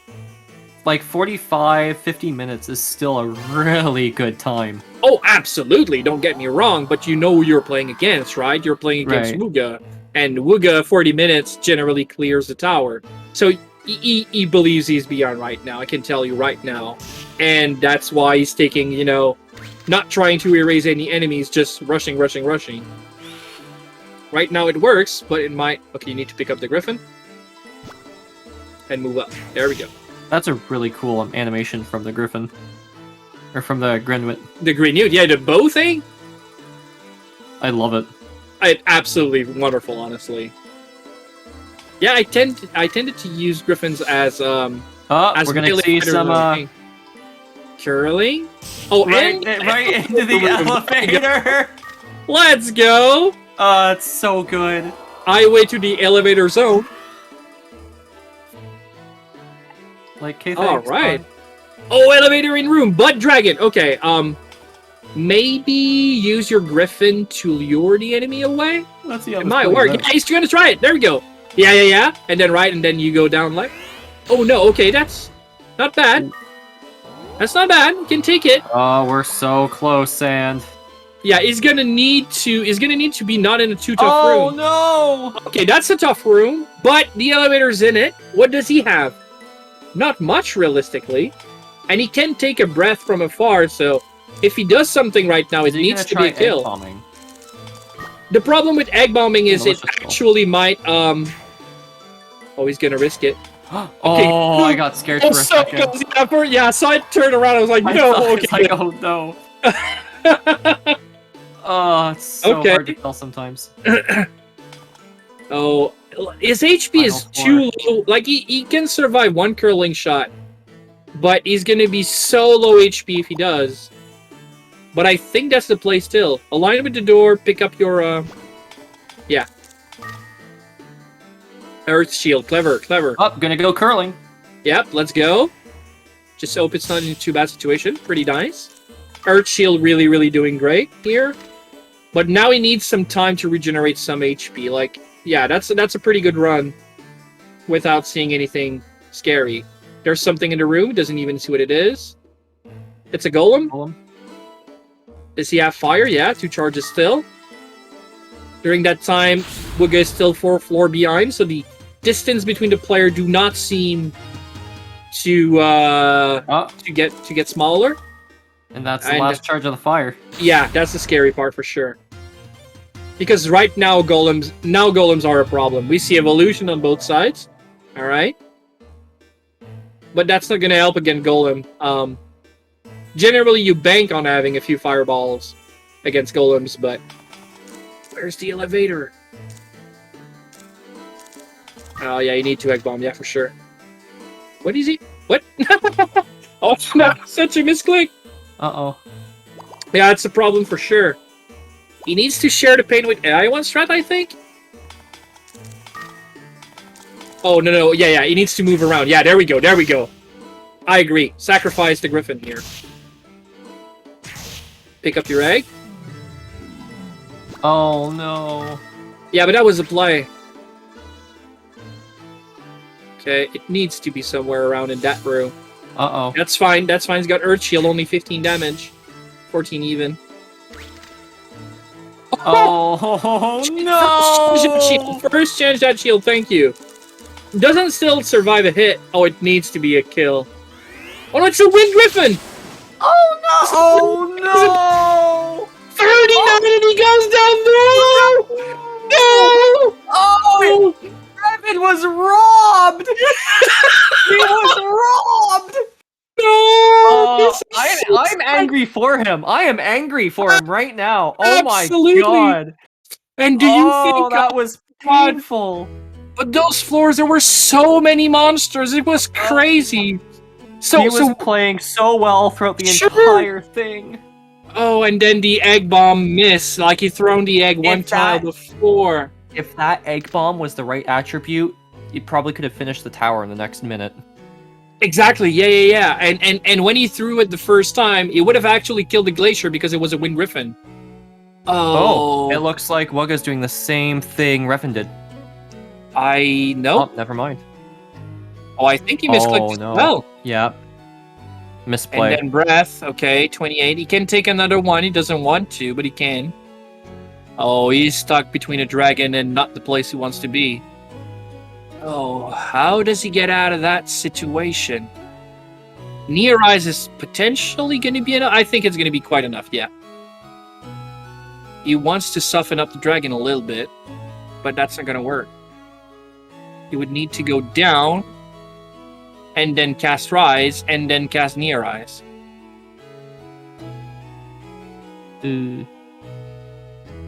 like 45, 50 minutes is still a really good time. Oh, absolutely. Don't get me wrong, but you know who you're playing against, right? You're playing against Wugga, and Wugga 40 minutes generally clears the tower. So he believes he's beyond right now. I can tell you right now. And that's why he's taking, you know, not trying to erase any enemies, just rushing. Right now it works, but it might... Okay, you need to pick up the Griffin. And move up. There we go. That's a really cool animation from the Griffin. Or from the Grinwit. The green newt, yeah, the bow thing? I love it. It's absolutely wonderful, honestly. Yeah, I tended to use Griffins as we're gonna see some curling. Oh, right and into the elevator. Let's go. It's so good. Highway to the elevator zone. Like K. All right. Oh, elevator in room, Bud Dragon. Okay, maybe use your Griffin to lure the enemy away. Let's see how it might work. Yeah, he's gonna try it. There we go. Yeah. And then you go down left. Oh no. Okay, that's not bad. That's not bad. You can take it. Oh, we're so close, Sand. Yeah, he's gonna need to be not in a too tough room. Oh no! Okay, that's a tough room, but the elevator's in it. What does he have? Not much, realistically. And he can take a breath from afar, so if he does something right now, it needs to be a kill. Egg-bombing? The problem with egg bombing is it actually might, Oh, he's gonna risk it. Okay. Oh, I got scared for a second. Yeah, so I turned around, I was like, no, okay. Like, oh no. Oh, it's so hard to tell sometimes. Oh, his HP is too low. Like, he can survive one curling shot, but he's gonna be so low HP if he does. But I think that's the play still. Align with the door, pick up your, yeah. Earth Shield, clever. Oh, gonna go curling. Yep, let's go. Just hope it's not in a too bad situation. Pretty nice. Earth Shield really doing great here. But now he needs some time to regenerate some HP. Like, yeah, that's a pretty good run without seeing anything scary. There's something in the room. Doesn't even see what it is. It's a golem. Does he have fire? Yeah, 2 charges still. During that time, Wugga is still 4 floor behind, so the distance between the player do not seem to get smaller. And that's the last charge of the fire. Yeah, that's the scary part for sure. Because right now golems are a problem. We see evolution on both sides. Alright. But that's not gonna help against golem. Generally you bank on having a few fireballs against golems, but where's the elevator? Oh yeah, you need to egg bomb, yeah, for sure. What is he? What? Oh no, such a misclick. Uh-oh. Yeah, it's a problem for sure. He needs to share the pain with AI one strat, I think. Oh, no. Yeah. He needs to move around. Yeah, there we go. I agree. Sacrifice the Griffin here. Pick up your egg. Oh, no. Yeah, but that was a play. Okay, it needs to be somewhere around in that room. Uh-oh. That's fine. He's got Earth Shield, only 15 damage. 14 even. Oh, no! First change that shield, thank you. Doesn't still survive a hit. Oh, it needs to be a kill. Oh, no, it's a Wind Griffin! Oh, no! 39 and he goes down! No! Oh! Reven was robbed! He was robbed! No! I'm angry for him. I am angry for him right now. Oh Absolutely. My god! And do you think that was painful? But those floors, there were so many monsters. It was crazy. He was playing so well throughout the entire thing. Oh, and then the egg bomb missed. Like he thrown the egg one tile before. If that egg bomb was the right attribute, you probably could have finished the tower in the next minute. Exactly, yeah. And when he threw it the first time, it would have actually killed the glacier because it was a Wind Griffin. Oh. It looks like Wugga's doing the same thing Reven did. I know. Oh, never mind. Oh, I think he misclicked as well. Yeah. Misplay. And then breath, okay, 28. He can take another one. He doesn't want to, but he can. Oh, he's stuck between a dragon and not the place he wants to be. Oh, how does he get out of that situation? Near Rise is potentially going to be enough. I think it's going to be quite enough, yeah. He wants to soften up the dragon a little bit, but that's not going to work. He would need to go down, and then cast Rise, and then cast Near Rise.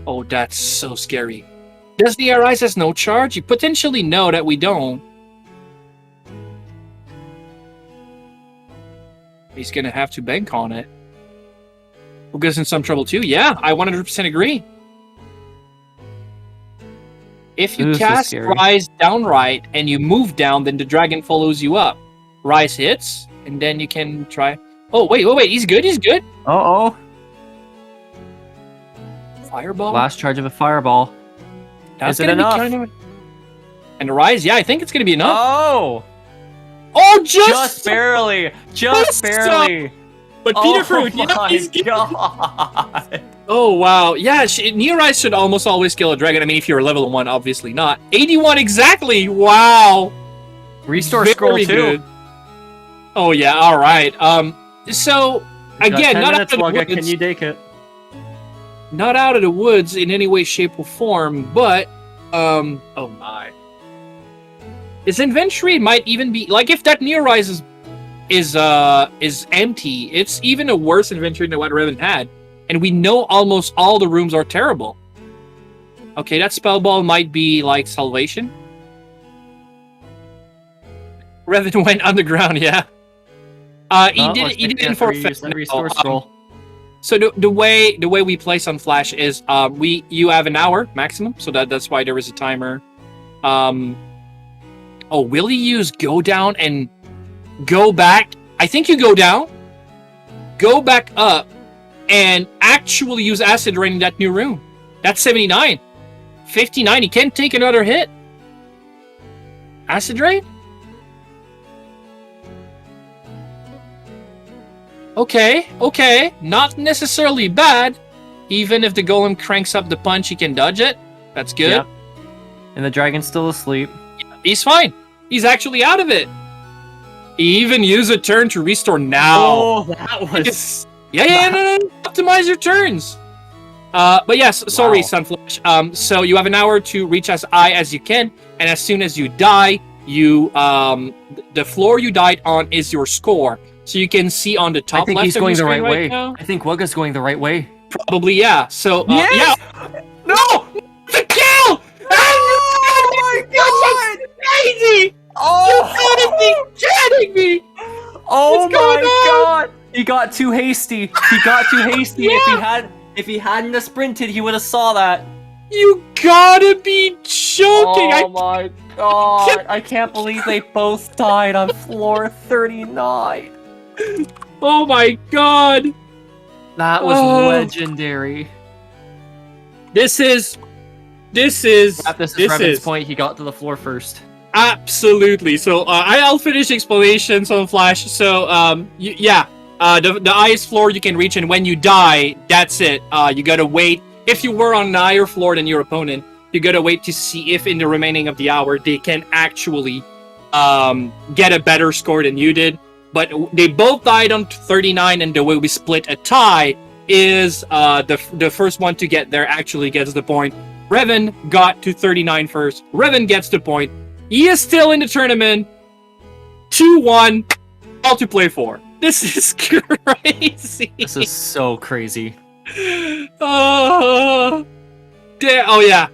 Oh, that's so scary. Does Near Rise has no charge? You potentially know that we don't. He's going to have to bank on it. Wugga's in some trouble too. Yeah, I 100% agree. If you cast Rise down right and you move down, then the dragon follows you up. Rise hits, and then you can try... Oh, wait. He's good. Uh-oh. Fireball? Last charge of a fireball. That's Is it enough? And the Rise? Yeah, I think it's going to be enough. Oh! Oh, Just barely! Just barely! But Peter Fruit, my he's God! Oh, wow. Yeah, Near Rise should almost always kill a dragon. I mean, if you're level 1, obviously not. 81 exactly! Wow! Restore Very scroll too. good. Oh, yeah, alright. So, again, not out of the Wugga, woods. can you take it? Not out of the woods in any way, shape, or form, but, oh my. His inventory might even be, like, if that Near Rise is empty, it's even a worse inventory than what Reven had. And we know almost all the rooms are terrible. Okay, that spell ball might be like salvation. Reven went underground, yeah. He did it for restore scroll. So the way we play Sunflash is you have an hour maximum, so that's why there is a timer. Oh, will he use go down and go back? I think you go down, go back up, and actually use Acid Rain in that new room. That's 79. 59, he can't take another hit. Acid Rain? Okay. Not necessarily bad. Even if the golem cranks up the punch, he can dodge it. That's good. Yeah. And the dragon's still asleep. He's fine. He's actually out of it. He even used a turn to restore now. Oh, that was... No. Optimize your turns. But yes, sorry, Sunflash. So you have an hour to reach as high as you can, and as soon as you die, you the floor you died on is your score. So you can see on the top I think left he's of going your the screen right way. now. I think Wugga's going the right way. Probably, yeah. So, Yes! yeah. No! The kill! Oh my God! Crazy! You gotta be kidding me! Oh my God! He got too hasty. Yeah. If he hadn't have sprinted, he would have saw that. You gotta be joking! Oh my God! I can't believe they both died on floor 39. Oh my God! That was legendary. This is Reven's point. He got to the floor first. Absolutely. So I'll finish explanation on Flash. So the highest floor you can reach, and when you die, that's it. You gotta wait. If you were on an higher floor than your opponent, you gotta wait to see if in the remaining of the hour they can actually get a better score than you did. But they both died on 39, and the way we split a tie is the first one to get there actually gets the point. Reven got to 39 first. Reven gets the point. He is still in the tournament. 2-1. All to play for. This is crazy. This is so crazy. Oh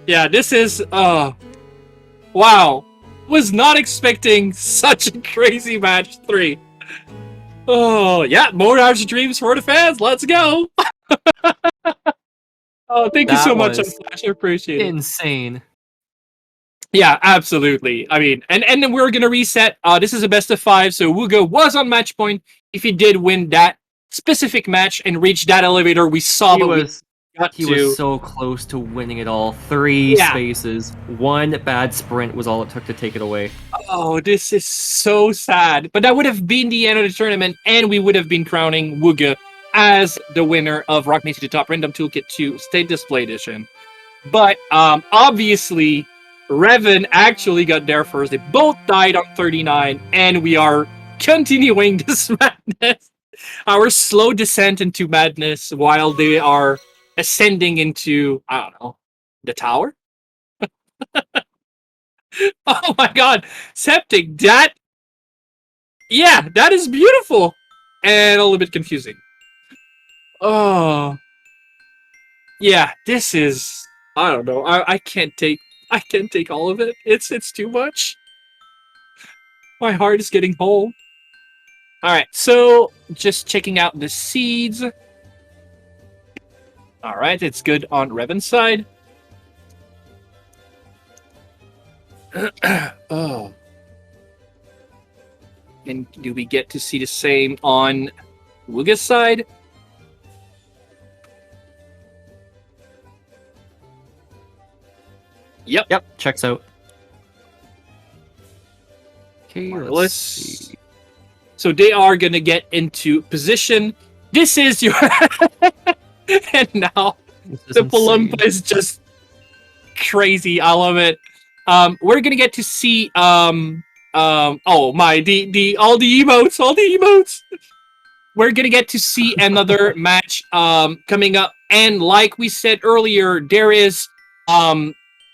yeah. This is wow. Was not expecting such a crazy match 3. Oh yeah, more Hours of Dreams for the fans. Let's go. Oh, thank you so much, Flash. I appreciate it. Insane. Yeah, absolutely. I mean, and then we're gonna reset. This is a best of 5, so Wugga was on match point. If he did win that specific match and reach that elevator, we saw He was so close to winning it all. 3 spaces. 1 bad sprint was all it took to take it away. Oh, this is so sad. But that would have been the end of the tournament, and we would have been crowning Wugga as the winner of Rock Me to the Top Random Toolkit 2 State Display Edition. But obviously, Reven actually got there first. They both died on 39, and we are continuing this madness. Our slow descent into madness while they are ascending into, I don't know, the tower? Oh my god, Septic, yeah, that is beautiful! And a little bit confusing. Oh. Yeah, this is, I don't know, I can't take all of it. It's too much. My heart is getting whole. Alright, so just checking out the seeds. Alright, it's good on Reven's side. Oh. And do we get to see the same on Wugga's side? Yep, checks out. Okay, Marvelous. let's see. So they are gonna get into position. This is your and now This is the insane. Palumpa is just crazy. I love it. We're gonna get to see oh my the all the emotes. We're gonna get to see another match coming up, and like we said earlier, there is a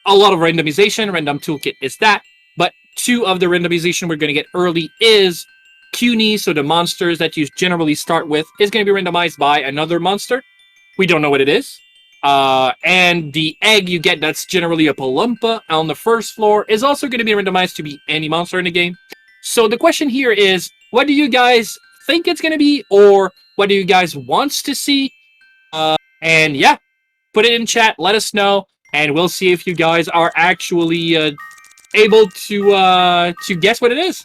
lot of randomization. Random Toolkit is that, but two of the randomization we're gonna get early is CUNY, so the monsters that you generally start with is gonna be randomized by another monster. We don't know what it is. And the egg you get that's generally a Palumpa on the first floor is also going to be randomized to be any monster in the game. So the question here is, what do you guys think it's going to be, or what do you guys want to see? And yeah, put it in chat, let us know, and we'll see if you guys are actually able to guess what it is.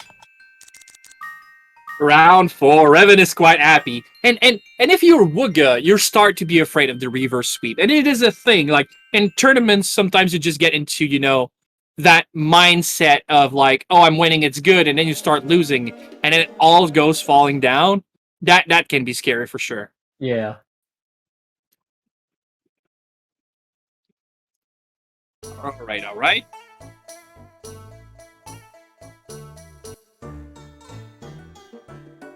Round 4, Reven is quite happy. And if you're Wugga, you start to be afraid of the reverse sweep. And it is a thing. Like, in tournaments, sometimes you just get into, you know, that mindset of like, oh, I'm winning, it's good, and then you start losing, and then it all goes falling down. That can be scary for sure. Yeah. Alright.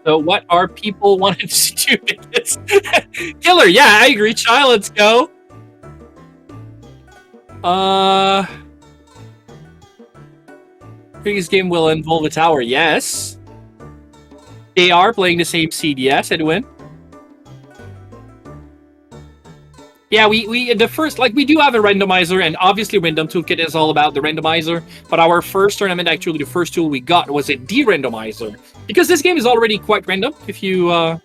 So what are people wanting to do with this? Killer, yeah, I agree. Chai, let's go. Previous game will involve a tower, yes. They are playing the same seed, yes, Edwin. Yeah, we the first, like, we do have a randomizer, and obviously Random Toolkit is all about the randomizer, but our first tournament, actually, the first tool we got was a de-randomizer. Because this game is already quite random. If you,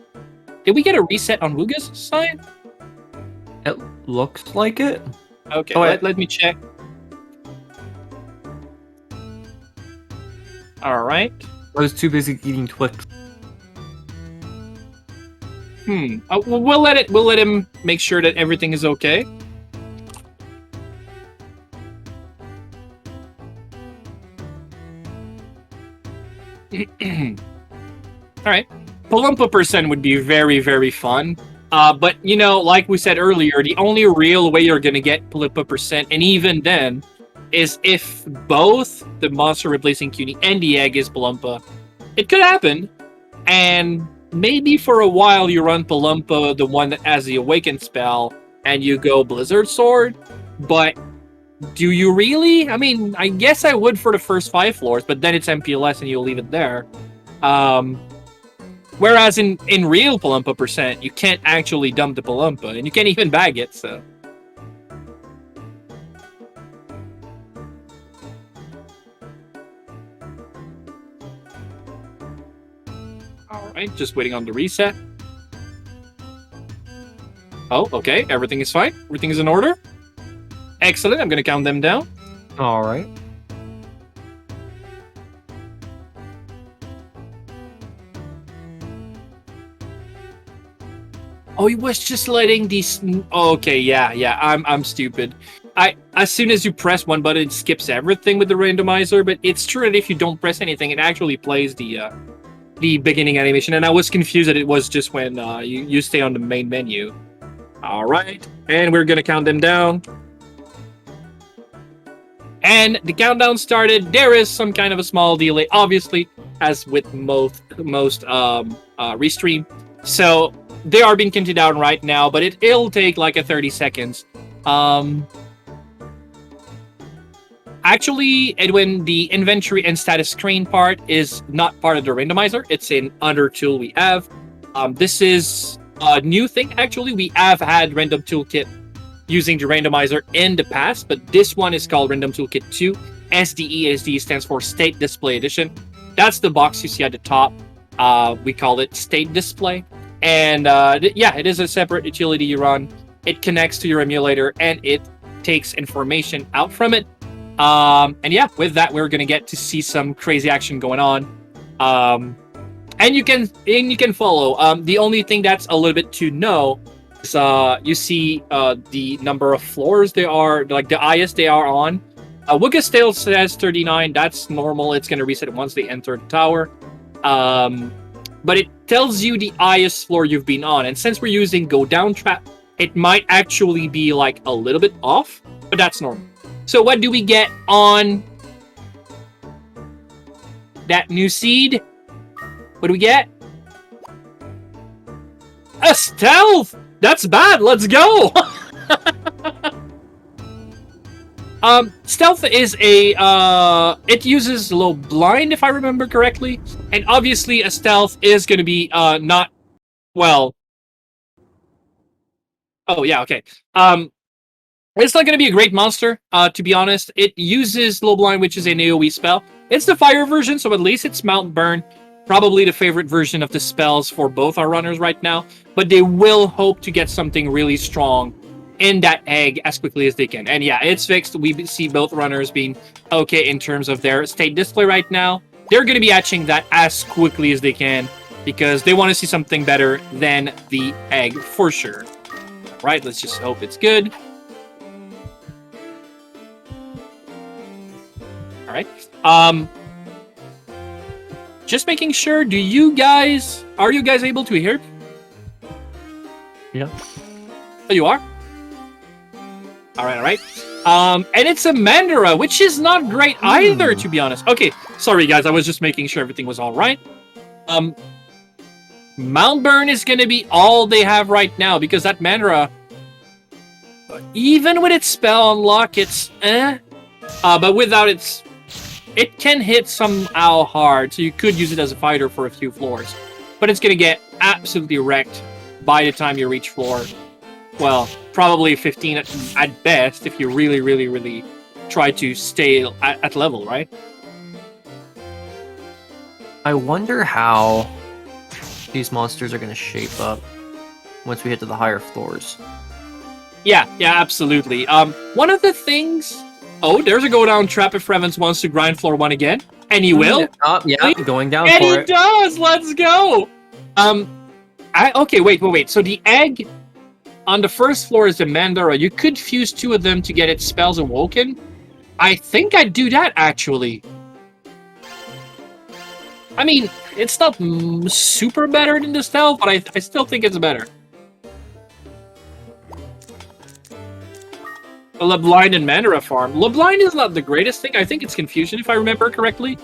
did we get a reset on Wugga's side? It looks like it. Okay, Oh, wait. let me check. Alright. I was too busy eating Twix. We'll let him make sure that everything is okay. Alright. Palumpa percent would be very, very fun. But, you know, like we said earlier, the only real way you're gonna get Palumpa percent, and even then, is if both the monster replacing CUNY and the egg is Palumpa. It could happen, and maybe for a while you run Palumpa, the one that has the Awaken spell, and you go Blizzard Sword, but do you really? I mean, I guess I would for the first 5 floors, but then it's MPLS and you'll leave it there. Whereas in real Palumpa percent, you can't actually dump the Palumpa, and you can't even bag it, so... Alright, just waiting on the reset. Oh, okay, everything is fine. Everything is in order. Excellent, I'm gonna count them down. Alright. Oh, he was just letting these... Oh, okay, yeah, I'm stupid. As soon as you press one button, it skips everything with the randomizer, but it's true that if you don't press anything, it actually plays the beginning animation, and I was confused that it was just when you stay on the main menu. Alright, and we're gonna count them down. And the countdown started. There is some kind of a small delay, obviously, as with most restream. So they are being counted down right now, but it'll take like a 30 seconds. Actually, Edwin, the inventory and status screen part is not part of the randomizer. It's in other tool we have. This is a new thing. Actually, we have had Random Toolkit using the randomizer in the past, but this one is called Random Toolkit 2. SDE stands for State Display Edition. That's the box you see at the top. We call it State Display. And yeah, it is a separate utility you run. It connects to your emulator and it takes information out from it. And yeah, with that, we're gonna get to see some crazy action going on. And you can follow. The only thing that's a little bit to know is you see the number of floors they are, like the highest they are on. Wugga still says 39. That's normal. It's gonna reset once they enter the tower. But it tells you the highest floor you've been on. And since we're using go down trap, it might actually be like a little bit off, but that's normal. So what do we get on that new seed? What do we get? A stealth! That's bad, let's go! Stealth is a, it uses low blind if I remember correctly. And obviously a stealth is going to be, not, well. Oh yeah, okay. It's not going to be a great monster, to be honest. It uses low blind, which is an AoE spell. It's the fire version, so at least it's Mount Burn. Probably the favorite version of the spells for both our runners right now. But they will hope to get something really strong in that egg as quickly as they can. And yeah, it's fixed. We see both runners being okay in terms of their state display right now. They're going to be hatching that as quickly as they can because they want to see something better than the egg for sure. Right, let's just hope it's good. All right. Just making sure, are you guys able to hear? Yeah. Oh, you are? All right. And it's a Mandara, which is not great either, to be honest. Okay, sorry guys, I was just making sure everything was all right. Mount Burn is gonna be all they have right now because that Mandara, even with its spell unlock, it's but without it can hit somehow hard, so you could use it as a fighter for a few floors. But it's gonna get absolutely wrecked by the time you reach floor, well, probably 15 at best if you really try to stay at level, right? I wonder how these monsters are going to shape up once we hit to the higher floors. Yeah, absolutely. One of the things... Oh, there's a go down trap if Reven wants to grind floor 1 again. And he will. Yeah, going down and for it. And he does! Let's go! Okay, wait. So the egg on the first floor is the Mandara. You could fuse 2 of them to get its spells awoken. I think I'd do that, actually. I mean, it's not super better than the stealth, but I still think it's better. LeBlind and Mandara farm. LeBlind is not the greatest thing. I think it's Confusion, if I remember correctly.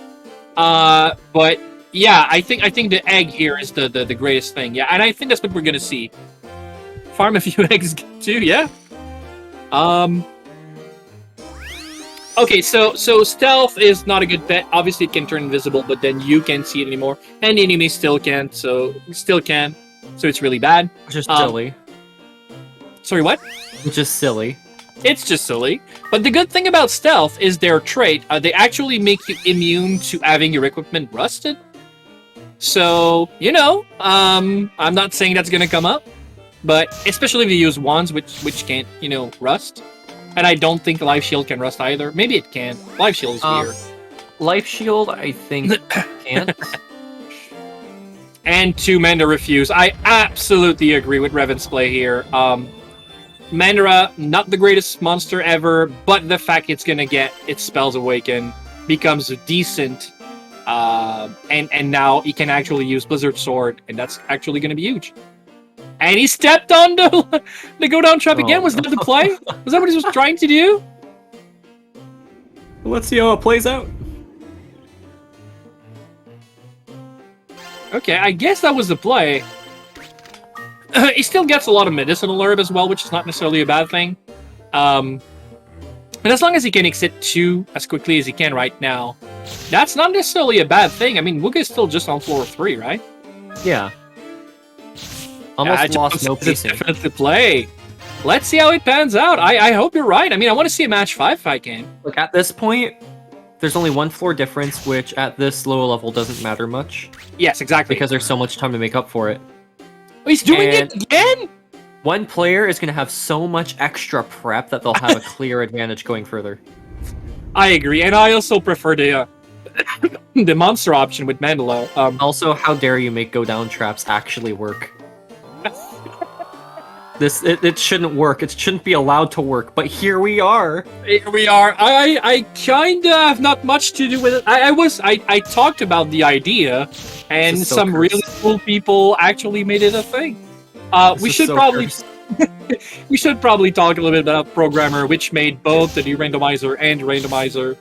But yeah, I think the egg here is the greatest thing. Yeah, and I think that's what we're gonna see. Farm a few eggs too. Yeah. Okay, so stealth is not a good bet. Obviously, it can turn invisible, but then you can't see it anymore, and the enemy still can't. So it's really bad. Just silly. Sorry, what? Just silly. It's just silly. But the good thing about stealth is their trait. They actually make you immune to having your equipment rusted. So, you know, I'm not saying that's gonna come up, but especially if you use wands, which can't, you know, rust. And I don't think Life Shield can rust either. Maybe it can. Life Shield is weird. Life Shield, I think, can't. And 2 Mandara refuse. I absolutely agree with Reven's play here. Mandara, not the greatest monster ever, but the fact it's gonna get its spells awakened becomes decent. And now he can actually use Blizzard Sword, and that's actually gonna be huge. And he stepped on the go down trap again. Was that the play? Was that what he was trying to do? Let's see how it plays out. Okay, I guess that was the play. He still gets a lot of medicinal herb as well, which is not necessarily a bad thing. But as long as he can exit 2 as quickly as he can right now, that's not necessarily a bad thing. I mean, Wugga is still just on floor 3, right? Yeah. Almost lost no It's pacing. definitely play. Let's see how it pans out. I hope you're right. I mean, I want to see a match 5 if I can. Look, at this point, there's only 1 floor difference, which at this low level doesn't matter much. Yes, exactly. Because there's so much time to make up for it. Oh, he's doing And- it again? One player is going to have so much extra prep that they'll have a clear advantage going further. I agree, and I also prefer the the monster option with Mandalo. Also, how dare you make go down traps actually work? It shouldn't work. It shouldn't be allowed to work, but here we are. Here we are. I kind of have not much to do with it. I talked about the idea, and This is so some cursed. really cool people actually made it a thing. This We is should so probably cursed. we should probably talk a little bit about Programmer, which made both the de-randomizer and randomizer,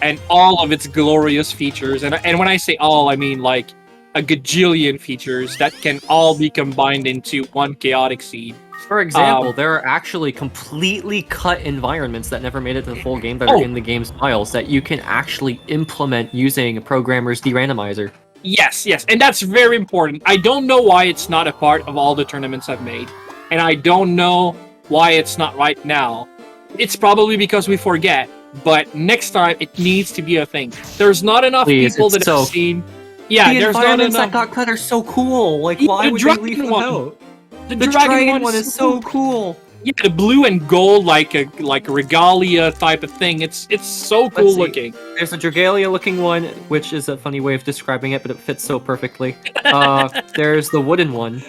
and all of its glorious features. And when I say all, I mean like a gajillion features that can all be combined into one chaotic seed. For example, there are actually completely cut environments that never made it to the full game that Oh. are in the game's files that you can actually implement using a programmer's de-randomizer. Yes, and that's very important. I don't know why it's not a part of all the tournaments I've made, and I don't know why it's not right now. It's probably because we forget, but next time it needs to be a thing. There's not enough Please, people it's that so- have seen. Yeah, the there's not environments enough. that got cut are so cool. Like, Yeah, why the would they dragon leave them one. out? The The dragon one is so cool. Yeah, the blue and gold, like a regalia type of thing. It's so cool see. looking. There's a Dragalia looking one, which is a funny way of describing it, but it fits so perfectly. There's the wooden one.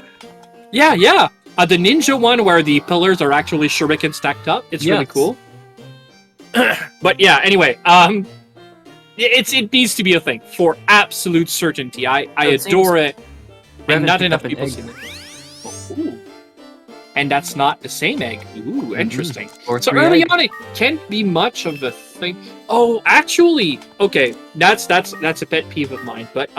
Yeah. The ninja one where the pillars are actually shuriken stacked up. It's really Yes. cool. But yeah, anyway, it needs to be a thing for absolute certainty. I it adore it, Reven and not picked enough up an people egg. seen it. Ooh. And that's not the same egg. Ooh, interesting. Or So 3 early eggs. on, it can't be much of a thing. Oh, actually, okay, that's a pet peeve of mine. But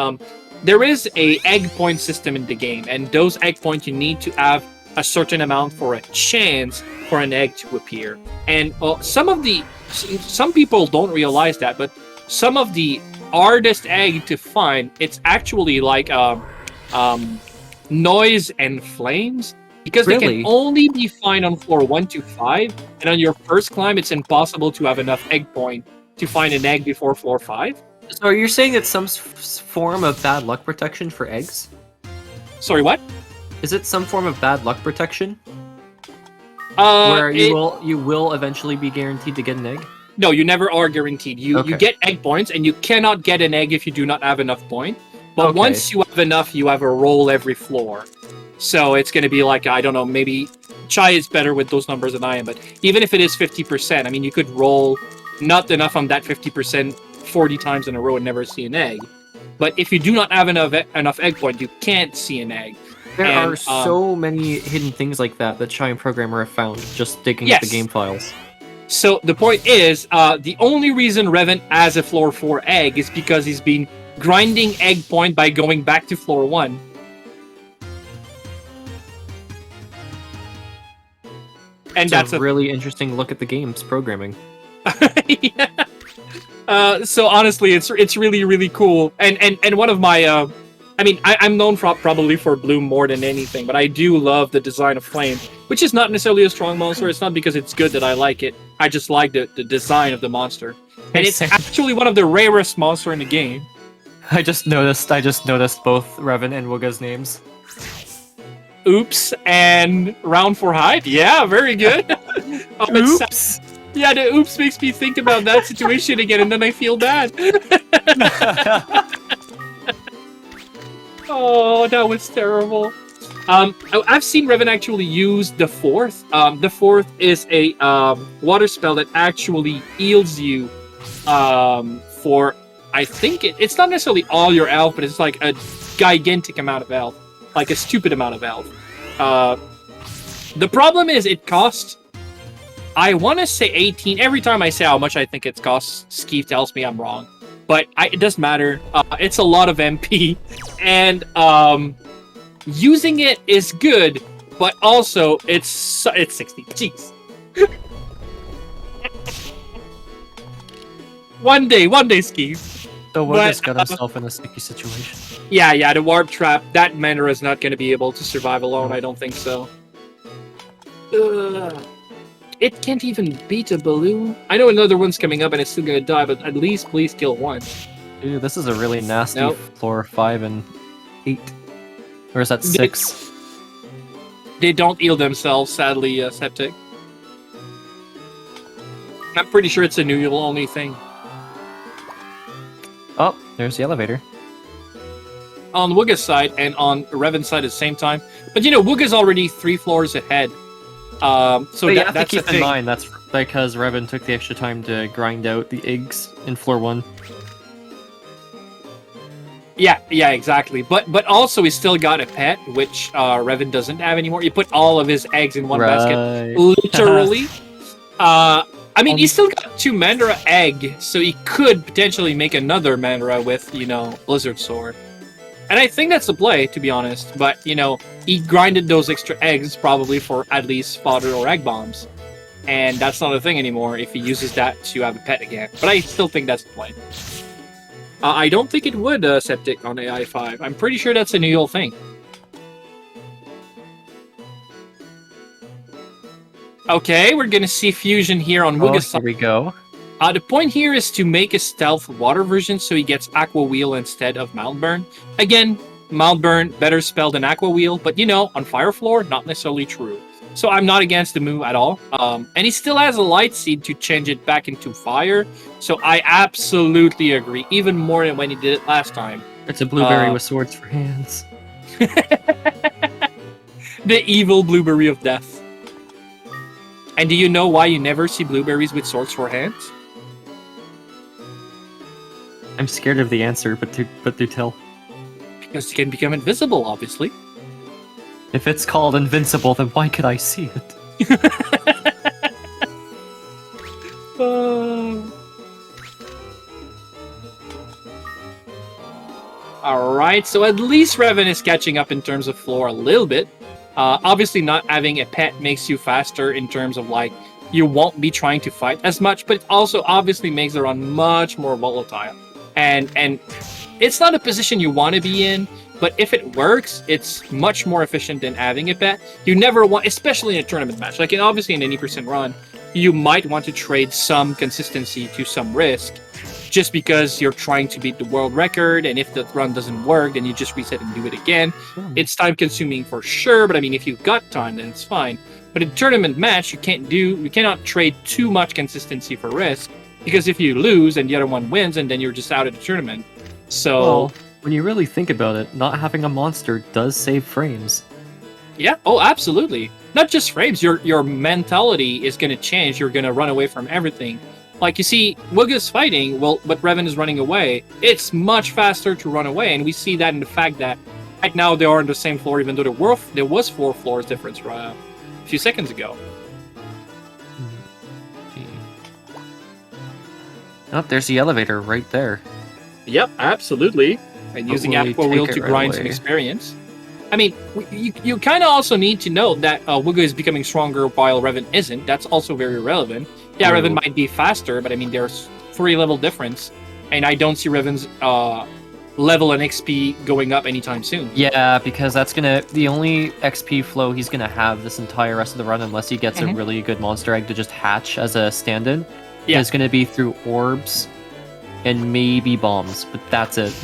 there is a egg point system in the game, and those egg points you need to have a certain amount for a chance for an egg to appear. And some people don't realize that, but some of the hardest egg to find, it's actually like noise and flames. Because they Really? can only be found on floor 1 to 5, and on your first climb, it's impossible to have enough egg point to find an egg before floor 5. So you're saying it's some form of bad luck protection for eggs? Sorry, what? Is it some form of bad luck protection Where where you will eventually be guaranteed to get an egg? No, you never are guaranteed. You Okay. get egg points, and you cannot get an egg if you do not have enough point. But Okay. once you have enough, you have a roll every floor. So it's going to be like, I don't know, maybe Chai is better with those numbers than I am, but even if it is 50%, I mean, you could roll not enough on that 50% 40 times in a row and never see an egg. But if you do not have enough egg point, you can't see an egg. There And, are so many hidden things like that that Chai and Programmer have found just digging Yes. at the game files. So the point is, the only reason Reven has a floor 4 egg is because he's been grinding egg point by going back to floor 1. And It's that's a really interesting look at the game's programming. Yeah. So honestly, it's really, really cool. And one of my I mean, I'm known probably for Bloom more than anything, but I do love the design of Flame, which is not necessarily a strong monster. It's not because it's good that I like it. I just like the design of the monster. And it's actually one of the rarest monster in the game. I just noticed both Reven and Wugga's names. Oops and round for height. Yeah, very good. Oh, it's Oops! yeah, the oops makes me think about that situation again, and then I feel bad. Oh, that was terrible. I've seen Reven actually use the fourth. The fourth is a water spell that actually heals you for, I think it's not necessarily all your health, but it's like a gigantic amount of health, like a stupid amount of health. The problem is it costs I want to say 18. Every time I say how much I think it costs, Skeef tells me I'm wrong. But it doesn't matter. It's a lot of MP. And using it is good, but also it's 60. Jeez. One day, Skeef. So Wugga's got himself in a sticky situation. Yeah, the warp trap. That Manra is not going to be able to survive alone. I don't think so. It can't even beat a balloon. I know another one's coming up and it's still going to die, but at least please kill one. Dude, this is a really nasty floor 5 and 8. Or is that 6? They don't heal themselves, sadly, Septic. I'm pretty sure it's a new only thing. Oh, there's the elevator. On Wugga's side and on Reven's side at the same time. But you know, Wugga's already 3 floors ahead. So but you have that's to keep in mind that's because Reven took the extra time to grind out the eggs in floor 1. Yeah, exactly. But also he's still got a pet, which Reven doesn't have anymore. He put all of his eggs in one basket, literally. I mean, he's still got 2 Mandara egg, so he could potentially make another Mandara with, you know, Blizzard Sword. And I think that's the play, to be honest. But, you know, he grinded those extra eggs probably for at least fodder or egg bombs. And that's not a thing anymore if he uses that to have a pet again. But I still think that's the play. I don't think it would, Septic, on AI5. I'm pretty sure that's a new thing. Okay, we're gonna see fusion here on Wugga's side. Here we go. The point here is to make a stealth water version so he gets Aqua Wheel instead of Mild Burn. Again, Mild Burn, better spell than Aqua Wheel, but you know, on Fire Floor, not necessarily true. So I'm not against the move at all. And he still has a Light Seed to change it back into Fire. So I absolutely agree, even more than when he did it last time. It's a blueberry with swords for hands. The evil blueberry of death. And do you know why you never see blueberries with swords for hands? I'm scared of the answer, but do tell. Because it can become invisible, obviously. If it's called invincible, then why could I see it? Alright, so at least Reven is catching up in terms of floor a little bit. Obviously not having a pet makes you faster in terms of like, you won't be trying to fight as much, but it also obviously makes the run much more volatile. And it's not a position you want to be in, but if it works, it's much more efficient than having a pet. You never want, especially in a tournament match, like obviously in an 80% run, you might want to trade some consistency to some risk, just because you're trying to beat the world record, and if the run doesn't work, then you just reset and do it again. It's time consuming for sure, but I mean, if you've got time, then it's fine. But in a tournament match, you cannot trade too much consistency for risk, because if you lose and the other one wins, and then you're just out of the tournament. So, well, when you really think about it, not having a monster does save frames. Yeah, oh, absolutely. Not just frames, your mentality is going to change. You're going to run away from everything. Like, you see, Wugga's fighting, well, but Reven is running away. It's much faster to run away, and we see that in the fact that right now they are on the same floor, even though there was 4 floors difference a few seconds ago. Oh, there's the elevator right there. Yep, absolutely. And using Aqua Wheel to grind some away. experience. I mean, you kind of also need to know that Wugga is becoming stronger while Reven isn't. That's also very relevant. Yeah, Reven might be faster, but I mean, there's 3 level difference, and I don't see Reven's level and XP going up anytime soon. Yeah, because that's the only XP flow he's gonna have this entire rest of the run, unless he gets a really good monster egg to just hatch as a stand-in, is gonna be through orbs and maybe bombs, but that's it.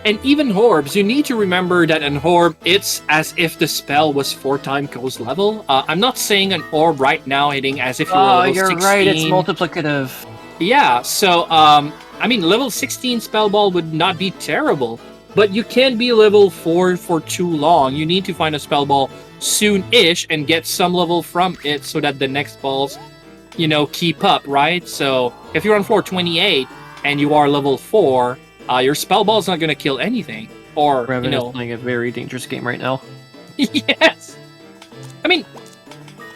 And even orbs, you need to remember that an orb, it's as if the spell was 4 times Ghost level. I'm not saying an orb right now hitting as if you were level 16. You're right, it's multiplicative. Yeah, so, I mean, level 16 spell ball would not be terrible, but you can't be level 4 for too long. You need to find a spell ball soon-ish and get some level from it so that the next balls, you know, keep up, right? So, if you're on floor 28 and you are level 4, your spell ball is not going to kill anything. Or, Reven you know, is playing a very dangerous game right now. Yes. I mean,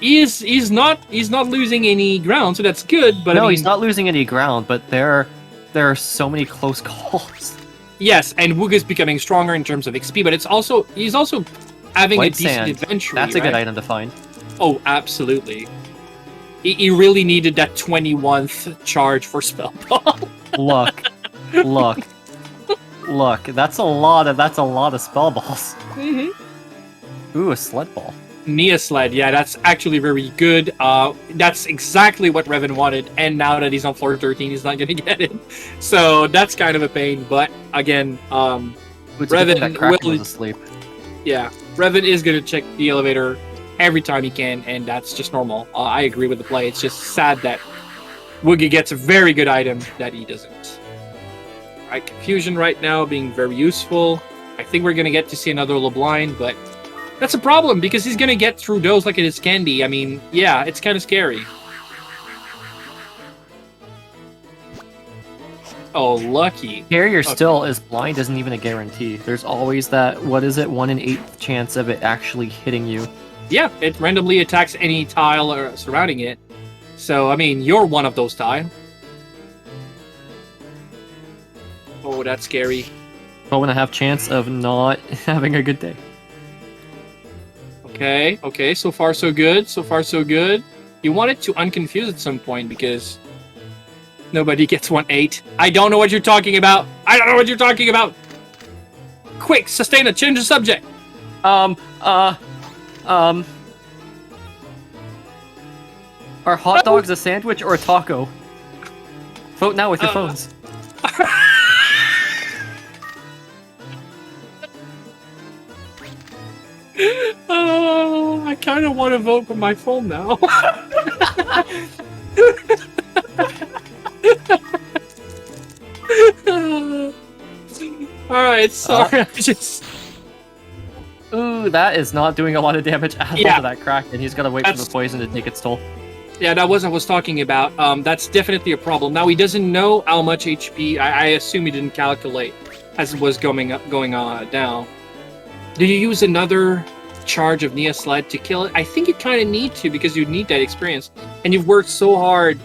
he's not losing any ground, so that's good. But no, I mean, he's not losing any ground, but there are so many close calls. yes, and Wugga's becoming stronger in terms of XP, but he's also having White a decent sand. adventure. That's a good right? item to find. Oh, absolutely. He really needed that 21th charge for spell ball. Look, look, look. That's a lot of spell balls. Ooh, a sled ball. Nia Sled, yeah, that's actually very good. That's exactly what Reven wanted, and now that he's on floor 13, he's not gonna get it. So that's kind of a pain, but again, Ooh, it's a good thing that Reven Kraken will, was asleep. yeah, Reven is gonna check the elevator every time he can, and that's just normal. I agree with the play. It's just sad that Wugga gets a very good item that he doesn't. Right, Confusion right now being very useful. I think we're gonna get to see another LeBlanc, but that's a problem because he's gonna get through those like it is candy. I mean, yeah, it's kind of scary. Oh, lucky. Carrier still is blind isn't even a guarantee. There's always that, what is it, 1 in 8 chance of it actually hitting you. Yeah, it randomly attacks any tile or surrounding it. So, I mean, you're one of those tile. Oh, that's scary. 12.5 chance of not having a good day. Okay, so far so good. So far so good. You want it to unconfuse at some point because nobody gets 1-8. I don't know what you're talking about. I don't know what you're talking about. Quick, sustain a change of subject. Are hot dogs a sandwich or a taco? Vote now with your phones. Oh, I kind of want to vote with my phone now. Alright, sorry. I just... Ooh, that is not doing a lot of damage at all to that Kraken. He's got to wait for the poison to take its toll. Yeah, that was what I was talking about. That's definitely a problem. Now, he doesn't know how much HP. I assume he didn't calculate as it was going on down. Do you use another charge of Nia Sled to kill it? I think you kind of need to because you need that experience. And you've worked so hard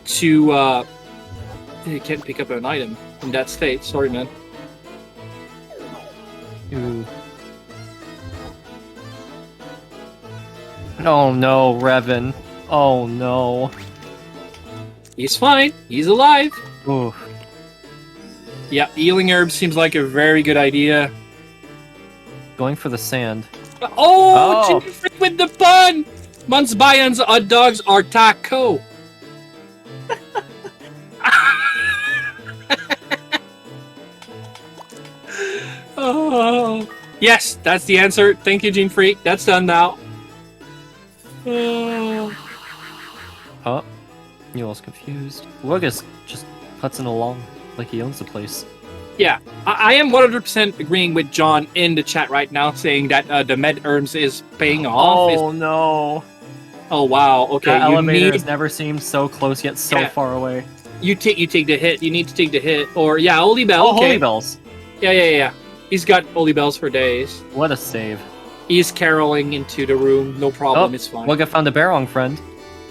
to... you can't pick up an item in that state. Sorry, man. Ooh. Oh no, Reven. Oh no. He's fine. He's alive. Ooh. Yeah, healing herb seems like a very good idea. Going for the sand. Oh! Jimmy Freak with the pun! Months Bayans hot dogs are taco. Oh. Yes, that's the answer. Thank you, Gene Freak. That's done now. Oh. Oh, you was confused. Wugga's just putzing along like he owns the place. Yeah, I am 100% agreeing with John in the chat right now, saying that the med herbs is paying off. Oh no! Oh wow. Okay, That you elevator has need... never seemed so close yet so far away. You take the hit. You need to take the hit, or yeah, Holy Bell. Oh, okay. Holy Bells! Yeah. He's got Holy Bells for days. What a save! He's caroling into the room. No problem. It's fine. Wugga found a Barong friend.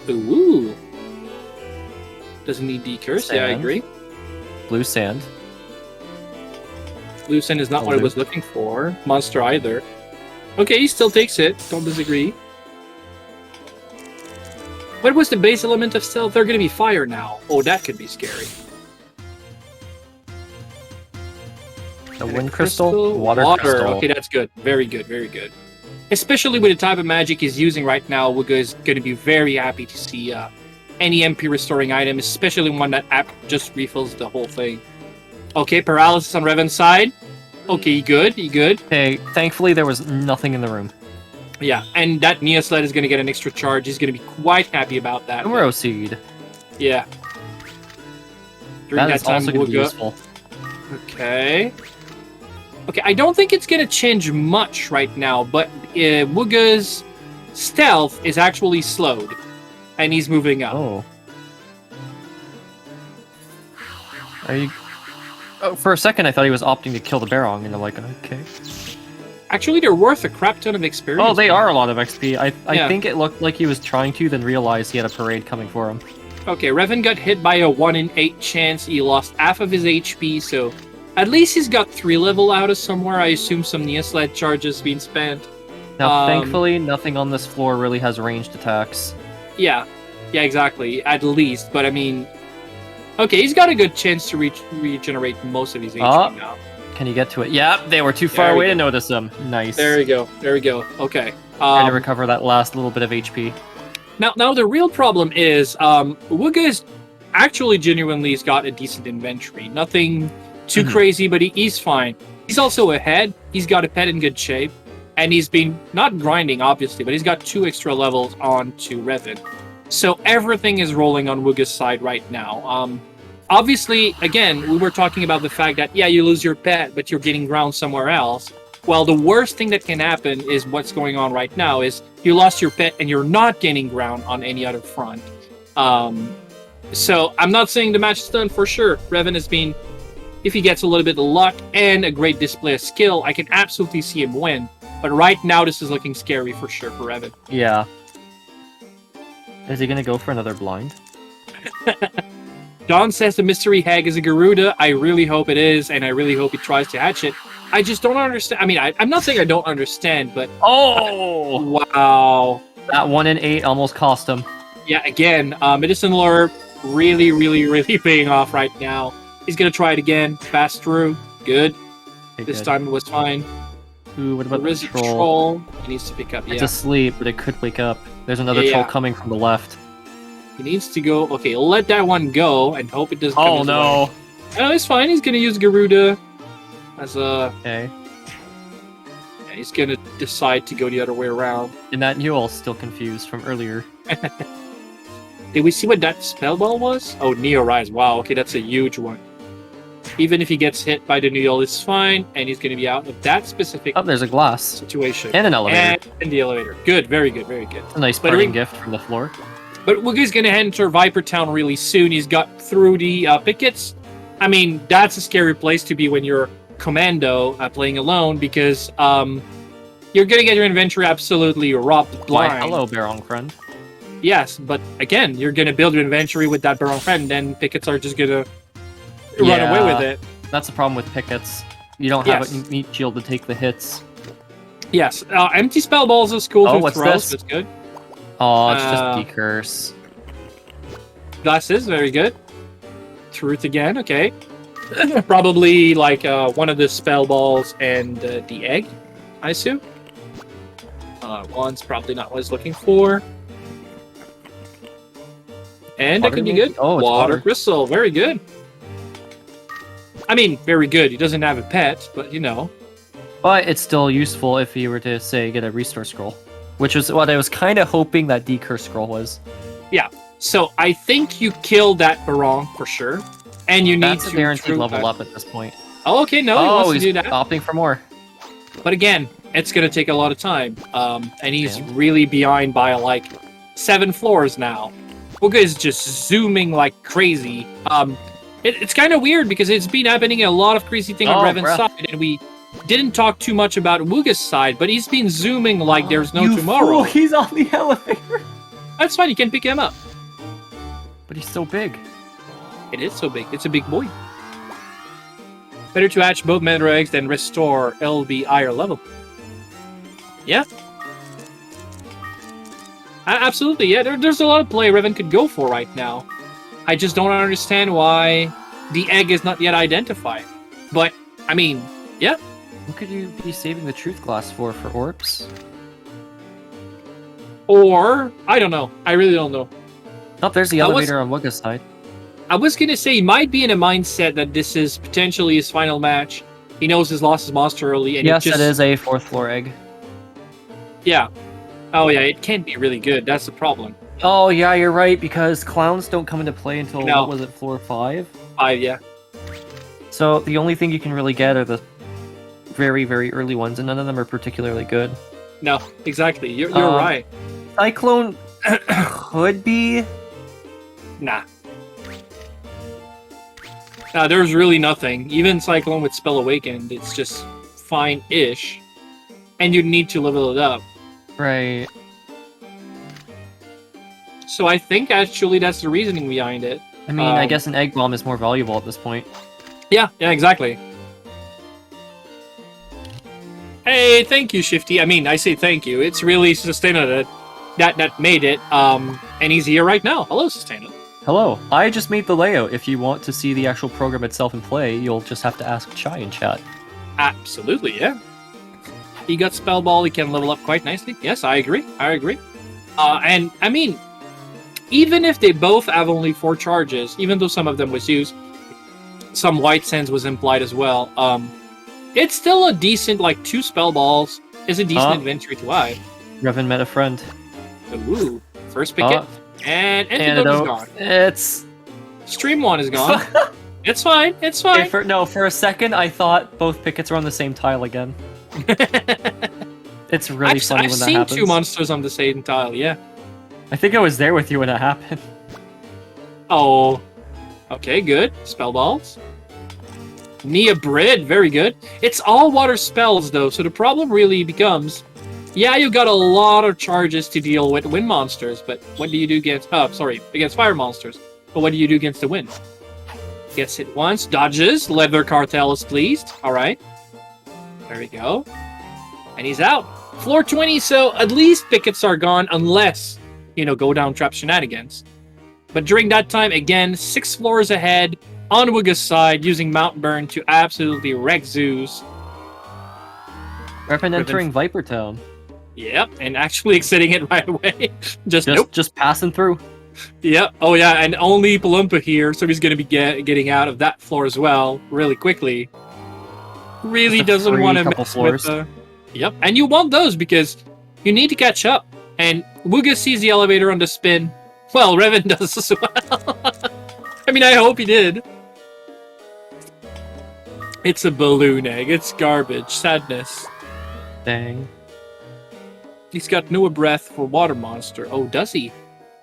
Ooh. Doesn't need decurse. Sand. Yeah, I agree. Blue sand. Blue sand is not what I was looking for. Monster either. Okay, he still takes it. Don't disagree. What was the base element of stealth? They're going to be fire now. Oh, that could be scary. The wind crystal, water crystal. Okay, that's good. Very good, very good. Especially with the type of magic he's using right now, Wugga is going to be very happy to see any MP restoring item, especially one that app just refills the whole thing. Okay, paralysis on Reven's side. Okay, good, good. Hey, thankfully there was nothing in the room. Yeah, and that Nia Sled is going to get an extra charge. He's going to be quite happy about that. Numero seed. Yeah. During That is also going to be useful. Okay. Okay, I don't think it's going to change much right now, but Wugga's stealth is actually slowed, and he's moving up. Oh. Are you... Oh, for a second I thought he was opting to kill the Barong, and I'm like, okay. Actually, they're worth a crap ton of experience. Oh, they are a lot of XP. I Yeah. think it looked like he was trying to, then realized he had a parade coming for him. Okay, Reven got hit by a 1 in 8 chance. He lost half of his HP, so at least he's got 3 level out of somewhere. I assume some Neosled charges being spent. Now, thankfully, nothing on this floor really has ranged attacks. Yeah, exactly. At least, but I mean, okay, he's got a good chance to regenerate most of his HP now. Can you get to it? Yeah, they were too far There we away to go. notice them. Nice. There we go. Okay. Trying to recover that last little bit of HP. Now the real problem is, Wugga is actually genuinely has got a decent inventory. Nothing too crazy, but he's fine. He's also ahead. He's got a pet in good shape, and he's been not grinding obviously, but he's got 2 extra levels on to Reven. So everything is rolling on Wugga's side right now. Obviously, again, we were talking about the fact that, yeah, you lose your pet, but you're getting ground somewhere else. Well, the worst thing that can happen is what's going on right now is you lost your pet and you're not gaining ground on any other front. So I'm not saying the match is done for sure. Reven has been, if he gets a little bit of luck and a great display of skill, I can absolutely see him win. But right now, this is looking scary for sure for Reven. Yeah. Is he gonna go for another blind? Don says the mystery hag is a Garuda. I really hope it is, and I really hope he tries to hatch it. I just don't understand. I mean, I'm not saying I don't understand, but... Oh! Wow. That 1 in 8 almost cost him. Yeah, again, Medicine Lure really paying off right now. He's going to try it again. Fast through. Good. Okay, This good. time it was fine. Ooh, what about There the is a troll? troll. He needs to pick up, It's yeah. asleep, but it could wake up. There's another Yeah. troll coming from the left. He needs to go... Okay, let that one go and hope it doesn't come Oh his no! way. No, it's fine. He's going to use Garuda as a... Okay. Yeah, he's going to decide to go the other way around. And that Newell's still confused from earlier. Did we see what that spell ball was? Oh, Neo Rise. Wow, okay, that's a huge one. Even if he gets hit by the Neo, it's fine, and he's going to be out of that specific Oh, there's a glass. situation. And an elevator. And the elevator. Good, very good, very good. A nice But parting we- gift from the floor. But Wugga's going to enter Viper Town really soon. He's got through the Pickets. I mean, that's a scary place to be when you're commando playing alone, because you're going to get your inventory absolutely robbed Why, blind. hello, Barong friend. Yes, but again, you're going to build your inventory with that Baron friend, and Pickets are just going to run Yeah. away with it. That's the problem with Pickets. You don't have Yes. a meat shield to take the hits. Yes, empty spell balls is cool Oh, to what's throw. this? That's good. Oh, it's Uh, just decurse. Glasses, very good. Truth again, okay. Probably like one of the spell balls and the egg, I assume. One's probably not what I was looking for. And that Water could be maybe? good. Oh, it's water. Crystal, very good. I mean, very good. He doesn't have a pet, but you know. But it's still useful if you were to, say, get a restore scroll. Which is what I was kind of hoping that decurse scroll was. So I think you kill that Barong for sure. And you need That's to a guaranteed true- level up at this point. Oh, okay, no, he wants to he's do that. opting for more. But again, it's going to take a lot of time. And he's And? really behind by like 7 floors now. Wugga is just zooming like crazy. It's kind of weird because it's been happening a lot of crazy things on Oh, Reven's bruh. side, and we didn't talk too much about Wugga's side, but he's been zooming like there's no You tomorrow. fool, he's on the elevator! That's fine, you can pick him up. But he's so big. It is so big. It's a big boy. Better to hatch both Meta eggs than restore LB higher level. Yeah. Absolutely, yeah. There's a lot of play Reven could go for right now. I just don't understand why the egg is not yet identified. But, I mean, yeah. What could you be saving the truth glass for orbs? Or, I don't know. I really don't know. Oh, there's the I was- elevator on Wugga's side. I was going to say he might be in a mindset that this is potentially his final match. He knows he's lost his monster early. And Yes, he just, it is a 4th floor egg. Yeah. Oh, yeah, it can't be really good. That's the problem. Oh, yeah, you're right, because clowns don't come into play until, No. what was it, floor 5? Yeah. So the only thing you can really get are the very, very early ones, and none of them are particularly good. No, exactly. You're Um, right. Cyclone could be... Nah. There's really nothing. Even Cyclone with Spell Awakened, it's just fine-ish. and you need to level it up. Right. So I think actually that's the reasoning behind it. I mean, I guess an egg bomb is more valuable at this point. Yeah, exactly. Hey, thank you, Shifty. I mean, I say thank you. It's really Sustaina that made it. And he's here right now. Hello, Sustaina. Hello. I just made the layout. If you want to see the actual program itself in play, you'll just have to ask Chai in chat. Absolutely, yeah. He got Spell Ball. He can level up quite nicely. Yes, I agree. I agree. And, I mean, even if they both have only 4 charges, even though some of them was used, some White Sands was implied as well, it's still a decent, like, 2 Spell Balls is a decent inventory to have. Reven met a friend. Ooh, first Picket. And Antidote is gone. It's... Stream 1 is gone. It's fine. It's fine. For a second, I thought both Pickets were on the same tile again. It's really funny when that happens. I've seen 2 monsters on the same tile, yeah. I think I was there with you when it happened. Oh. Okay, good. Spell balls. Nia Brid, very good. It's all water spells, though, so the problem really becomes... Yeah, you got a lot of charges to deal with wind monsters, but what do you do against... against fire monsters. But what do you do against the wind? Gets hit once, dodges, Leather Cartel is pleased. Alright. There we go. And he's out. Floor 20, so at least Pickets are gone, unless, go down trap shenanigans. But during that time, again, 6 floors ahead, on Wugga's side, using Mount Burn to absolutely wreck zoos. Reven entering Viper Town. Yep, and actually exiting it right away. Just passing through. Yep. Oh yeah, and only Palumpa here, so he's going to be getting out of that floor as well, really quickly. Really doesn't want to mess with the... Yep, and you want those because you need to catch up. And Wugga sees the elevator on the spin. Well, Reven does as well. I mean, I hope he did. It's a balloon egg. It's garbage. Sadness. Dang. He's got Noah Breath for Water Monster. Oh, does he?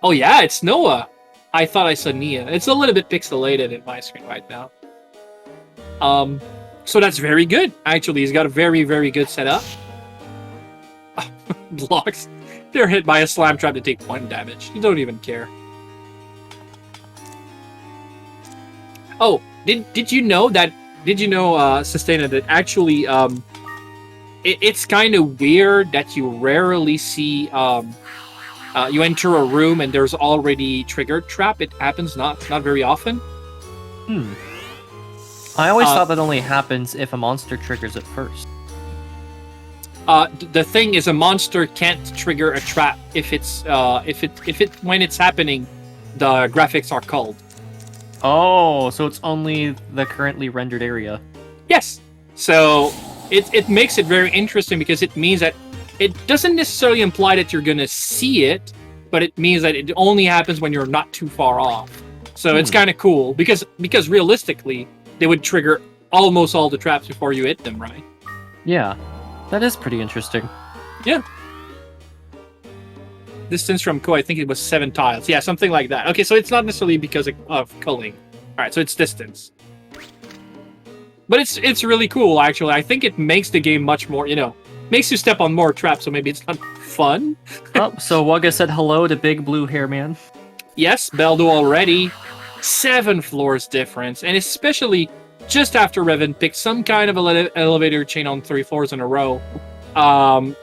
Oh, yeah, it's Noah. I thought I saw Nia. It's a little bit pixelated in my screen right now. So that's very good. Actually, he's got a very, very good setup. Blocks. They're hit by a slam trap to take 1 damage. You don't even care. Oh, did you know that? Did you know, Sustaina, that actually it's kind of weird that you rarely see you enter a room and there's already triggered trap. It happens not very often. I always thought that only happens if a monster triggers it first. The thing is, a monster can't trigger a trap if it's when it's happening, the graphics are culled. Oh, so it's only the currently rendered area. Yes. So it makes it very interesting because it means that it doesn't necessarily imply that you're gonna see it, but it means that it only happens when you're not too far off. So it's kind of cool because realistically, they would trigger almost all the traps before you hit them, right? Yeah. That is pretty interesting. Yeah. Distance from Ko, I think it was 7 tiles. Yeah, something like that. Okay, so it's not necessarily because of culling. Alright, so it's distance. But it's really cool, actually. I think it makes the game much more, makes you step on more traps, so maybe it's not fun. Oh, so Wugga said hello to Big Blue Hair Man. Yes, Beldo already. 7 floors difference, and especially just after Reven picked some kind of elevator chain on 3 floors in a row.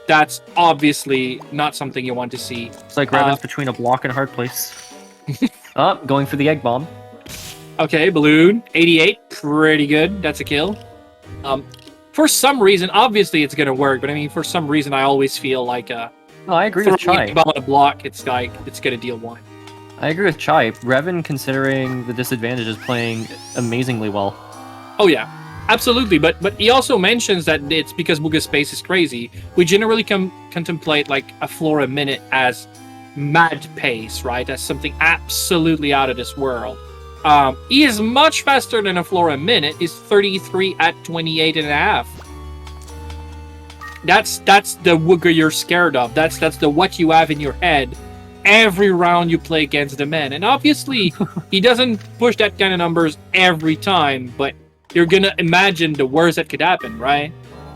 That's obviously not something you want to see. It's like Reven's between a block and a hard place. Going for the egg bomb. Okay, balloon. 88, pretty good. That's a kill. For some reason, obviously it's gonna work, but I mean, for some reason, I always feel like I agree with Chai. Bomb on a block, it's gonna deal 1. I agree with Chai. Reven, considering the disadvantage, is playing amazingly well. Oh yeah, absolutely. But he also mentions that it's because Wugga's space is crazy. We generally contemplate like a floor a minute as mad pace, right? As something absolutely out of this world. He is much faster than a floor a minute. He's 33 at 28 and a half. That's the Wugga you're scared of. That's the what you have in your head every round you play against the man. And obviously, he doesn't push that kind of numbers every time, but you're gonna imagine the worst that could happen, right?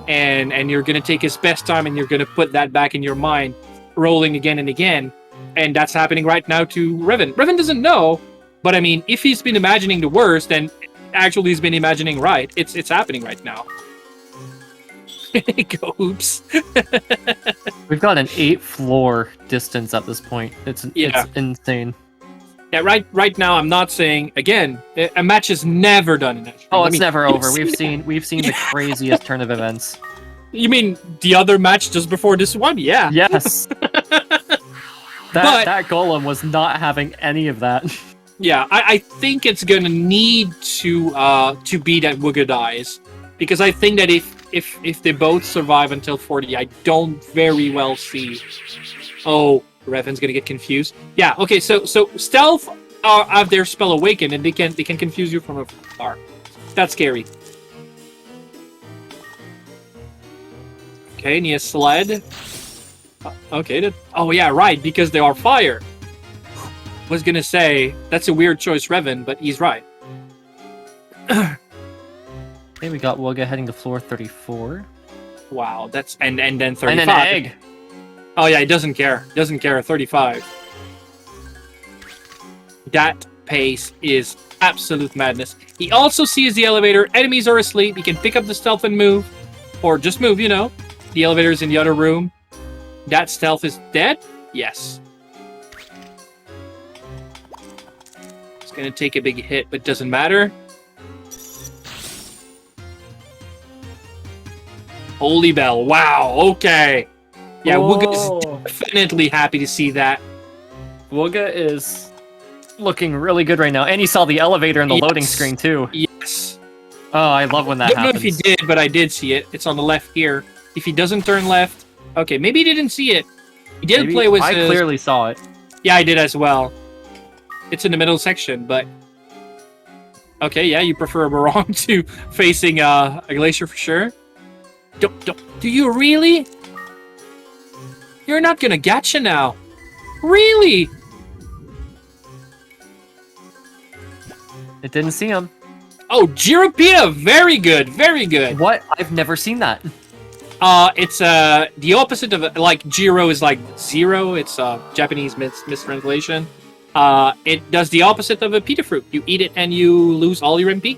and you're gonna take his best time, and you're gonna put that back in your mind, rolling again and again. And that's happening right now to Reven. Reven doesn't know, but I mean, if he's been imagining the worst, then actually he's been imagining right. It's happening right now. Go oops. We've got an 8-floor distance at this point. It's insane. Yeah, right now I'm not saying again. A match is never done in that. Oh, it's never over. We've seen the craziest turn of events. You mean the other match just before this one? Yeah. Yes. That golem was not having any of that. Yeah, I think it's gonna need to be that Wugga dies, because I think that if they both survive until 40, I don't very well see. Oh, Reven's gonna get confused. Yeah. Okay. So stealth have their spell awakened, and they can confuse you from afar. That's scary. Okay, Nia sled. Okay. Oh yeah, right. Because they are fire. Was gonna say that's a weird choice, Reven, but he's right. Okay, we got Wugga heading to floor 34. Wow, that's and then 35. And an egg. Oh yeah, he doesn't care. Doesn't care. 35. That pace is absolute madness. He also sees the elevator. Enemies are asleep. He can pick up the stealth and move, or just move. You know, the elevator is in the other room. That stealth is dead. Yes. It's gonna take a big hit, but doesn't matter. Holy bell! Wow. Okay. Yeah, Wugga is definitely happy to see that. Wugga is looking really good right now, and he saw the elevator in the loading screen too. Yes. Oh, I love when that I don't happens. know if he did, but I did see it. It's on the left here. If he doesn't turn left, okay, maybe he didn't see it. He did Maybe play with. I clearly saw it. Yeah, I did as well. It's in the middle section, but okay, yeah, you prefer a barong to facing a glacier for sure. Do you really? You're not gonna gacha now. Really? It didn't see him. Oh, Jirapita, very good, very good. What? I've never seen that. It's the opposite of like Jiro is like zero. It's Japanese mistranslation. It does the opposite of a pita fruit. You eat it and you lose all your MP.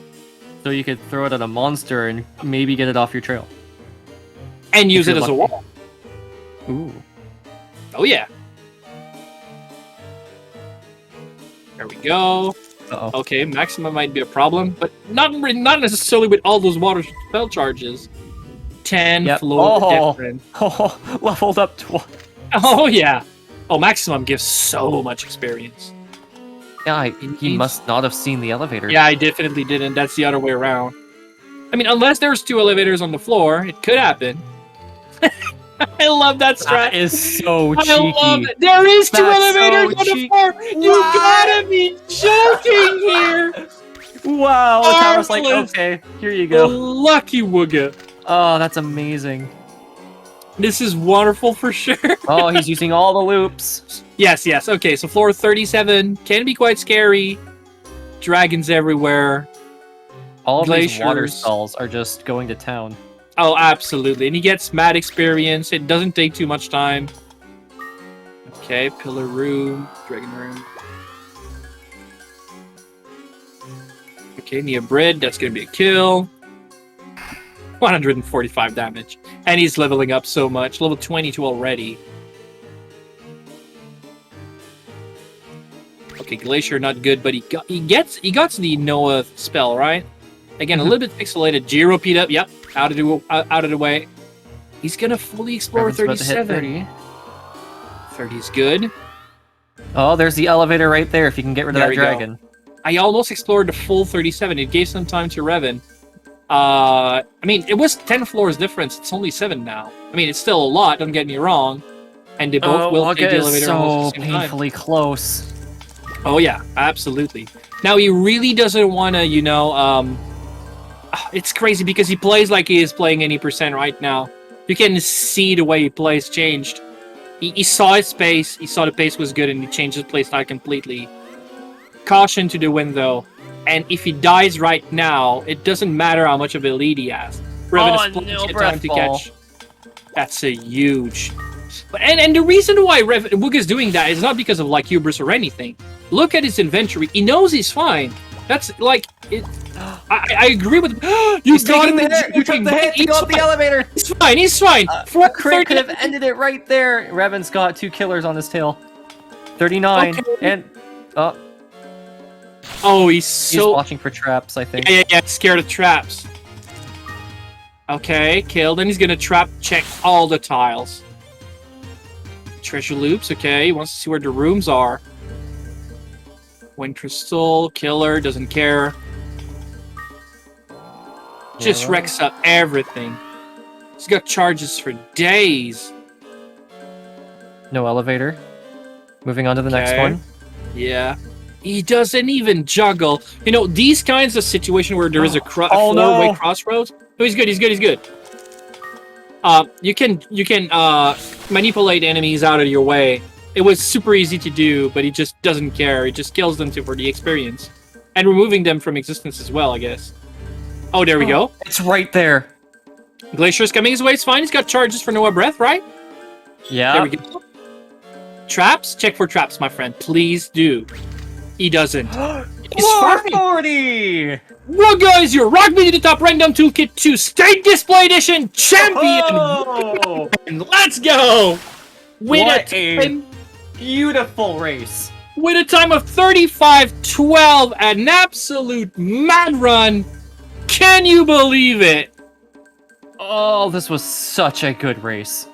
So you could throw it at a monster and maybe get it off your trail. And use it as a wall. Ooh. Oh yeah. There we go. Uh-oh. Okay, maximum might be a problem, but not necessarily with all those water spell charges. 10 floor different. Oh, leveled up twice. Oh yeah. Oh, maximum gives so much experience. Yeah, he must not have seen the elevator. Yeah, I definitely didn't. That's the other way around. I mean, unless there's 2 elevators on the floor, it could happen. I love that strat. That is so cheeky. I love it. There is 2 elevators on the floor. You gotta be joking here. Wow. The tower's like, okay, here you go. Lucky Wugga. Oh, that's amazing. This is wonderful for sure. Oh, he's using all the loops. Yes. Okay, so floor 37 can be quite scary. Dragons everywhere. All of these water Glaciers. stalls are just going to town. Oh, absolutely. And he gets mad experience. It doesn't take too much time. Okay, pillar room, dragon room. Okay, Nia Bread, that's gonna be a kill. 145 damage. And he's leveling up so much. Level 22 already. Okay, Glacier not good, but he got the Noah spell, right? Again, a little bit pixelated. Jiro Pete up, yep. Out of the way. He's gonna fully explore Reven's about to hit 37. 30 is good. Oh, there's the elevator right there if you can get rid of There that we go. dragon. I almost explored the full 37. It gave some time to Reven. I mean, it was 10 floors difference. It's only 7 now. I mean, it's still a lot, don't get me wrong. And they both will take the elevator so almost at the same time. painfully close. Oh yeah, absolutely. Now he really doesn't want to, you know, it's crazy because he plays like he is playing any percent right now. You can see the way he plays changed. He saw his pace, he saw the pace was good, and he changed his playstyle completely. Caution to the window. And if he dies right now, it doesn't matter how much of a lead he has. Reven Oh, is plenty no of breath time to ball. catch. That's a huge. And the reason why Wugga's doing that is not because of like hubris or anything. Look at his inventory. He knows he's fine. That's like it. I agree with. You He's got taking him. the hit. He took the hit to go up the elevator. He's fine. He's fine. A crit could have ended it right there. Reven's got 2 killers on his tail. 39 Okay. and Oh, he's he's so. watching for traps, I think. Yeah. Scared of traps. Okay, killed. And he's gonna trap check all the tiles. Treasure loops. Okay, he wants to see where the rooms are. Wind crystal. Killer doesn't care. Just wrecks up everything. He's got charges for days. No elevator. Moving on to the next one. Yeah. He doesn't even juggle. You know, these kinds of situation where there is a Oh, four-way no. crossroads. Oh, he's good. You can manipulate enemies out of your way. It was super easy to do, but he just doesn't care. He just kills them for the experience. And removing them from existence as well, I guess. Oh, there we go. It's right there. Glacier's coming his way. It's fine. He's got charges for Noah Breath, right? Yeah. There we go. Traps? Check for traps, my friend. Please do. He doesn't. He's fine. 440! Wugga is your Rock Me to the Top Random Toolkit 2 State Display Edition champion! Oh! And let's go! With What a a time, beautiful race. with a time of 35:12, an absolute mad run. Can you believe it? Oh, this was such a good race.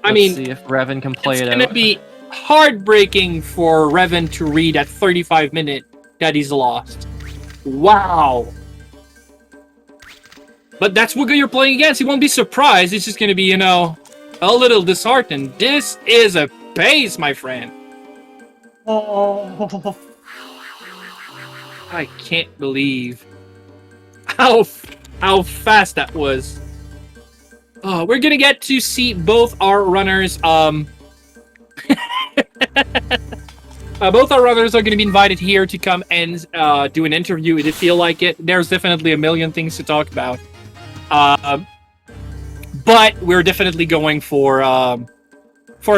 I Let's mean, see if Reven can play it's it gonna out. be heartbreaking for Reven to read at 35 minutes that he's lost. Wow. But that's Wugga you're playing against. He won't be surprised. It's just gonna be, you know, a little disheartened. This is a pace, my friend. Oh. I can't believe how fast that was. Oh, we're gonna get to see both our runners. Both our runners are gonna be invited here to come and do an interview. If you feel like it, there's definitely a million things to talk about. But we're definitely going for a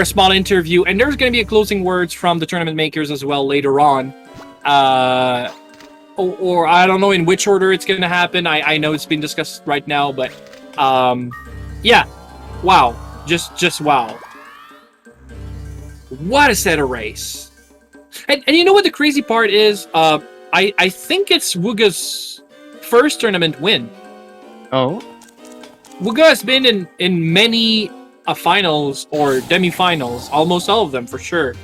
small interview, and there's gonna be a closing words from the tournament makers as well later on. Or I don't know in which order it's gonna happen. I know it's been discussed right now, but yeah, wow, just wow. What a set of race. And you know what the crazy part is? I think it's Wugga's first tournament win. Oh? Wugga has been in many finals or demi-finals, almost all of them for sure.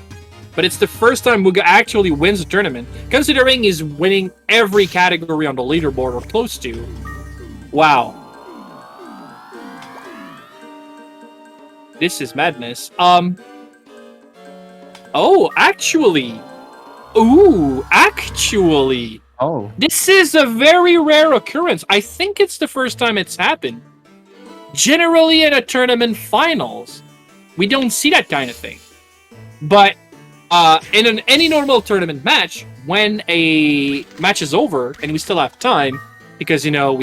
But it's the first time Wugga actually wins a tournament, considering he's winning every category on the leaderboard or close to. Wow. This is madness. Oh, actually. Ooh, actually. Oh. This is a very rare occurrence. I think it's the first time it's happened. Generally in a tournament finals, we don't see that kind of thing. But in any normal tournament match, when a match is over and we still have time, because you know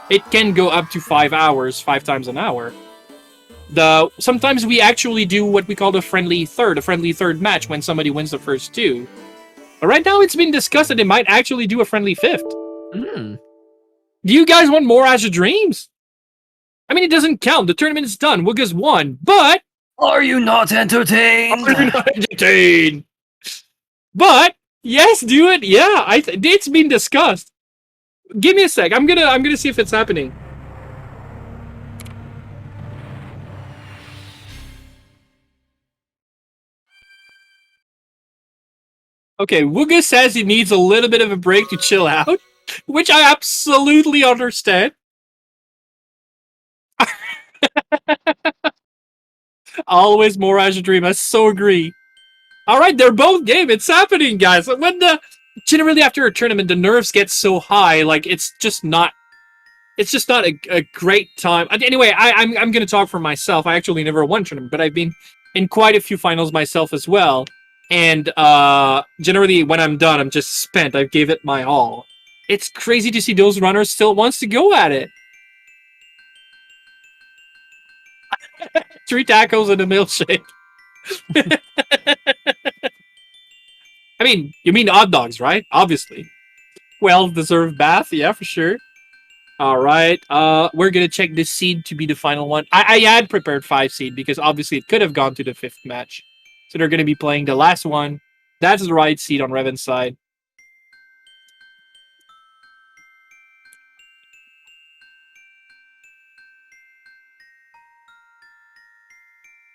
it can go up to 5 hours, 5 times an hour. Sometimes we actually do what we call a friendly third match when somebody wins the first 2. But right now it's been discussed that they might actually do a friendly 5th. Mm. Do you guys want more Azure Dreams? I mean, it doesn't count. The tournament is done. Wugga's won, but Are you not entertained? are you not entertained? But yes, do it. Yeah, it's been discussed. Give me a sec. I'm gonna see if it's happening. Okay, Wugga says he needs a little bit of a break to chill out, which I absolutely understand. Always more Azure Dream. I so agree. All right, they're both game. It's happening, guys. Generally after a tournament, the nerves get so high, like it's just not a great time. Anyway, I'm gonna talk for myself. I actually never won a tournament, but I've been in quite a few finals myself as well. And generally, when I'm done, I'm just spent. I gave it my all. It's crazy to see those runners still wants to go at it. 3 tacos and a milkshake. I mean, you mean hot dogs, right? Obviously. Well-deserved bath, yeah, for sure. All right. We're gonna check this seed to be the final one. I had prepared 5 seed because obviously it could have gone to the 5th match. So they're gonna be playing the last one. That's the right seed on Reven's side.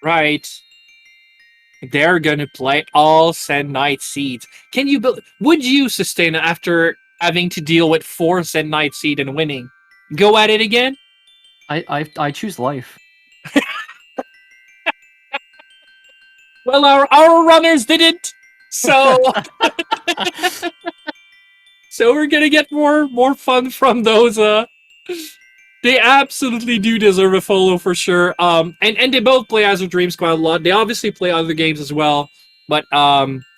Right. They're gonna play all Send Knight seeds. Can you build? Would you sustain it after having to deal with 4 Send Knight seed and winning? Go at it again? I choose life. Well, our runners didn't. So so we're gonna get more fun from those. They absolutely do deserve a follow for sure. And they both play Azure Dreams quite a lot. They obviously play other games as well. But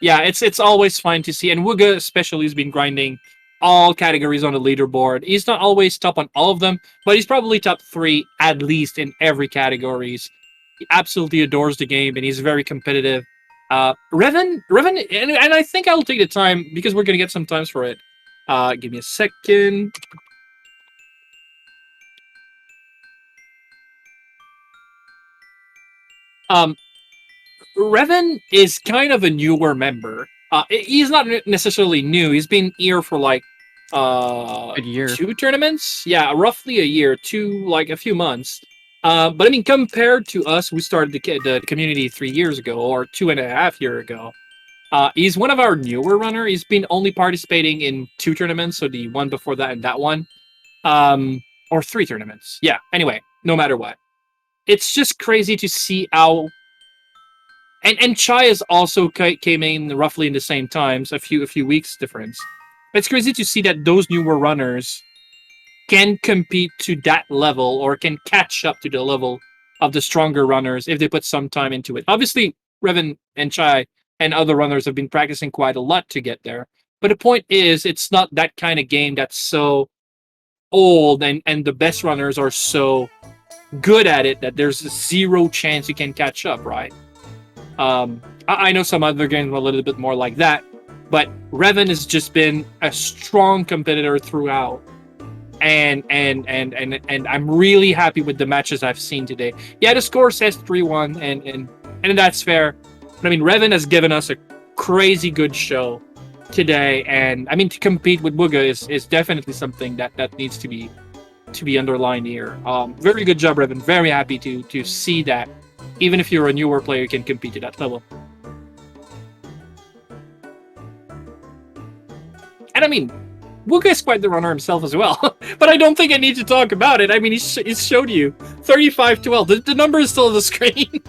yeah, it's always fun to see. And Wugga especially has been grinding all categories on the leaderboard. He's not always top on all of them, but he's probably top 3 at least in every categories. He absolutely adores the game and he's very competitive. Reven, and I think I'll take the time because we're gonna get some times for it. Give me a second. Um, Reven is kind of a newer member. He's not necessarily new. He's been here for like Good year. 2 tournaments. Yeah, roughly a year, like a few months. But I mean, compared to us, we started the community 3 years ago or 2.5 years ago. He's one of our newer runner. He's been only participating in 2 tournaments, so the one before that and that one, or 3 tournaments. Yeah. Anyway, no matter what, it's just crazy to see how. And Chai is also came in roughly in the same times, a few weeks difference. It's crazy to see that those newer runners can compete to that level or can catch up to the level of the stronger runners if they put some time into it. Obviously, Reven and Chai and other runners have been practicing quite a lot to get there. But the point is, it's not that kind of game that's so old and the best runners are so good at it that there's zero chance you can catch up, right? I know some other games are a little bit more like that, but Reven has just been a strong competitor throughout, and I'm really happy with the matches I've seen today. Yeah, the score says 3-1, and that's fair. But I mean, Reven has given us a crazy good show today, and I mean to compete with Wugga is definitely something that needs to be underlined here. Very good job, Reven. Very happy to see that. Even if you're a newer player, you can compete at that level. And I mean, Wugga is quite the runner himself as well. But I don't think I need to talk about it. I mean, he's showed you 35-12. The number is still on the screen.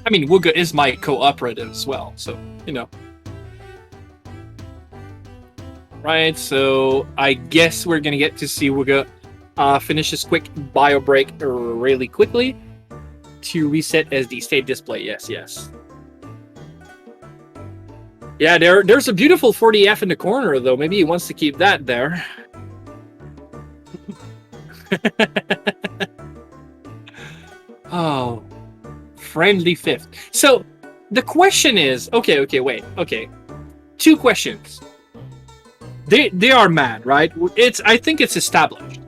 I mean, Wugga is my cooperative as well, so, you know. Right, so I guess we're gonna get to see Wugga finish this quick bio break really quickly to reset as the state display. Yes. Yeah, there's a beautiful 40F in the corner, though. Maybe he wants to keep that there. Oh, friendly 5th. So the question is, okay, wait. 2 questions. They are mad, right? I think it's established.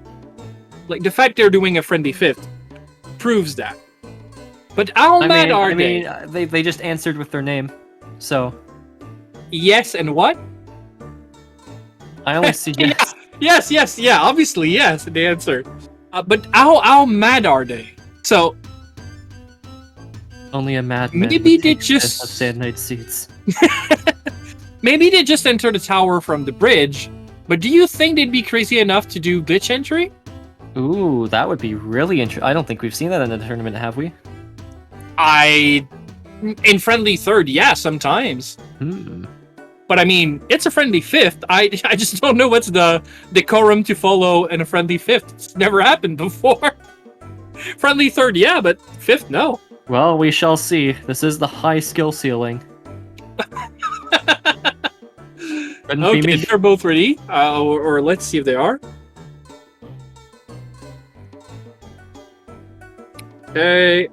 Like the fact they're doing a friendly 5th proves that. But how mad are they? I mean, they just answered with their name, so. Yes, and what? I only see yes. Yes, yeah. Obviously, yes. The answer. But how mad are they? So. Only a madman. Maybe they just have Sand Knight seats. Maybe they just enter the tower from the bridge, but do you think they'd be crazy enough to do glitch entry? Ooh, that would be really interesting. I don't think we've seen that in a tournament, have we? In friendly 3rd, yeah, sometimes. But I mean, it's a friendly 5th. I just don't know what's the decorum to follow in a friendly 5th. It's never happened before. Friendly 3rd, yeah, but 5th, no. Well, we shall see. This is the high skill ceiling. Couldn't be Okay, me. they're both ready. Or let's see if they are. Okay.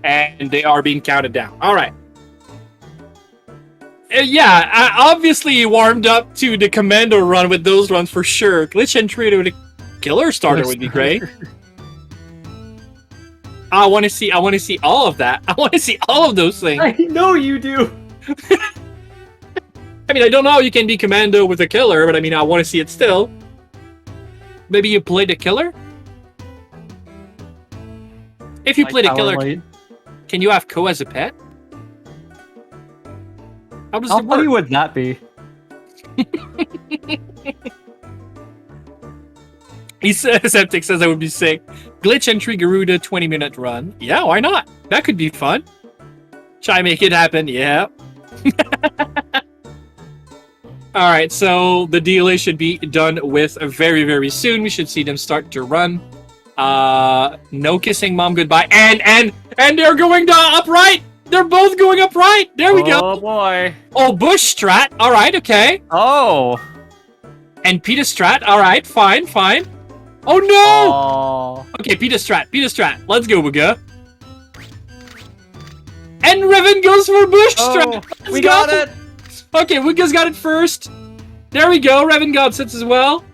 And they are being counted down. All right. Yeah, obviously you warmed up to the commando run with those runs for sure. Glitch entry with a killer starter would be great. I want to see all of that. I want to see all of those things. I know you do. I mean, I don't know how you can be commando with a killer, but I mean, I want to see it still. Maybe you play the killer? If you play the killer, can you have Ko as a pet? How does How it work? funny would that be? Septic says I would be sick. Glitch entry Garuda 20-minute run. Yeah, why not? That could be fun. Try make it happen. Yeah. Alright, so the DLA should be done with very, very soon. We should see them start to run. No kissing mom goodbye. And they're going to upright! They're both going upright! There we go! Oh boy. Oh, Bush strat. Alright, okay. Oh. And Peter strat. Alright, fine, fine. Oh no! Oh. Okay, Peter strat. Let's go, Wugga. And Reven goes for Bush strat. Let's We go. got it. Okay, Wugga's got it first. There we go. Reven got sits as well.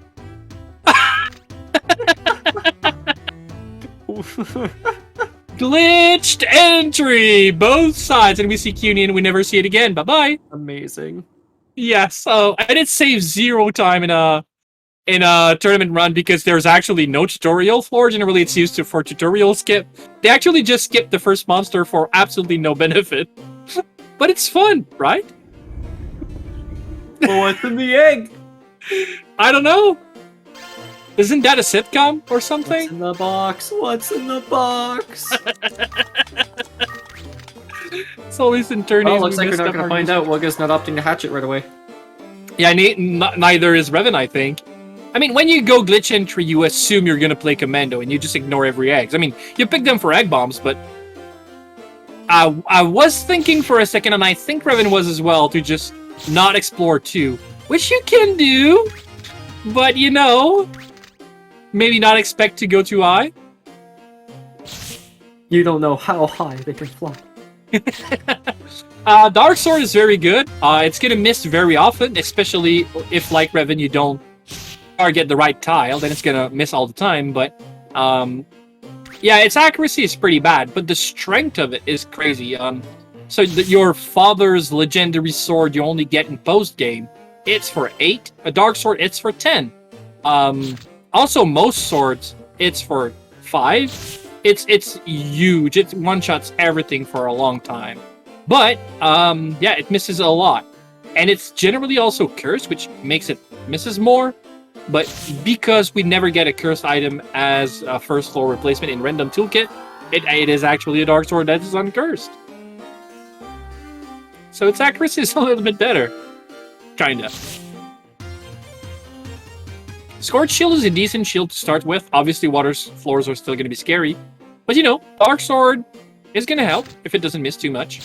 Glitched entry, both sides, and we see CUNY and we never see it again. Bye bye. Amazing. Yeah. So and it saves 0 time in a tournament run because there's actually no tutorial floor. Generally, it's used for tutorial skip. They actually just skip the first monster for absolutely no benefit, but it's fun, right? What's in the egg? I don't know. Isn't that a sitcom or something? What's in the box? What's in the box? It's always in turnies. Well, looks like we're not going to find out. Wugga's not opting to hatch it right away. Yeah, neither is Reven, I think. I mean, when you go glitch entry, you assume you're going to play commando, and you just ignore every eggs. I mean, you pick them for egg bombs, but I was thinking for a second, and I think Reven was as well, to just not explore 2, which you can do, but you know, maybe not expect to go too high. You don't know how high they can fly. Dark Sword is very good. It's gonna miss very often, especially if, like Reven, you don't target the right tile, then it's gonna miss all the time. But yeah, its accuracy is pretty bad, but the strength of it is crazy. So your father's legendary sword you only get in post game, it's for 8. A Dark Sword, it's for 10. Also, most swords, it's for 5. It's huge. It one-shots everything for a long time. But, yeah, it misses a lot. And it's generally also cursed, which makes it misses more. But because we never get a cursed item as a first floor replacement in random toolkit, it is actually a Dark Sword that is uncursed. So its accuracy is a little bit better. Kinda. Scorched Shield is a decent shield to start with. Obviously, water floors are still going to be scary. But you know, Dark Sword is going to help if it doesn't miss too much.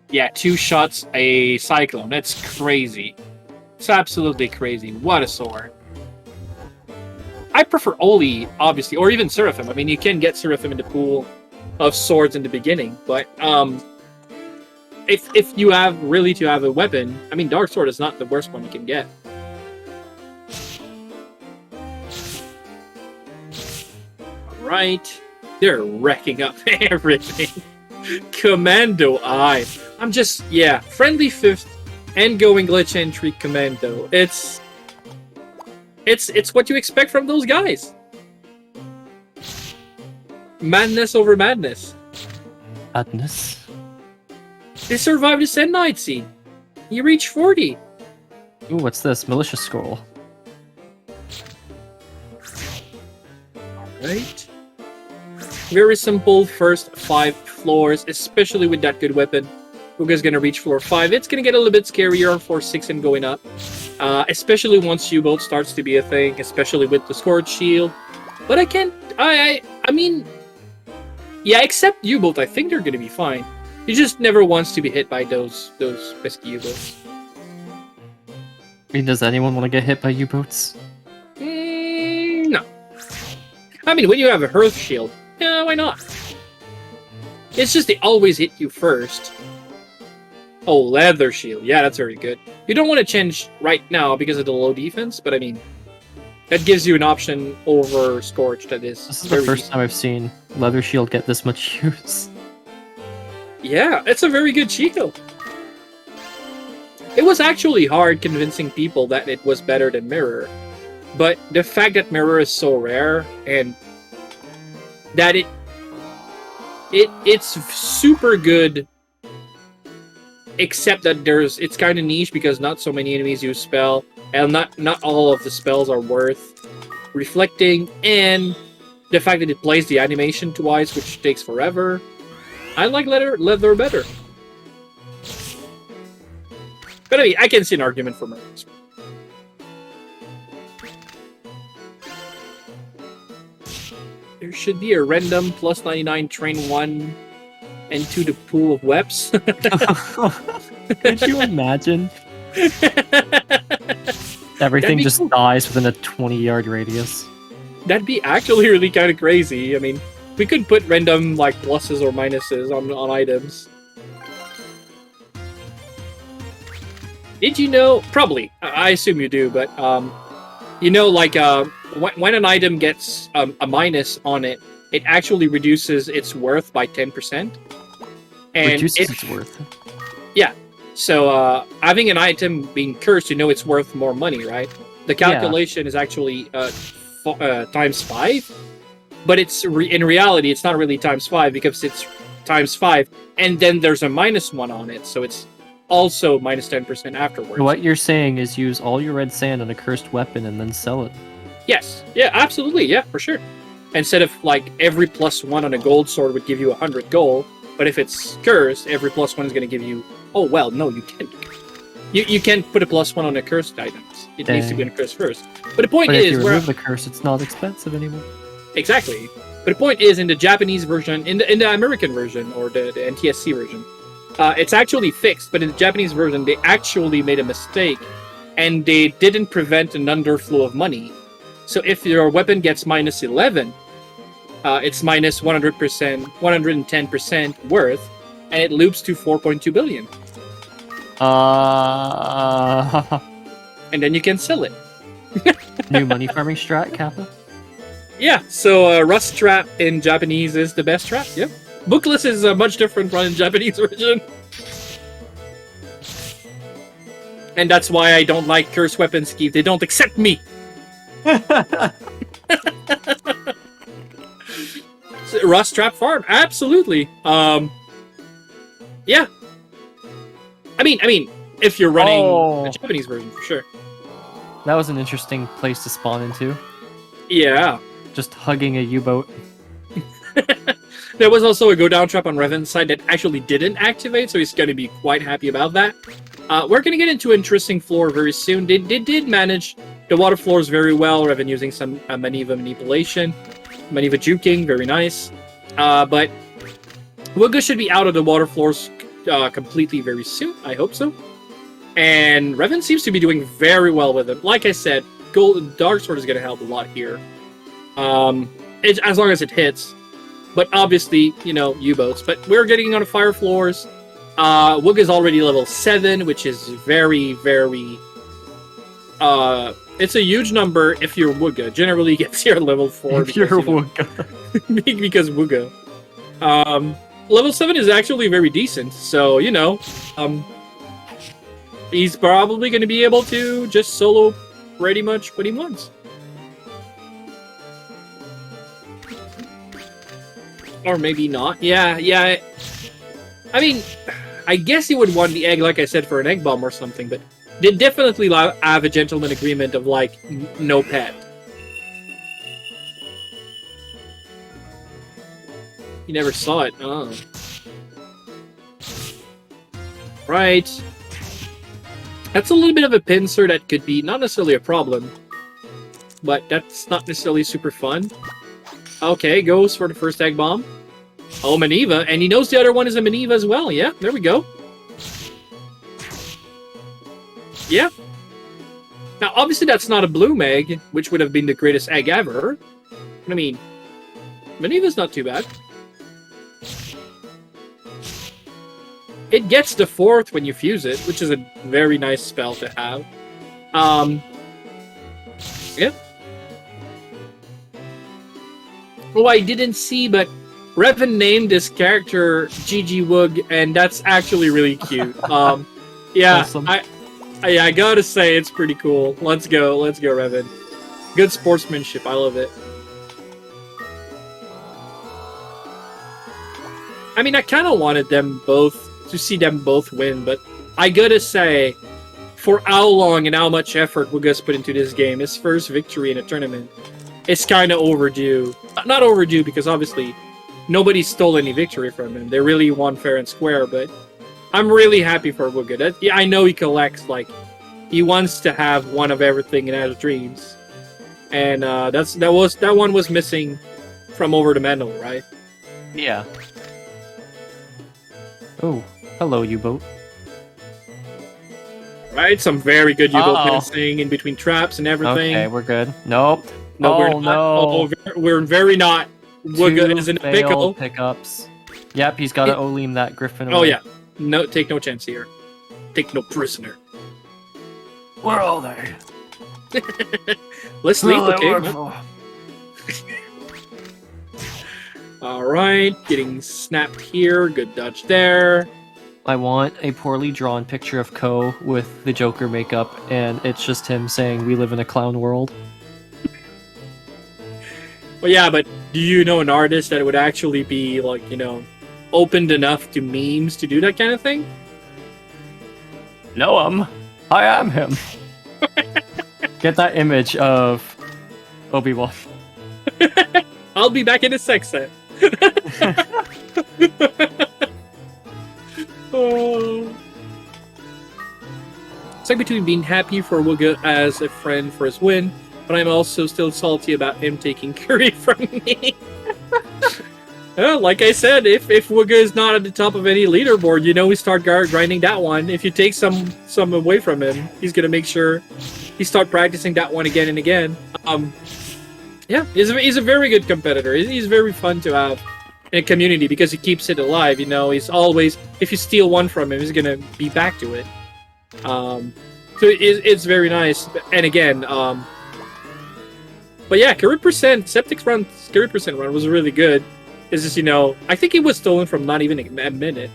Yeah, 2 shots a Cyclone. That's crazy. It's absolutely crazy. What a sword. I prefer Oli, obviously, or even Seraphim. I mean, you can get Seraphim in the pool of swords in the beginning, but if you have really to have a weapon, I mean, Dark Sword is not the worst one you can get. Alright. They're wrecking up everything. Commando Eye. I'm just, yeah, friendly 5th and going glitch entry commando. It's what you expect from those guys. Madness over madness. Madness. They survived the Send Night scene. You reach 40. Ooh, what's this? Militia scroll. Alright. Very simple first 5 floors, especially with that good weapon. Wugga's gonna reach floor 5. It's gonna get a little bit scarier on floor 6 and going up. Especially once U-boat starts to be a thing, especially with the Scourge Shield. But I mean, yeah, except U-boat, I think they're gonna be fine. He just never wants to be hit by those pesky U-boats. I mean, does anyone want to get hit by U-boats? No. I mean, when you have a Hearth Shield, yeah, why not? It's just they always hit you first. Oh, Leather Shield. Yeah, that's very good. You don't want to change right now because of the low defense, but I mean, that gives you an option over Scorch that is. This is the first time I've seen Leather Shield get this much use. Yeah, it's a very good shield. It was actually hard convincing people that it was better than Mirror, but the fact that Mirror is so rare and that it's super good, except that it's kind of niche because not so many enemies use spell, and not all of the spells are worth reflecting, and the fact that it plays the animation twice, which takes forever. I like leather better. But I mean, I can see an argument for Mirror. There should be a random plus 99 train 1 into the pool of webs. Could you imagine? Everything just dies within a 20-yard radius. That'd be actually really kind of crazy. I mean, we could put random like pluses or minuses on items. Did you know? Probably. I assume you do, but you know, like when an item gets a minus on it, it actually reduces its worth by 10%. And reduces its worth. Yeah. So having an item being cursed, you know it's worth more money, right? The calculation is actually times 5, but it's in reality it's not really times 5 because it's times 5, and then there's a -1 on it, so it's also minus 10% afterwards. What you're saying is use all your red sand on a cursed weapon and then sell it. Yes. Yeah, absolutely. Yeah, for sure. Instead of like every +1 on a gold sword would give you 100 gold, but if it's cursed, every +1 is going to give you... Oh, well, no, you can't. You can't put a +1 on a cursed items. It needs to be on a curse first. But the point is... if you remove the curse, it's not expensive anymore. Exactly. But the point is, in the Japanese version, in the American version, or the NTSC version, it's actually fixed, but in the Japanese version, they actually made a mistake, and they didn't prevent an underflow of money. So if your weapon gets -11, it's minus 100%, 110% worth, and it loops to 4.2 billion. And then you can sell it. New money farming strat, Kappa? Yeah, so Rust Trap in Japanese is the best trap, yep. Bookless is a much different run in Japanese version. And that's why I don't like curse weapons, Keith. They don't accept me. Rust Trap Farm, absolutely. Yeah. I mean, if you're running the Japanese version, for sure. That was an interesting place to spawn into. Yeah. Just hugging a U-boat. There was also a go-down trap on Reven's side that actually didn't activate, so he's going to be quite happy about that. We're going to get into an interesting floor very soon. They did manage the water floors very well, Reven using some Maniva manipulation, Maniva juking, very nice. But Wugga should be out of the water floors completely very soon, I hope so. And Reven seems to be doing very well with it. Like I said, Dark Sword is going to help a lot here. As long as it hits. But obviously, you know, U-boats. But we're getting on the fire floors. Wugga is already level 7, which is very, very... it's a huge number if you're Wugga. Generally, gets here at level 4. If you're Wugga. Because Wugga. Level 7 is actually very decent. So, you know, he's probably going to be able to just solo pretty much what he wants. Or maybe not. Yeah. I mean, I guess he would want the egg, like I said, for an egg bomb or something, but they definitely have a gentleman agreement of, like, no pet. You never saw it. Oh. Right. That's a little bit of a pincer that could be not necessarily a problem, but that's not necessarily super fun. Okay, goes for the first egg bomb. Oh, Maniva, and he knows the other one is a Maniva as well. Yeah, there we go. Yeah. Now, obviously, that's not a bloom egg, which would have been the greatest egg ever. I mean, Maniva's not too bad. It gets the 4th when you fuse it, which is a very nice spell to have. Yeah. Oh, I didn't see, but Reven named this character GG Wug, and that's actually really cute. Yeah, Awesome. I gotta say, it's pretty cool. Let's go, Reven. Good sportsmanship, I love it. I mean, I kind of wanted them both to see them both win, but I gotta say, for how long and how much effort Wugga's put into this game, his first victory in a tournament, it's kind of overdue. Not overdue because obviously nobody stole any victory from him. They really won fair and square, but I'm really happy for Wugga. Yeah, I know he collects, like, he wants to have one of everything in Azure Dreams, and that one was missing from Over the Mendel, right? Yeah. Oh, hello, U-boat. Right, some very good U-boat finishing in between traps and everything. Okay, we're good. Nope. No, we're not. No. Oh, we're very not. Wugga is in a pickle. Pickups. Yep, he's got to Olim that Griffin away. Oh yeah, no, take no chance here. Take no prisoner. Where are they? Let's sleep, okay? All right, getting snapped here. Good dodge there. I want a poorly drawn picture of Ko with the Joker makeup, and it's just him saying, "We live in a clown world." Well, yeah, but do you know an artist that would actually be, like, you know, opened enough to memes to do that kind of thing? No, I am him. Get that image of Obi-Wan. I'll be back in a sex set. Oh. It's like between being happy for Wugga as a friend for his win, but I'm also still salty about him taking Curry from me. Well, like I said, if Wugga is not at the top of any leaderboard, you know we start grinding that one. If you take some away from him, he's gonna make sure he start practicing that one again and again. Yeah, he's a very good competitor. He's very fun to have in a community because he keeps it alive. You know, he's always, if you steal one from him, he's gonna be back to it. So it's very nice. And again, but yeah, Curry percent Septic's run, Curry percent run was really good. It's just, you know, I think it was stolen from not even a minute.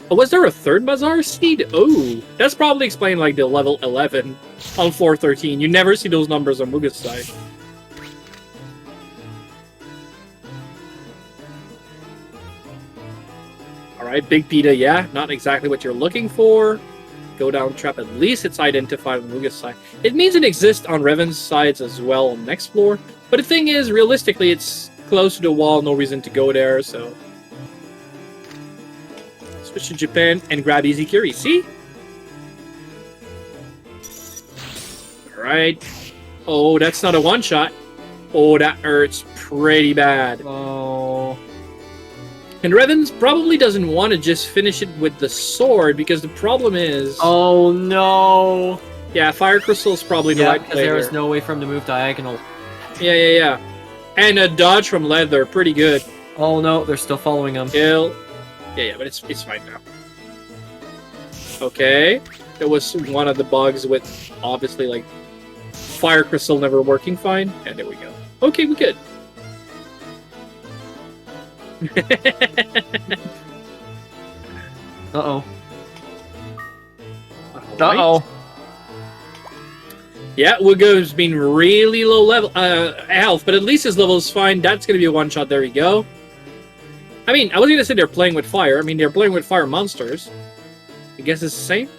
Oh, was there a third Bazaar seed? Oh, that's probably explained like the level 11 on floor 13. You never see those numbers on Wugga's side. Alright, Big Peta, yeah, not exactly what you're looking for. Go down trap, at least it's identified on Wugga's side. It means it exists on Reven's sides as well on the next floor. But the thing is, realistically, it's close to the wall, no reason to go there, so... Switch to Japan and grab Easy Curie, see? Alright. Oh, that's not a one-shot. Oh, that hurts pretty bad. Oh. And Revens probably doesn't want to just finish it with the sword, because the problem is... Oh, no! Yeah, Fire Crystal is probably the right because play there was there. no way for him to move diagonal. Yeah. And a dodge from Leather, pretty good. Oh, no, they're still following him. Kill. Yeah, but it's fine now. Okay. There was one of the bugs with, obviously, like, Fire Crystal never working fine. And there we go. Okay, we're good. Uh-oh. Right. Uh-oh. Yeah, Wugga's been really low level health, but at least his level is fine. That's going to be a one-shot. There we go. I mean, I was going to say they're playing with fire. I mean, they're playing with fire monsters. I guess it's the same.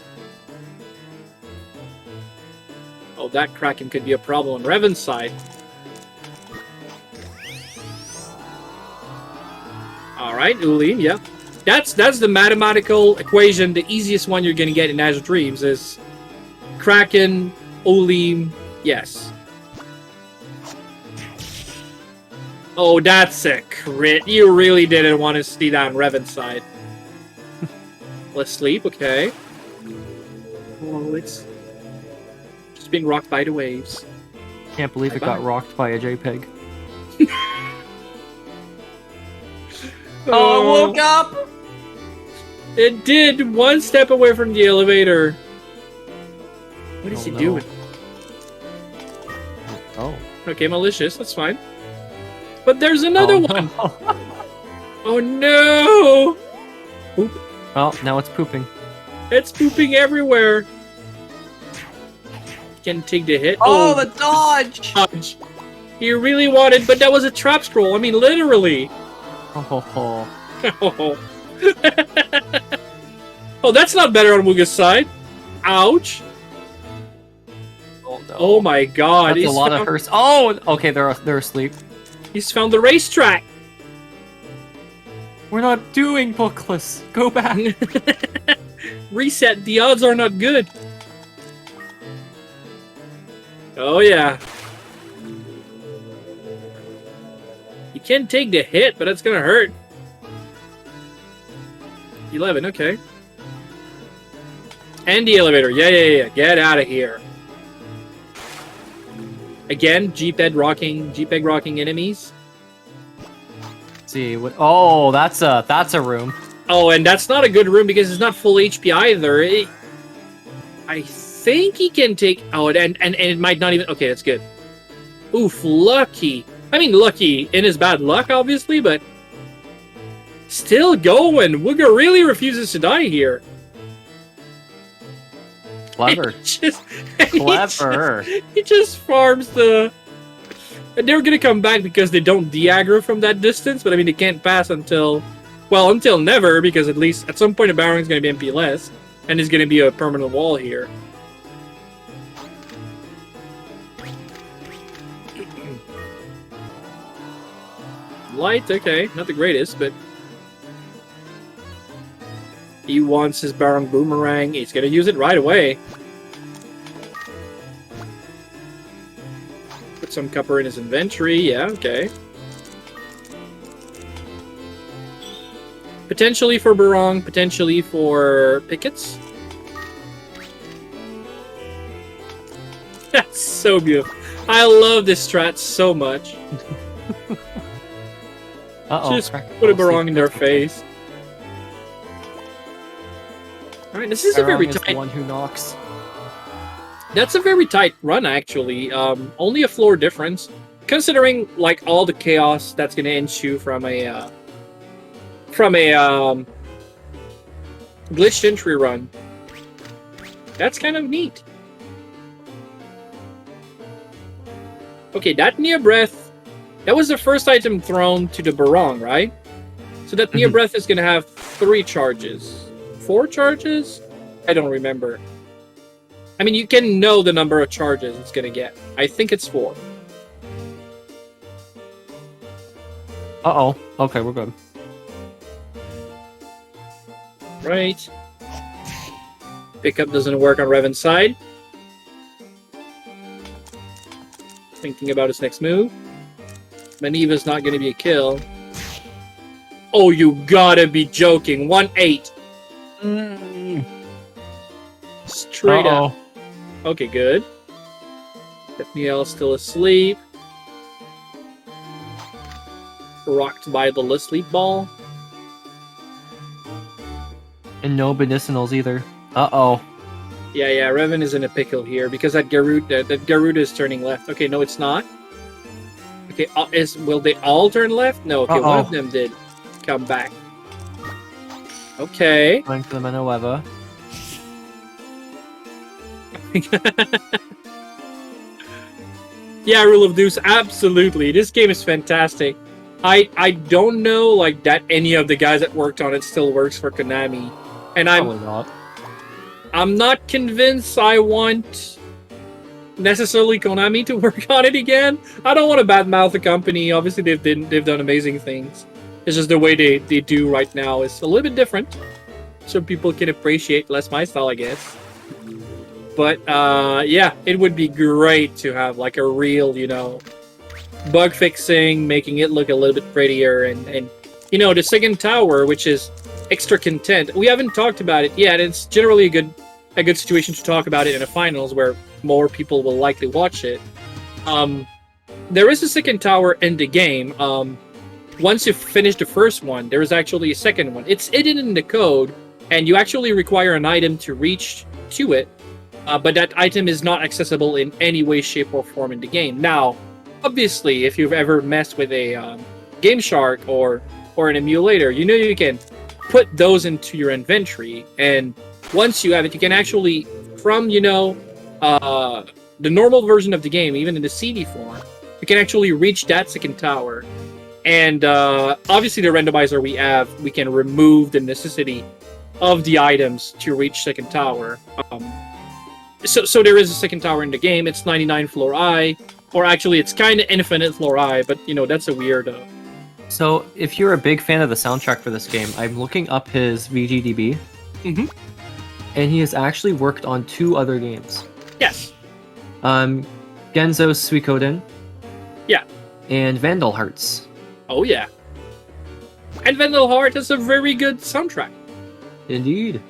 Oh, that Kraken could be a problem on Reven's side. right, Ulim, yeah. That's the mathematical equation. The easiest one you're gonna get in Azure Dreams is Kraken, Ulim, yes. Oh, that's a crit. You really didn't want to see that on Reven's side. Let's sleep, okay. Oh, it's just being rocked by the waves. Can't believe it got rocked by a JPEG. Oh, I woke up! It did, one step away from the elevator. What is he no. doing? Oh. Okay, malicious, that's fine. But there's another one! No. Oh no! Poop. Oh, now it's pooping. It's pooping everywhere. Can take the hit. Oh, the dodge! Dodge. He really wanted, but that was a trap scroll. I mean, literally. Oh. Oh, that's not better on Wugga's side. Ouch. Oh, no. Oh my god. That's a lot of hers. Oh, okay, they're asleep. He's found the racetrack. We're not doing bookless. Go back. Reset. The odds are not good. Oh yeah. You can take the hit, but that's gonna hurt. 11, okay. And the elevator. Yeah. Get out of here. Again, JPEG rocking enemies. Let's see what? Oh, that's a room. Oh, and that's not a good room because it's not full HP either. I think he can take. Oh, and it might not even. Okay, that's good. Oof, lucky. I mean, lucky in his bad luck, obviously, but still going. Wugga really refuses to die here. Clever. Clever. He just farms the. And they're gonna come back because they don't de-aggro from that distance, but I mean, they can't pass until. Well, until never, because at least at some point, a Barrowing's gonna be MP-less, and there's gonna be a permanent wall here. Light, okay, not the greatest, but he wants his Barong Boomerang. He's gonna use it right away. Put some copper in his inventory. Yeah, okay. Potentially for Barong, potentially for Pickets. That's so beautiful. I love this strat so much. Uh-oh. Just put a Barong in their face. Alright, this is a very Barong is the tight... one who knocks. That's a very tight run, actually. Only a floor difference. Considering, like, all the chaos that's gonna ensue from a glitched entry run. That's kind of neat. Okay, that near breath, that was the first item thrown to the Barong, right? So that near breath is gonna have 3 charges. 4 charges? I don't remember. I mean, you can know the number of charges it's gonna get. I think it's 4. Uh-oh. Okay, we're good. Right. Pickup doesn't work on Reven's side. Thinking about his next move. Maniva's not going to be a kill. Oh, you gotta be joking. 1-8. Straight up. Okay, good. Danielle's still asleep. Rocked by the sleep ball. And no medicinals either. Uh-oh. Yeah, Reven is in a pickle here because that Garuda is turning left. Okay, no, it's not. Okay, will they all turn left? No, okay, one of them did come back. Okay. Going for the Manueva. Yeah, Rule of Deuce, absolutely. This game is fantastic. I don't know like that any of the guys that worked on it still works for Konami. And I'm not convinced I want necessarily Konami to work on it again. I don't want to badmouth the company. Obviously they've done amazing things. It's just the way they do right now is a little bit different, so people can appreciate less my style, I guess. But yeah, it would be great to have like a real, bug fixing, making it look a little bit prettier, and the second tower, which is extra content. We haven't talked about it yet. It's generally a good situation to talk about it in a finals where more people will likely watch it. There is a second tower in the game. Once you finish the first one, there is actually a second one. It's hidden in the code, and you actually require an item to reach to it. But that item is not accessible in any way, shape, or form in the game. Now, obviously, if you've ever messed with a Game Shark or an emulator, you can put those into your inventory, and once you have it, you can actually, from the normal version of the game, even in the CD form, you can actually reach that second tower. And obviously, the randomizer we can remove the necessity of the items to reach second tower. So there is a second tower in the game. It's 99 floor I, or actually it's kind of infinite floor I, but that's a weird. So if you're a big fan of the soundtrack for this game, I'm looking up his VGDB, and he has actually worked on 2 other games. Yes. Genzo Suikoden. Yeah. And Vandal Hearts. Oh yeah. And Vandal Heart has a very good soundtrack. Indeed.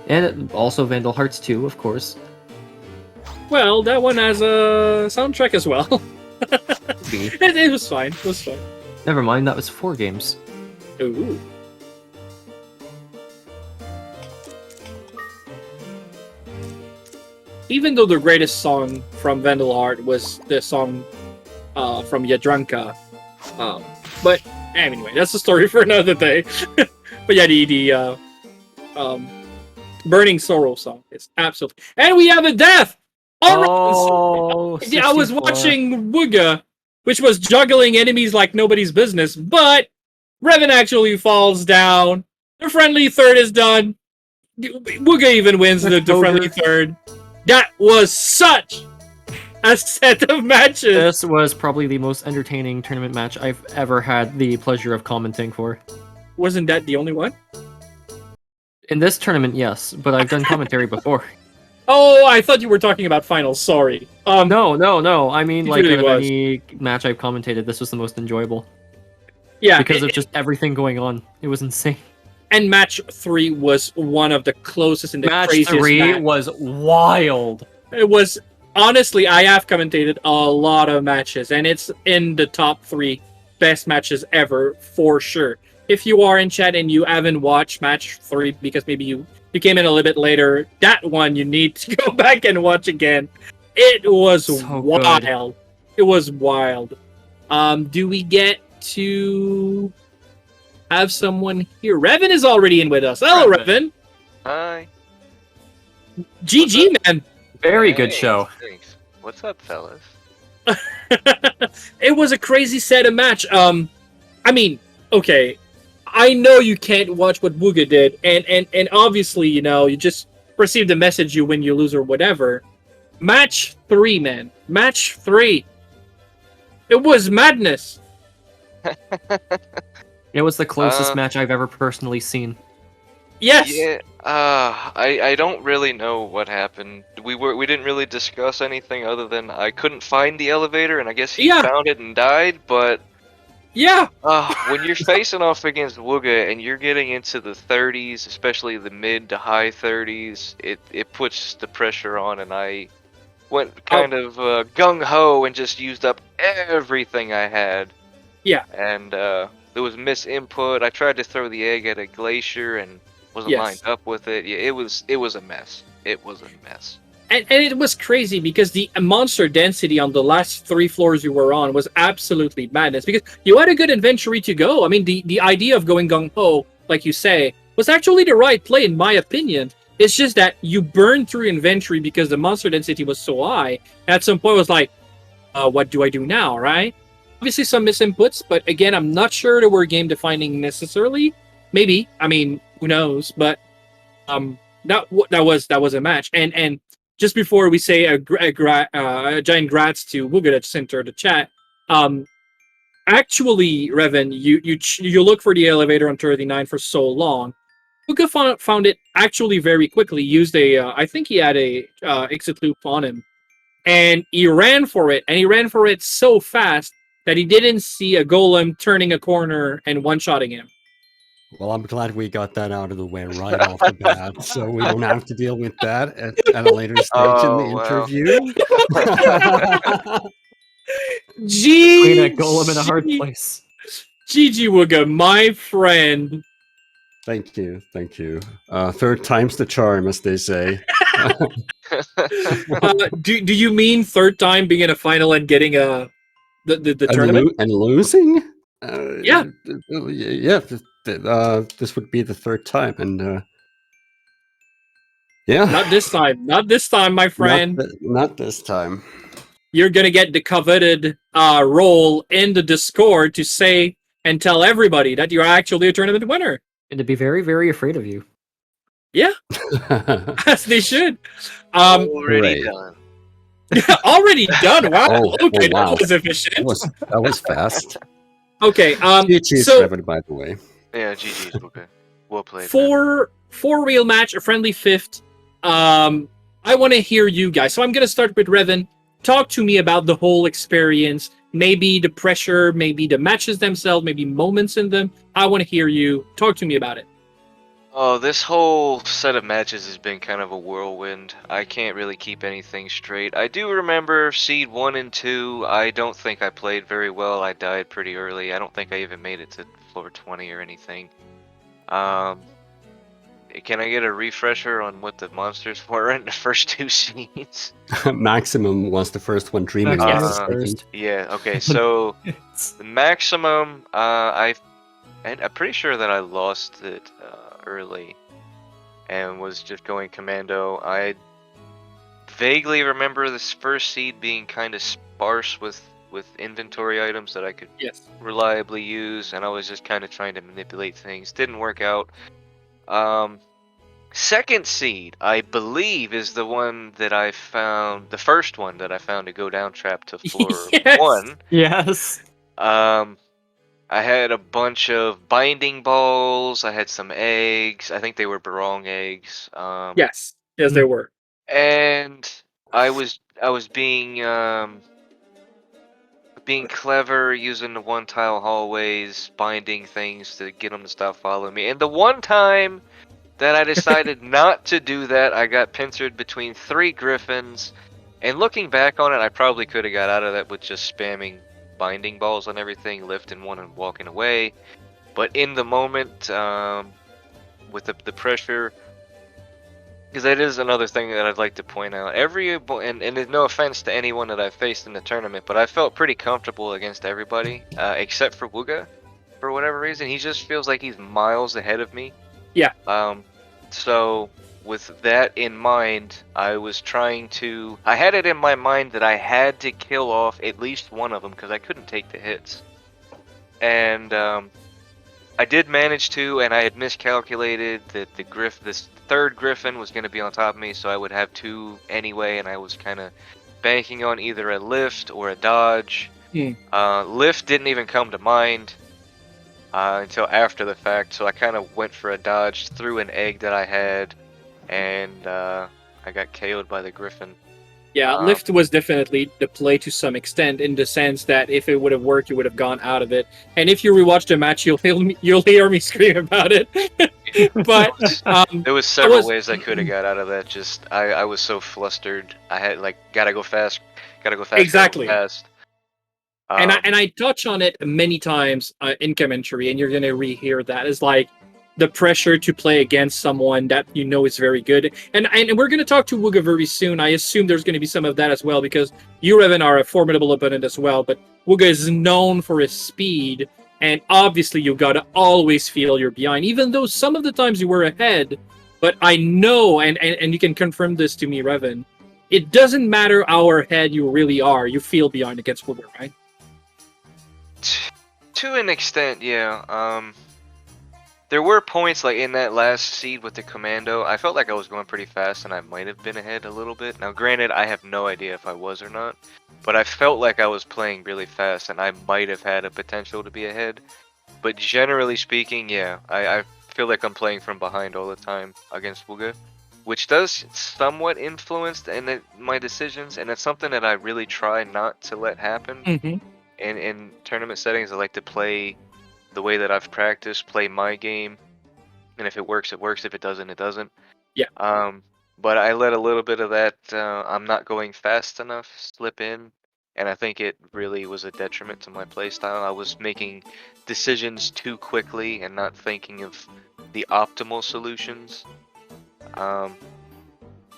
And also Vandal Hearts 2, of course. Well, that one has a soundtrack as well. It was fine. It was fine. Never mind, that was 4 games. Ooh. Even though the greatest song from Vandal Heart was the song from Jadranka. But anyway, that's a story for another day. But yeah, the Burning Sorrow song is absolutely... And we have a death! Oh, yeah, I was watching Wugga, which was juggling enemies like nobody's business, but Reven actually falls down. The friendly third is done. Wugga even wins the friendly third. That was such a set of matches. This was probably the most entertaining tournament match I've ever had the pleasure of commenting for. Wasn't that the only one? In this tournament, yes, but I've done commentary before. Oh, I thought you were talking about finals. Sorry. No. I mean, like, really out of any match I've commentated, this was the most enjoyable. Yeah, because of just everything going on. It was insane. And match 3 was one of the closest and the match craziest. 3 was wild. It was, honestly, I have commentated a lot of matches, and it's in the top 3 best matches ever for sure. If you are in chat and you haven't watched match 3 because maybe you came in a little bit later, that one you need to go back and watch again. It was so wild. Good. It was wild. Do we get to have someone here? Reven is already in with us. Hello, Reven. Hi. GG, man. Very good show. Thanks. What's up, fellas? It was a crazy set of match. I mean, okay. I know you can't watch what Wugga did, and obviously, you just receive the message you win, you lose, or whatever. Match 3, man. Match 3. It was madness. It was the closest match I've ever personally seen. Yes. Yeah. I don't really know what happened. We didn't really discuss anything other than I couldn't find the elevator, and I guess he found it and died. But yeah. When you're facing off against Wugga and you're getting into the 30s, especially the mid to high 30s, it puts the pressure on, and I went kind of gung-ho and just used up everything I had. Yeah. And there was misinput. I tried to throw the egg at a glacier and wasn't lined up with it. Yeah, it was a mess. It was a mess. And it was crazy because the monster density on the last 3 floors you were on was absolutely madness, because you had a good inventory to go. I mean, the idea of going gung-ho, like you say, was actually the right play, in my opinion. It's just that you burned through inventory because the monster density was so high. And at some point, it was like, what do I do now, right? Obviously, some misinputs, but again, I'm not sure they were game defining necessarily. Maybe. I mean, who knows? But that was a match. And just before we say a giant grats to Wugga that entered the chat, I actually, Reven, you look for the elevator on 39 for so long. Wugga found it actually very quickly. Used I think he had a exit loop on him, and he ran for it. And he ran for it so fast that he didn't see a golem turning a corner and one-shotting him. Well, I'm glad we got that out of the way right off the bat, so we don't have to deal with that at a later stage in the Oh, wow. interview. Between a golem in a hard place. GG Wugga, my friend. Thank you. Third time's the charm, as they say. Do you mean third time being in a final and getting the tournament? And losing? Yeah. Yeah. This would be the third time, and yeah. Not this time. Not this time, my friend. Not this time. You're gonna get the coveted role in the Discord to say and tell everybody that you're actually a tournament winner. And to be very, very afraid of you. Yeah, as they should. Already Hooray. done. Already done. Wow. Okay, wow. that was efficient. That was fast. Okay. GG's So Reven, by the way. Yeah, GG's okay. Well played. for real match, a friendly fifth. I want to hear you guys. So I'm gonna start with Reven. Talk to me about the whole experience. Maybe the pressure, maybe the matches themselves, maybe moments in them. I want to hear you. Talk to me about it. Oh, this whole set of matches has been kind of a whirlwind. I can't really keep anything straight. I do remember Seed 1 and 2. I don't think I played very well. I died pretty early. I don't think I even made it to floor 20 or anything. Can I get a refresher on what the monsters were in the first two seeds? Maximum was the first one. Dreaming Maximum was was the first. second. Yeah, okay, so the maximum, I'm pretty sure that I lost it early and was just going commando. I vaguely remember this first seed being kind of sparse with inventory items that I could reliably use, and I was just kind of trying to manipulate things. Didn't work out. Second seed, I believe, is the one that I found, the first one that I found to go down trap to floor Yes. 1. Yes. I had a bunch of binding balls. I had some eggs. I think they were barong eggs. Yes, they were. And I was being clever, using the one tile hallways, binding things to get them to stop following me. And the one time that I decided not to do that, I got pincered between 3 griffins. And looking back on it, I probably could have got out of that with just spamming binding balls on everything, lifting one and walking away. But in the moment, with the pressure, because that is another thing that I'd like to point out. And no offense to anyone that I've faced in the tournament, but I felt pretty comfortable against everybody, except for Wugga, for whatever reason. He just feels like he's miles ahead of me. Yeah. So with that in mind, I had it in my mind that I had to kill off at least one of them because I couldn't take the hits. And I did manage to, and I had miscalculated that this third griffin was going to be on top of me, so I would have 2 anyway, and I was kind of banking on either a lift or a dodge. Lift didn't even come to mind until after the fact, so I kind of went for a dodge, threw an egg that I had, and I got KO'd by the griffin. Yeah, lift was definitely the play to some extent, in the sense that if it would have worked, you would have gone out of it. And if you rewatch the match, you'll hear me scream about it. But there was several ways I could have got out of that. Just I was so flustered. I had gotta go fast. Exactly. Fast. And I touch on it many times in commentary, and you're gonna rehear that. It's like the pressure to play against someone that you know is very good. And we're gonna talk to Wugga very soon. I assume there's gonna be some of that as well, because you, Reven, are a formidable opponent as well. But Wugga is known for his speed, and obviously you gotta always feel you're behind, even though some of the times you were ahead. But I know, and you can confirm this to me, Reven, it doesn't matter how ahead you really are, you feel behind against Wugga, right? To an extent, yeah. There were points like in that last seed with the commando, I felt like I was going pretty fast and I might have been ahead a little bit. Now granted, I have no idea if I was or not, but I felt like I was playing really fast, and I might have had a potential to be ahead. But generally speaking, yeah, I feel like I'm playing from behind all the time against Wugga, which does somewhat influence my decisions, and it's something that I really try not to let happen. Mm-hmm. In tournament settings, I like to play the way that I've practiced, play my game, and if it works, it works. If it doesn't, it doesn't. Yeah. But I let a little bit of that I'm not going fast enough slip in, and I think it really was a detriment to my playstyle. I was making decisions too quickly and not thinking of the optimal solutions. I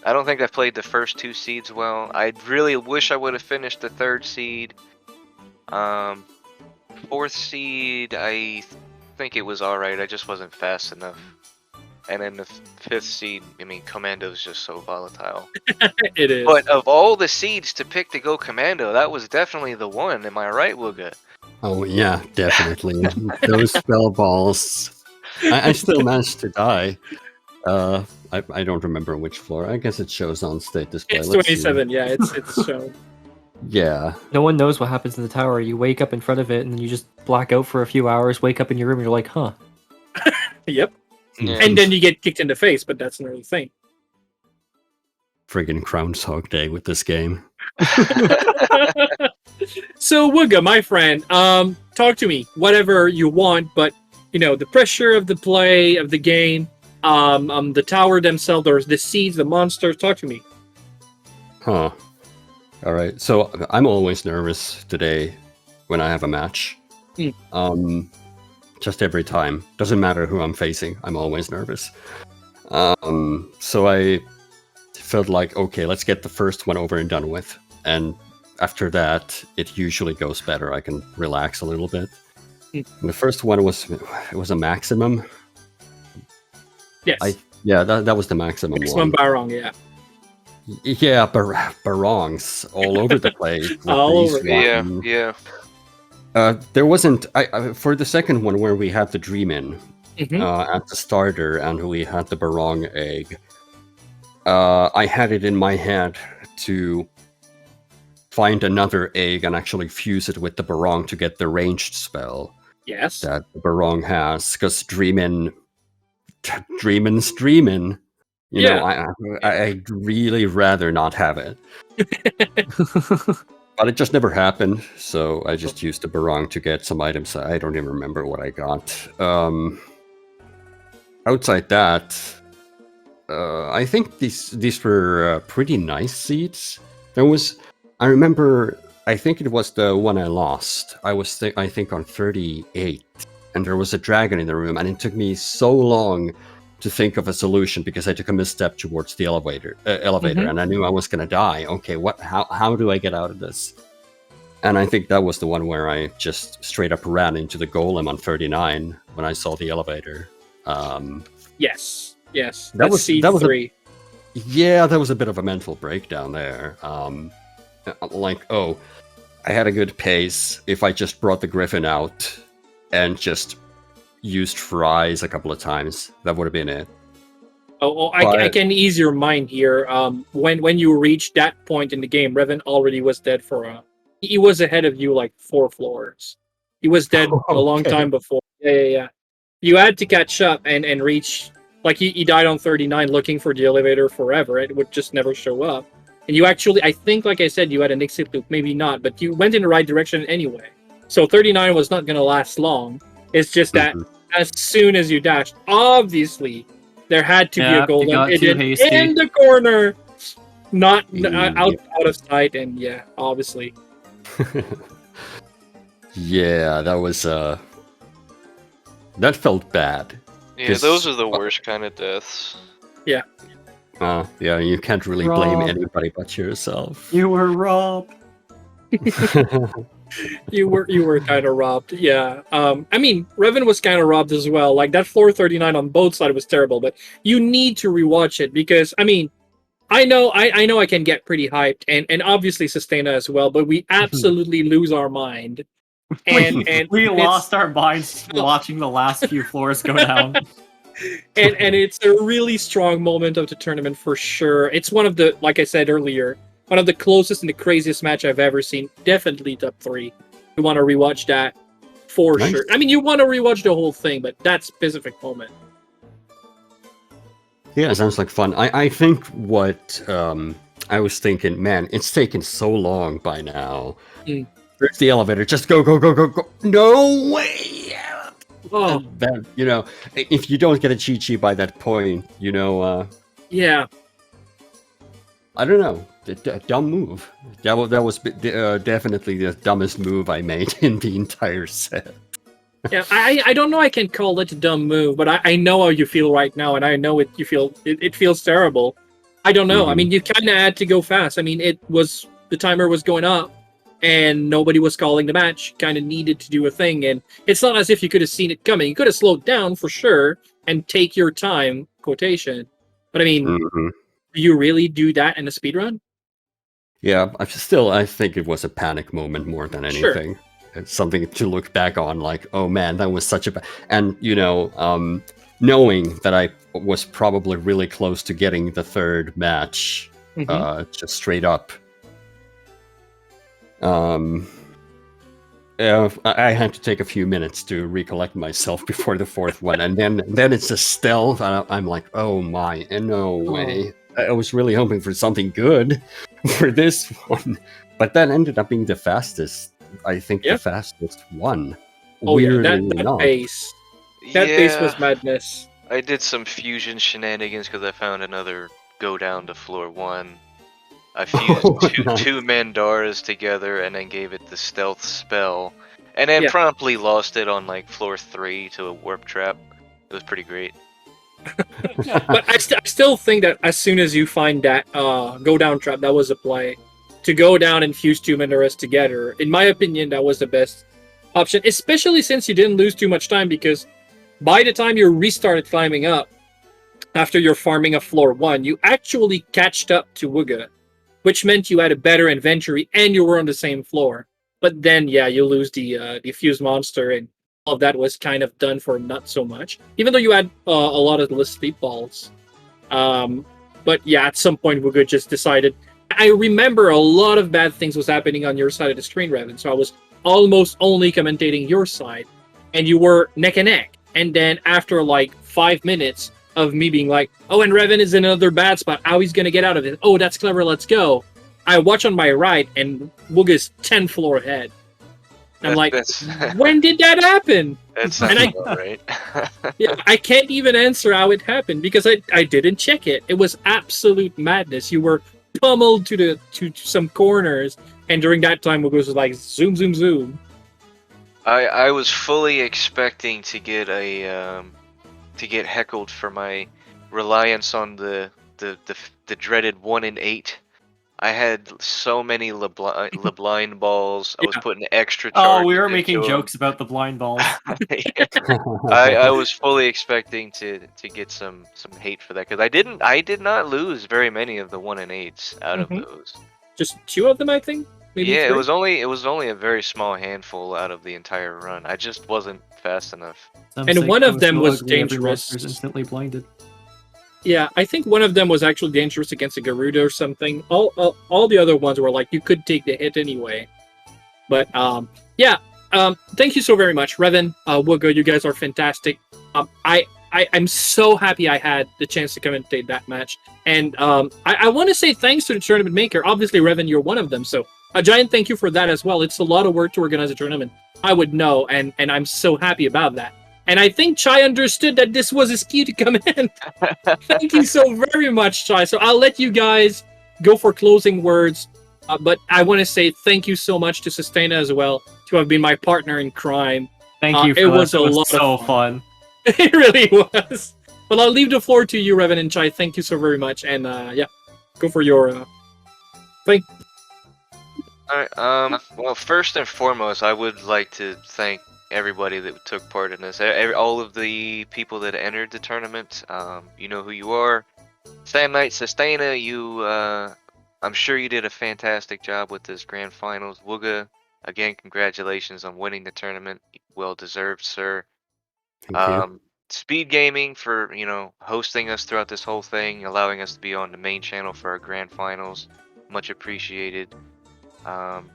don't think I played the first 2 seeds well. I really wish I would have finished the 3rd seed. 4th seed, I think it was alright. I just wasn't fast enough. And then the 5th seed, I mean, Commando's just so volatile. It is. But of all the seeds to pick to go Commando, that was definitely the one. Am I right, Wugga? Oh yeah, definitely. Those spell balls. I still managed to die. I don't remember which floor. I guess it shows on state display. It's Let's see. 27. Yeah, it's shown. Yeah. No one knows what happens in the tower. You wake up in front of it, and then you just black out for a few hours, wake up in your room, and you're like, huh. Yep. Yeah. And then you get kicked in the face, but that's another thing. Friggin' Groundhog Day with this game. So Wugga, my friend, talk to me, whatever you want, but you know, the pressure of the play, of the game, the tower themselves, there's the seeds, the monsters, talk to me. Huh. Alright, so I'm always nervous today when I have a match. Just every time. Doesn't matter who I'm facing, I'm always nervous. So I felt like, okay, let's get the first one over and done with. And after that, it usually goes better. I can relax a little bit. And the first one was a maximum. Yes. That was the maximum Maximum one. Barong, yeah. Yeah, barongs all over the place. with All these over. rotten- Yeah. There wasn't for the second one where we had the dream in Mhm. at the starter and we had the barong egg. I had it in my head to find another egg and actually fuse it with the barong to get the ranged spell Yes. that the barong has. Because dreamin'. You know, I'd really rather not have it. But it just never happened, so I just used the barong to get some items. I don't even remember what I got. Outside that, I think these were pretty nice seeds. I remember, I think it was the one I lost. I was, I think, on 38, and there was a dragon in the room, and it took me so long to think of a solution because I took a misstep towards the elevator, and I knew I was gonna die. Okay, how do I get out of this? And I think that was the one where I just straight up ran into the golem on 39 when I saw the elevator. Yes. Yes. That That's was- seed that was a- 3. Yeah, that was a bit of a mental breakdown there. Like, oh, I had a good pace. If I just brought the griffin out and just used fries a couple of times, that would have been it. I But- can ease your mind here. When you reach that point in the game, Reven already was dead he was ahead of you like 4 floors. He was dead a long Okay. time before. Yeah. You had to catch up and reach. Like he died on 39 looking for the elevator forever. It would just never show up. And you actually, I think, like I said, you had an exit loop, maybe not, but you went in the right direction anyway. So 39 was not going to last long. It's just that as soon as you dashed, obviously, there had to be Yeah, a you golem got too hidden hasty. in the corner, not Yeah. out of sight, and yeah, obviously. Yeah, that was that felt bad. Yeah, 'Cause- those are the worst kind of deaths. Yeah, you can't really blame Rob. anybody but yourself. You were robbed. You were kind of robbed. Yeah. I mean, Reven was kind of robbed as well. Like that floor 39 on both sides was terrible, but you need to rewatch it because I mean, I know I can get pretty hyped and obviously Sustaina as well, but we absolutely lose our mind. And We it's- lost our minds watching the last few floors go down. and it's a really strong moment of the tournament for sure. It's one of the, like I said earlier, one of the closest and the craziest match I've ever seen. Definitely top 3. You want to rewatch that for Nice. sure. I mean, you want to rewatch the whole thing, but that specific moment. Yeah, it sounds like fun. I think what I was thinking, man, it's taken so long by now. Mm. There's the elevator. Just go, go, go, go, go. No way! Oh, And that, you know, if you don't get a cheat sheet by that point, you know, yeah. I don't know. Dumb move. That was definitely the dumbest move I made in the entire set. Yeah, I don't know I can call it a dumb move, but I know how you feel right now, and I know it feels terrible. I don't know. I mean, you kind of had to go fast. I mean, the timer was going up, and nobody was calling the match. Kind of needed to do a thing, and it's not as if you could have seen it coming. You could have slowed down for sure and take your time, quotation. But I mean, Mhm. do you really do that in a speedrun? Yeah, I think it was a panic moment more than Sure. anything. It's something to look back on, like, oh man, that was such a and you know, knowing that I was probably really close to getting the third match, just straight up. I had to take a few minutes to recollect myself before the fourth one, and then it's a stealth. And I'm like, oh my, no way. I was really hoping for something good for this one, but that ended up being the fastest. I think Yeah. the fastest one. Oh yeah, Weirdly that enough. base. That base was madness. I did some fusion shenanigans because I found another go down to floor 1. I fused Nice. two Mandaras together and then gave it the stealth spell. And then Yeah. promptly lost it on like floor 3 to a warp trap. It was pretty great. But I still think that as soon as you find that go down trap, that was a play. To go down and fuse 2 Mandaras together, in my opinion, that was the best option, especially since you didn't lose too much time, because by the time you restarted climbing up, after you're farming a floor 1, you actually catched up to Wugga, which meant you had a better inventory and you were on the same floor. But then, yeah, you lose the fuse monster, and all of that was kind of done for not so much, even though you had a lot of the sleep balls. But yeah, at some point, Wugga just decided. I remember a lot of bad things was happening on your side of the screen, Reven, so I was almost only commentating your side, and you were neck and neck. And then after like 5 minutes of me being like, oh, and Reven is in another bad spot, how he's going to get out of it. Oh, that's clever, let's go. I watch on my right, and Wugga's 10 floor ahead. I'm like, when did that happen? That's And I- about right. Yeah, I can't even answer how it happened because I didn't check it. It was absolute madness. You were pummeled to some corners, and during that time, Wugga was like zoom, zoom, zoom. I was fully expecting to get heckled for my reliance on the dreaded 1 in 8. I had so many LeBlind balls. I was Yeah. putting extra Oh, charges we were into making them. jokes about the blind balls. I was fully expecting to get some hate for that because I did not lose very many of the 1 in 8s out of those. Just 2 of them, I think. Maybe Yeah, 3? it was only a very small handful out of the entire run. I just wasn't fast enough. Some And say one I of them so was ugly, every dangerous. monster's instantly blinded. Yeah, I think one of them was actually dangerous against a Garuda or something. All the other ones were like you could take the hit anyway. But yeah. Thank you so very much, Reven, Wugga. You guys are fantastic. I'm so happy I had the chance to commentate that match, and I want to say thanks to the tournament maker. Obviously, Reven, you're one of them, so a giant thank you for that as well. It's a lot of work to organize a tournament. I would know, and I'm so happy about that. And I think Chai understood that this was his cue to come in. Thank you so very much, Chai. So I'll let you guys go for closing words. But I want to say thank you so much to Sustaina as well, to have been my partner in crime. Thank you for it that. was a lot so of fun. It really was. Well, I'll leave the floor to you, Reven and Chai. Thank you so very much. And yeah, go for your thing. Alright, well, first and foremost, I would like to thank everybody that took part in this. All of the people that entered the tournament, you know who you are. Sam Knight, Sustaina, I'm sure you did a fantastic job with this grand finals. Wugga, again, congratulations on winning the tournament. Well deserved, sir. Thank you. SpeedGaming for, hosting us throughout this whole thing, allowing us to be on the main channel for our grand finals. much appreciated. Um,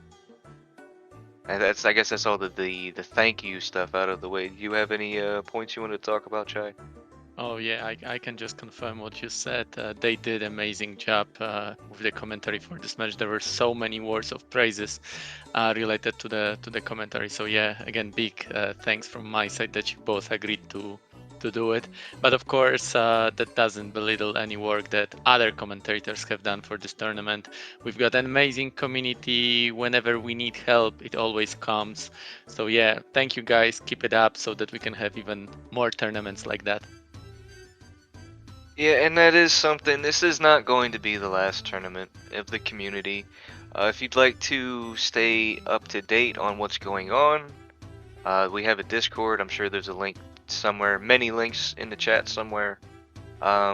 and I guess that's all the thank you stuff out of the way. Do you have any points you want to talk about, Chai? Oh yeah, I can just confirm what you said. They did amazing job with the commentary for this match. There were so many words of praises related to the commentary. So yeah, again, big thanks from my side that you both agreed to do it. But of course, that doesn't belittle any work that other commentators have done for this tournament. We've got an amazing community. Whenever we need help, it always comes. So yeah, thank you guys. Keep it up so that we can have even more tournaments like that. Yeah, and that is something. This is not going to be the last tournament of the community. If you'd like to stay up to date on what's going on, we have a Discord. I'm sure there's a link somewhere, many links in the chat somewhere.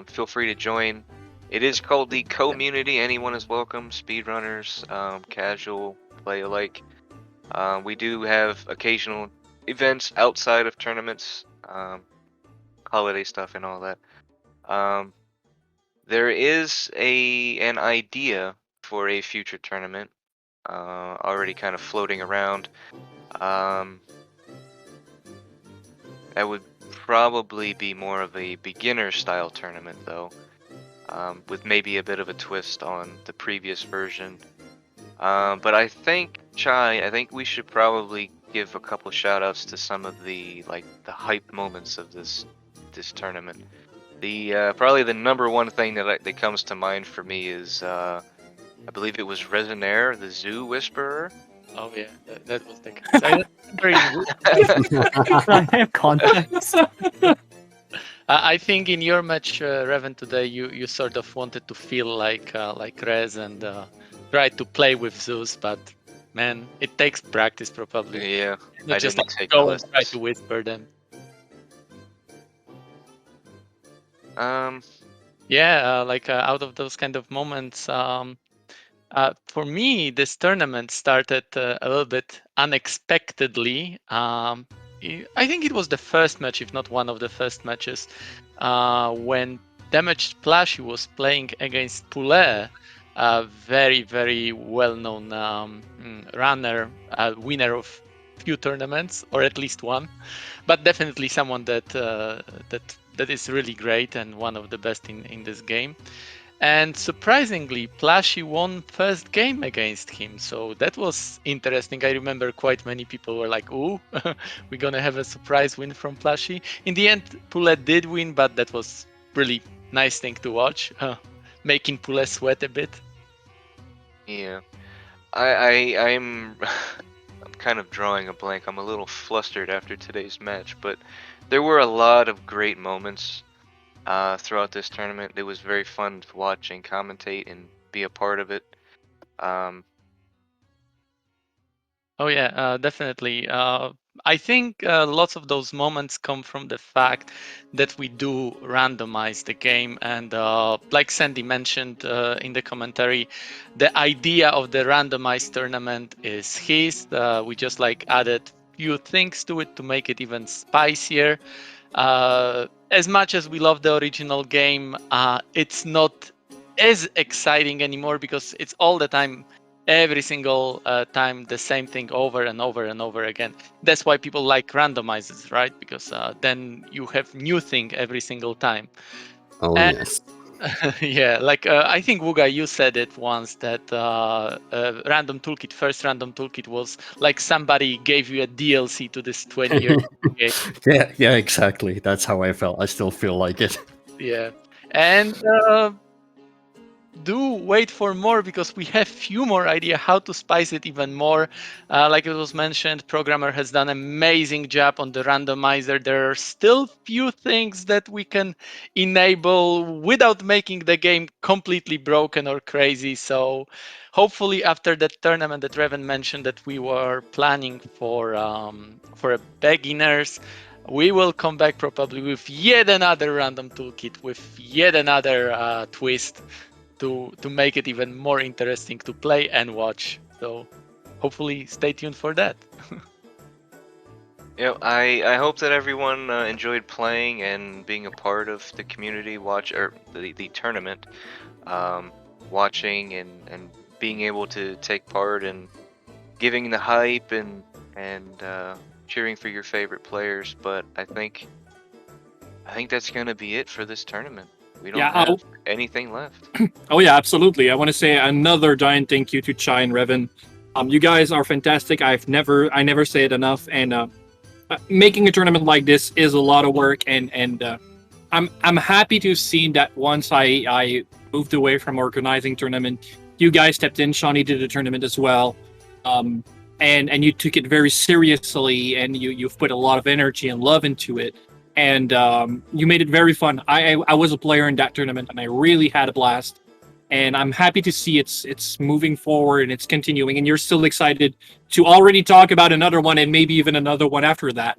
Feel free to join. It is called the community. Anyone is welcome. Speedrunners, casual, play alike. We do have occasional events outside of tournaments, holiday stuff and all that. There is an idea for a future tournament already kind of floating around. That would probably be more of a beginner style tournament though, with maybe a bit of a twist on the previous version. But I think, Chai, I think we should probably give a couple shout outs to some of the hype moments of this tournament. The probably the number one thing that comes to mind for me is I believe it was Resonair, the Zoo Whisperer. Oh yeah, that was the case. I remember I have context. I think in your match, Reven, today, you sort of wanted to feel like Rez and try to play with Zeus, but man, it takes practice probably. Yeah, Not I just didn't like take go and try lessons. to whisper them. Yeah, out of those kind of moments, for me, this tournament started a little bit unexpectedly. I think it was the first match, if not one of the first matches, when Damaged Plashy was playing against Poulet, a very, very well-known runner, winner of few tournaments, or at least one, but definitely someone that is really great and one of the best in this game. And surprisingly, Plashy won first game against him. So that was interesting. I remember quite many people were like, ooh, we're going to have a surprise win from Plashy. In the end, Poulet did win, but that was really nice thing to watch, making Poulet sweat a bit. Yeah, I'm I'm kind of drawing a blank. I'm a little flustered after today's match, but there were a lot of great moments throughout this tournament. It was very fun to watch and commentate and be a part of it. Oh yeah, definitely. I think lots of those moments come from the fact that we do randomize the game, and like Sandy mentioned in the commentary, the idea of the randomized tournament is his. We just added few things to it to make it even spicier. As much as we love the original game, it's not as exciting anymore because it's all the time, every single time, the same thing over and over and over again. That's why people like randomizers, right? Because then you have new thing every single time. Oh And yes. yeah, I think Wugga, you said it once that random toolkit, first random toolkit was like somebody gave you a DLC to this 20-year game. Yeah, exactly. That's how I felt. I still feel like it. Yeah, and do wait for more because we have few more idea how to spice it even more. Like it was mentioned, programmer has done amazing job on the randomizer. There are still few things that we can enable without making the game completely broken or crazy. So hopefully after that tournament that Reven mentioned that we were planning for a beginners, we will come back probably with yet another random toolkit with yet another twist to make it even more interesting to play and watch. So hopefully stay tuned for that. Yeah, I hope that everyone enjoyed playing and being a part of the community the tournament, watching and being able to take part and giving the hype and cheering for your favorite players. But I think that's gonna be it for this tournament. We don't have anything left. Oh yeah, absolutely. I want to say another giant thank you to Chai and Reven. You guys are fantastic. I never say it enough. And making a tournament like this is a lot of work. And I'm happy to have seen that once I moved away from organizing tournament, you guys stepped in. Shawnee did a tournament as well. And you took it very seriously, and you've put a lot of energy and love into it. And you made it very fun. I was a player in that tournament, and I really had a blast. And I'm happy to see it's moving forward and it's continuing. And you're still excited to already talk about another one and maybe even another one after that.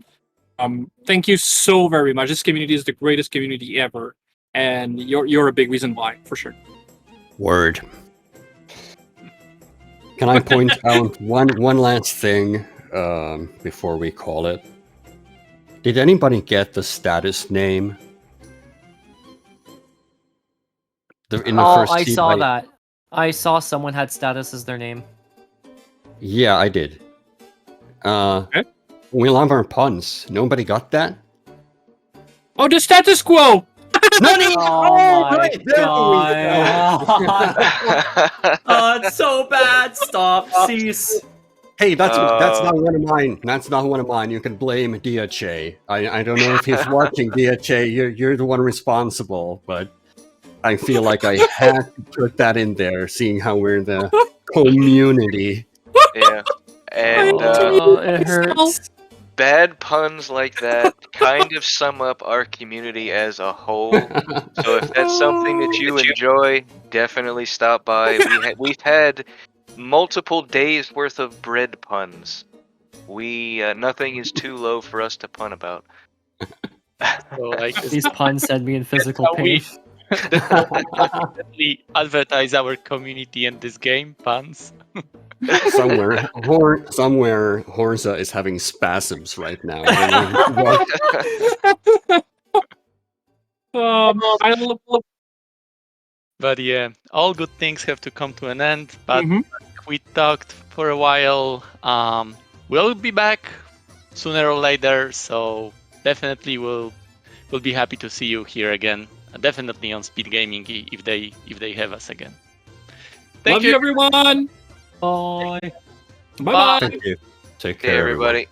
Thank you so very much. This community is the greatest community ever, and you're a big reason why, for sure. Word. Can I point out one last thing before we call it? Did anybody get the status name? I saw that. I saw someone had status as their name. Yeah, I did. We love our puns. Nobody got that? Oh, the status quo! Oh my god! Oh, it's so bad. Stop. Cease. Hey, that's not one of mine. That's not one of mine. You can blame DHA. I don't know if he's watching DHA. You're the one responsible, but I feel like I had to put that in there, seeing how we're the community. Yeah, and it hurts. bad puns like that kind of sum up our community as a whole. So if that's something that you enjoy, definitely stop by. We've had multiple days worth of bread puns. Nothing is too low for us to pun about. So, like, These puns send me in physical pain. definitely advertise our community and this game, puns. Somewhere, Horza is having spasms right now. I love But yeah, all good things have to come to an end. But Mhm. we talked for a while. We'll be back sooner or later, so definitely we'll be happy to see you here again. Definitely on SpeedGaming if they have us again. Thank Love you, everyone. Bye. Bye bye. Thank you. Take Okay, care, everyone. everybody.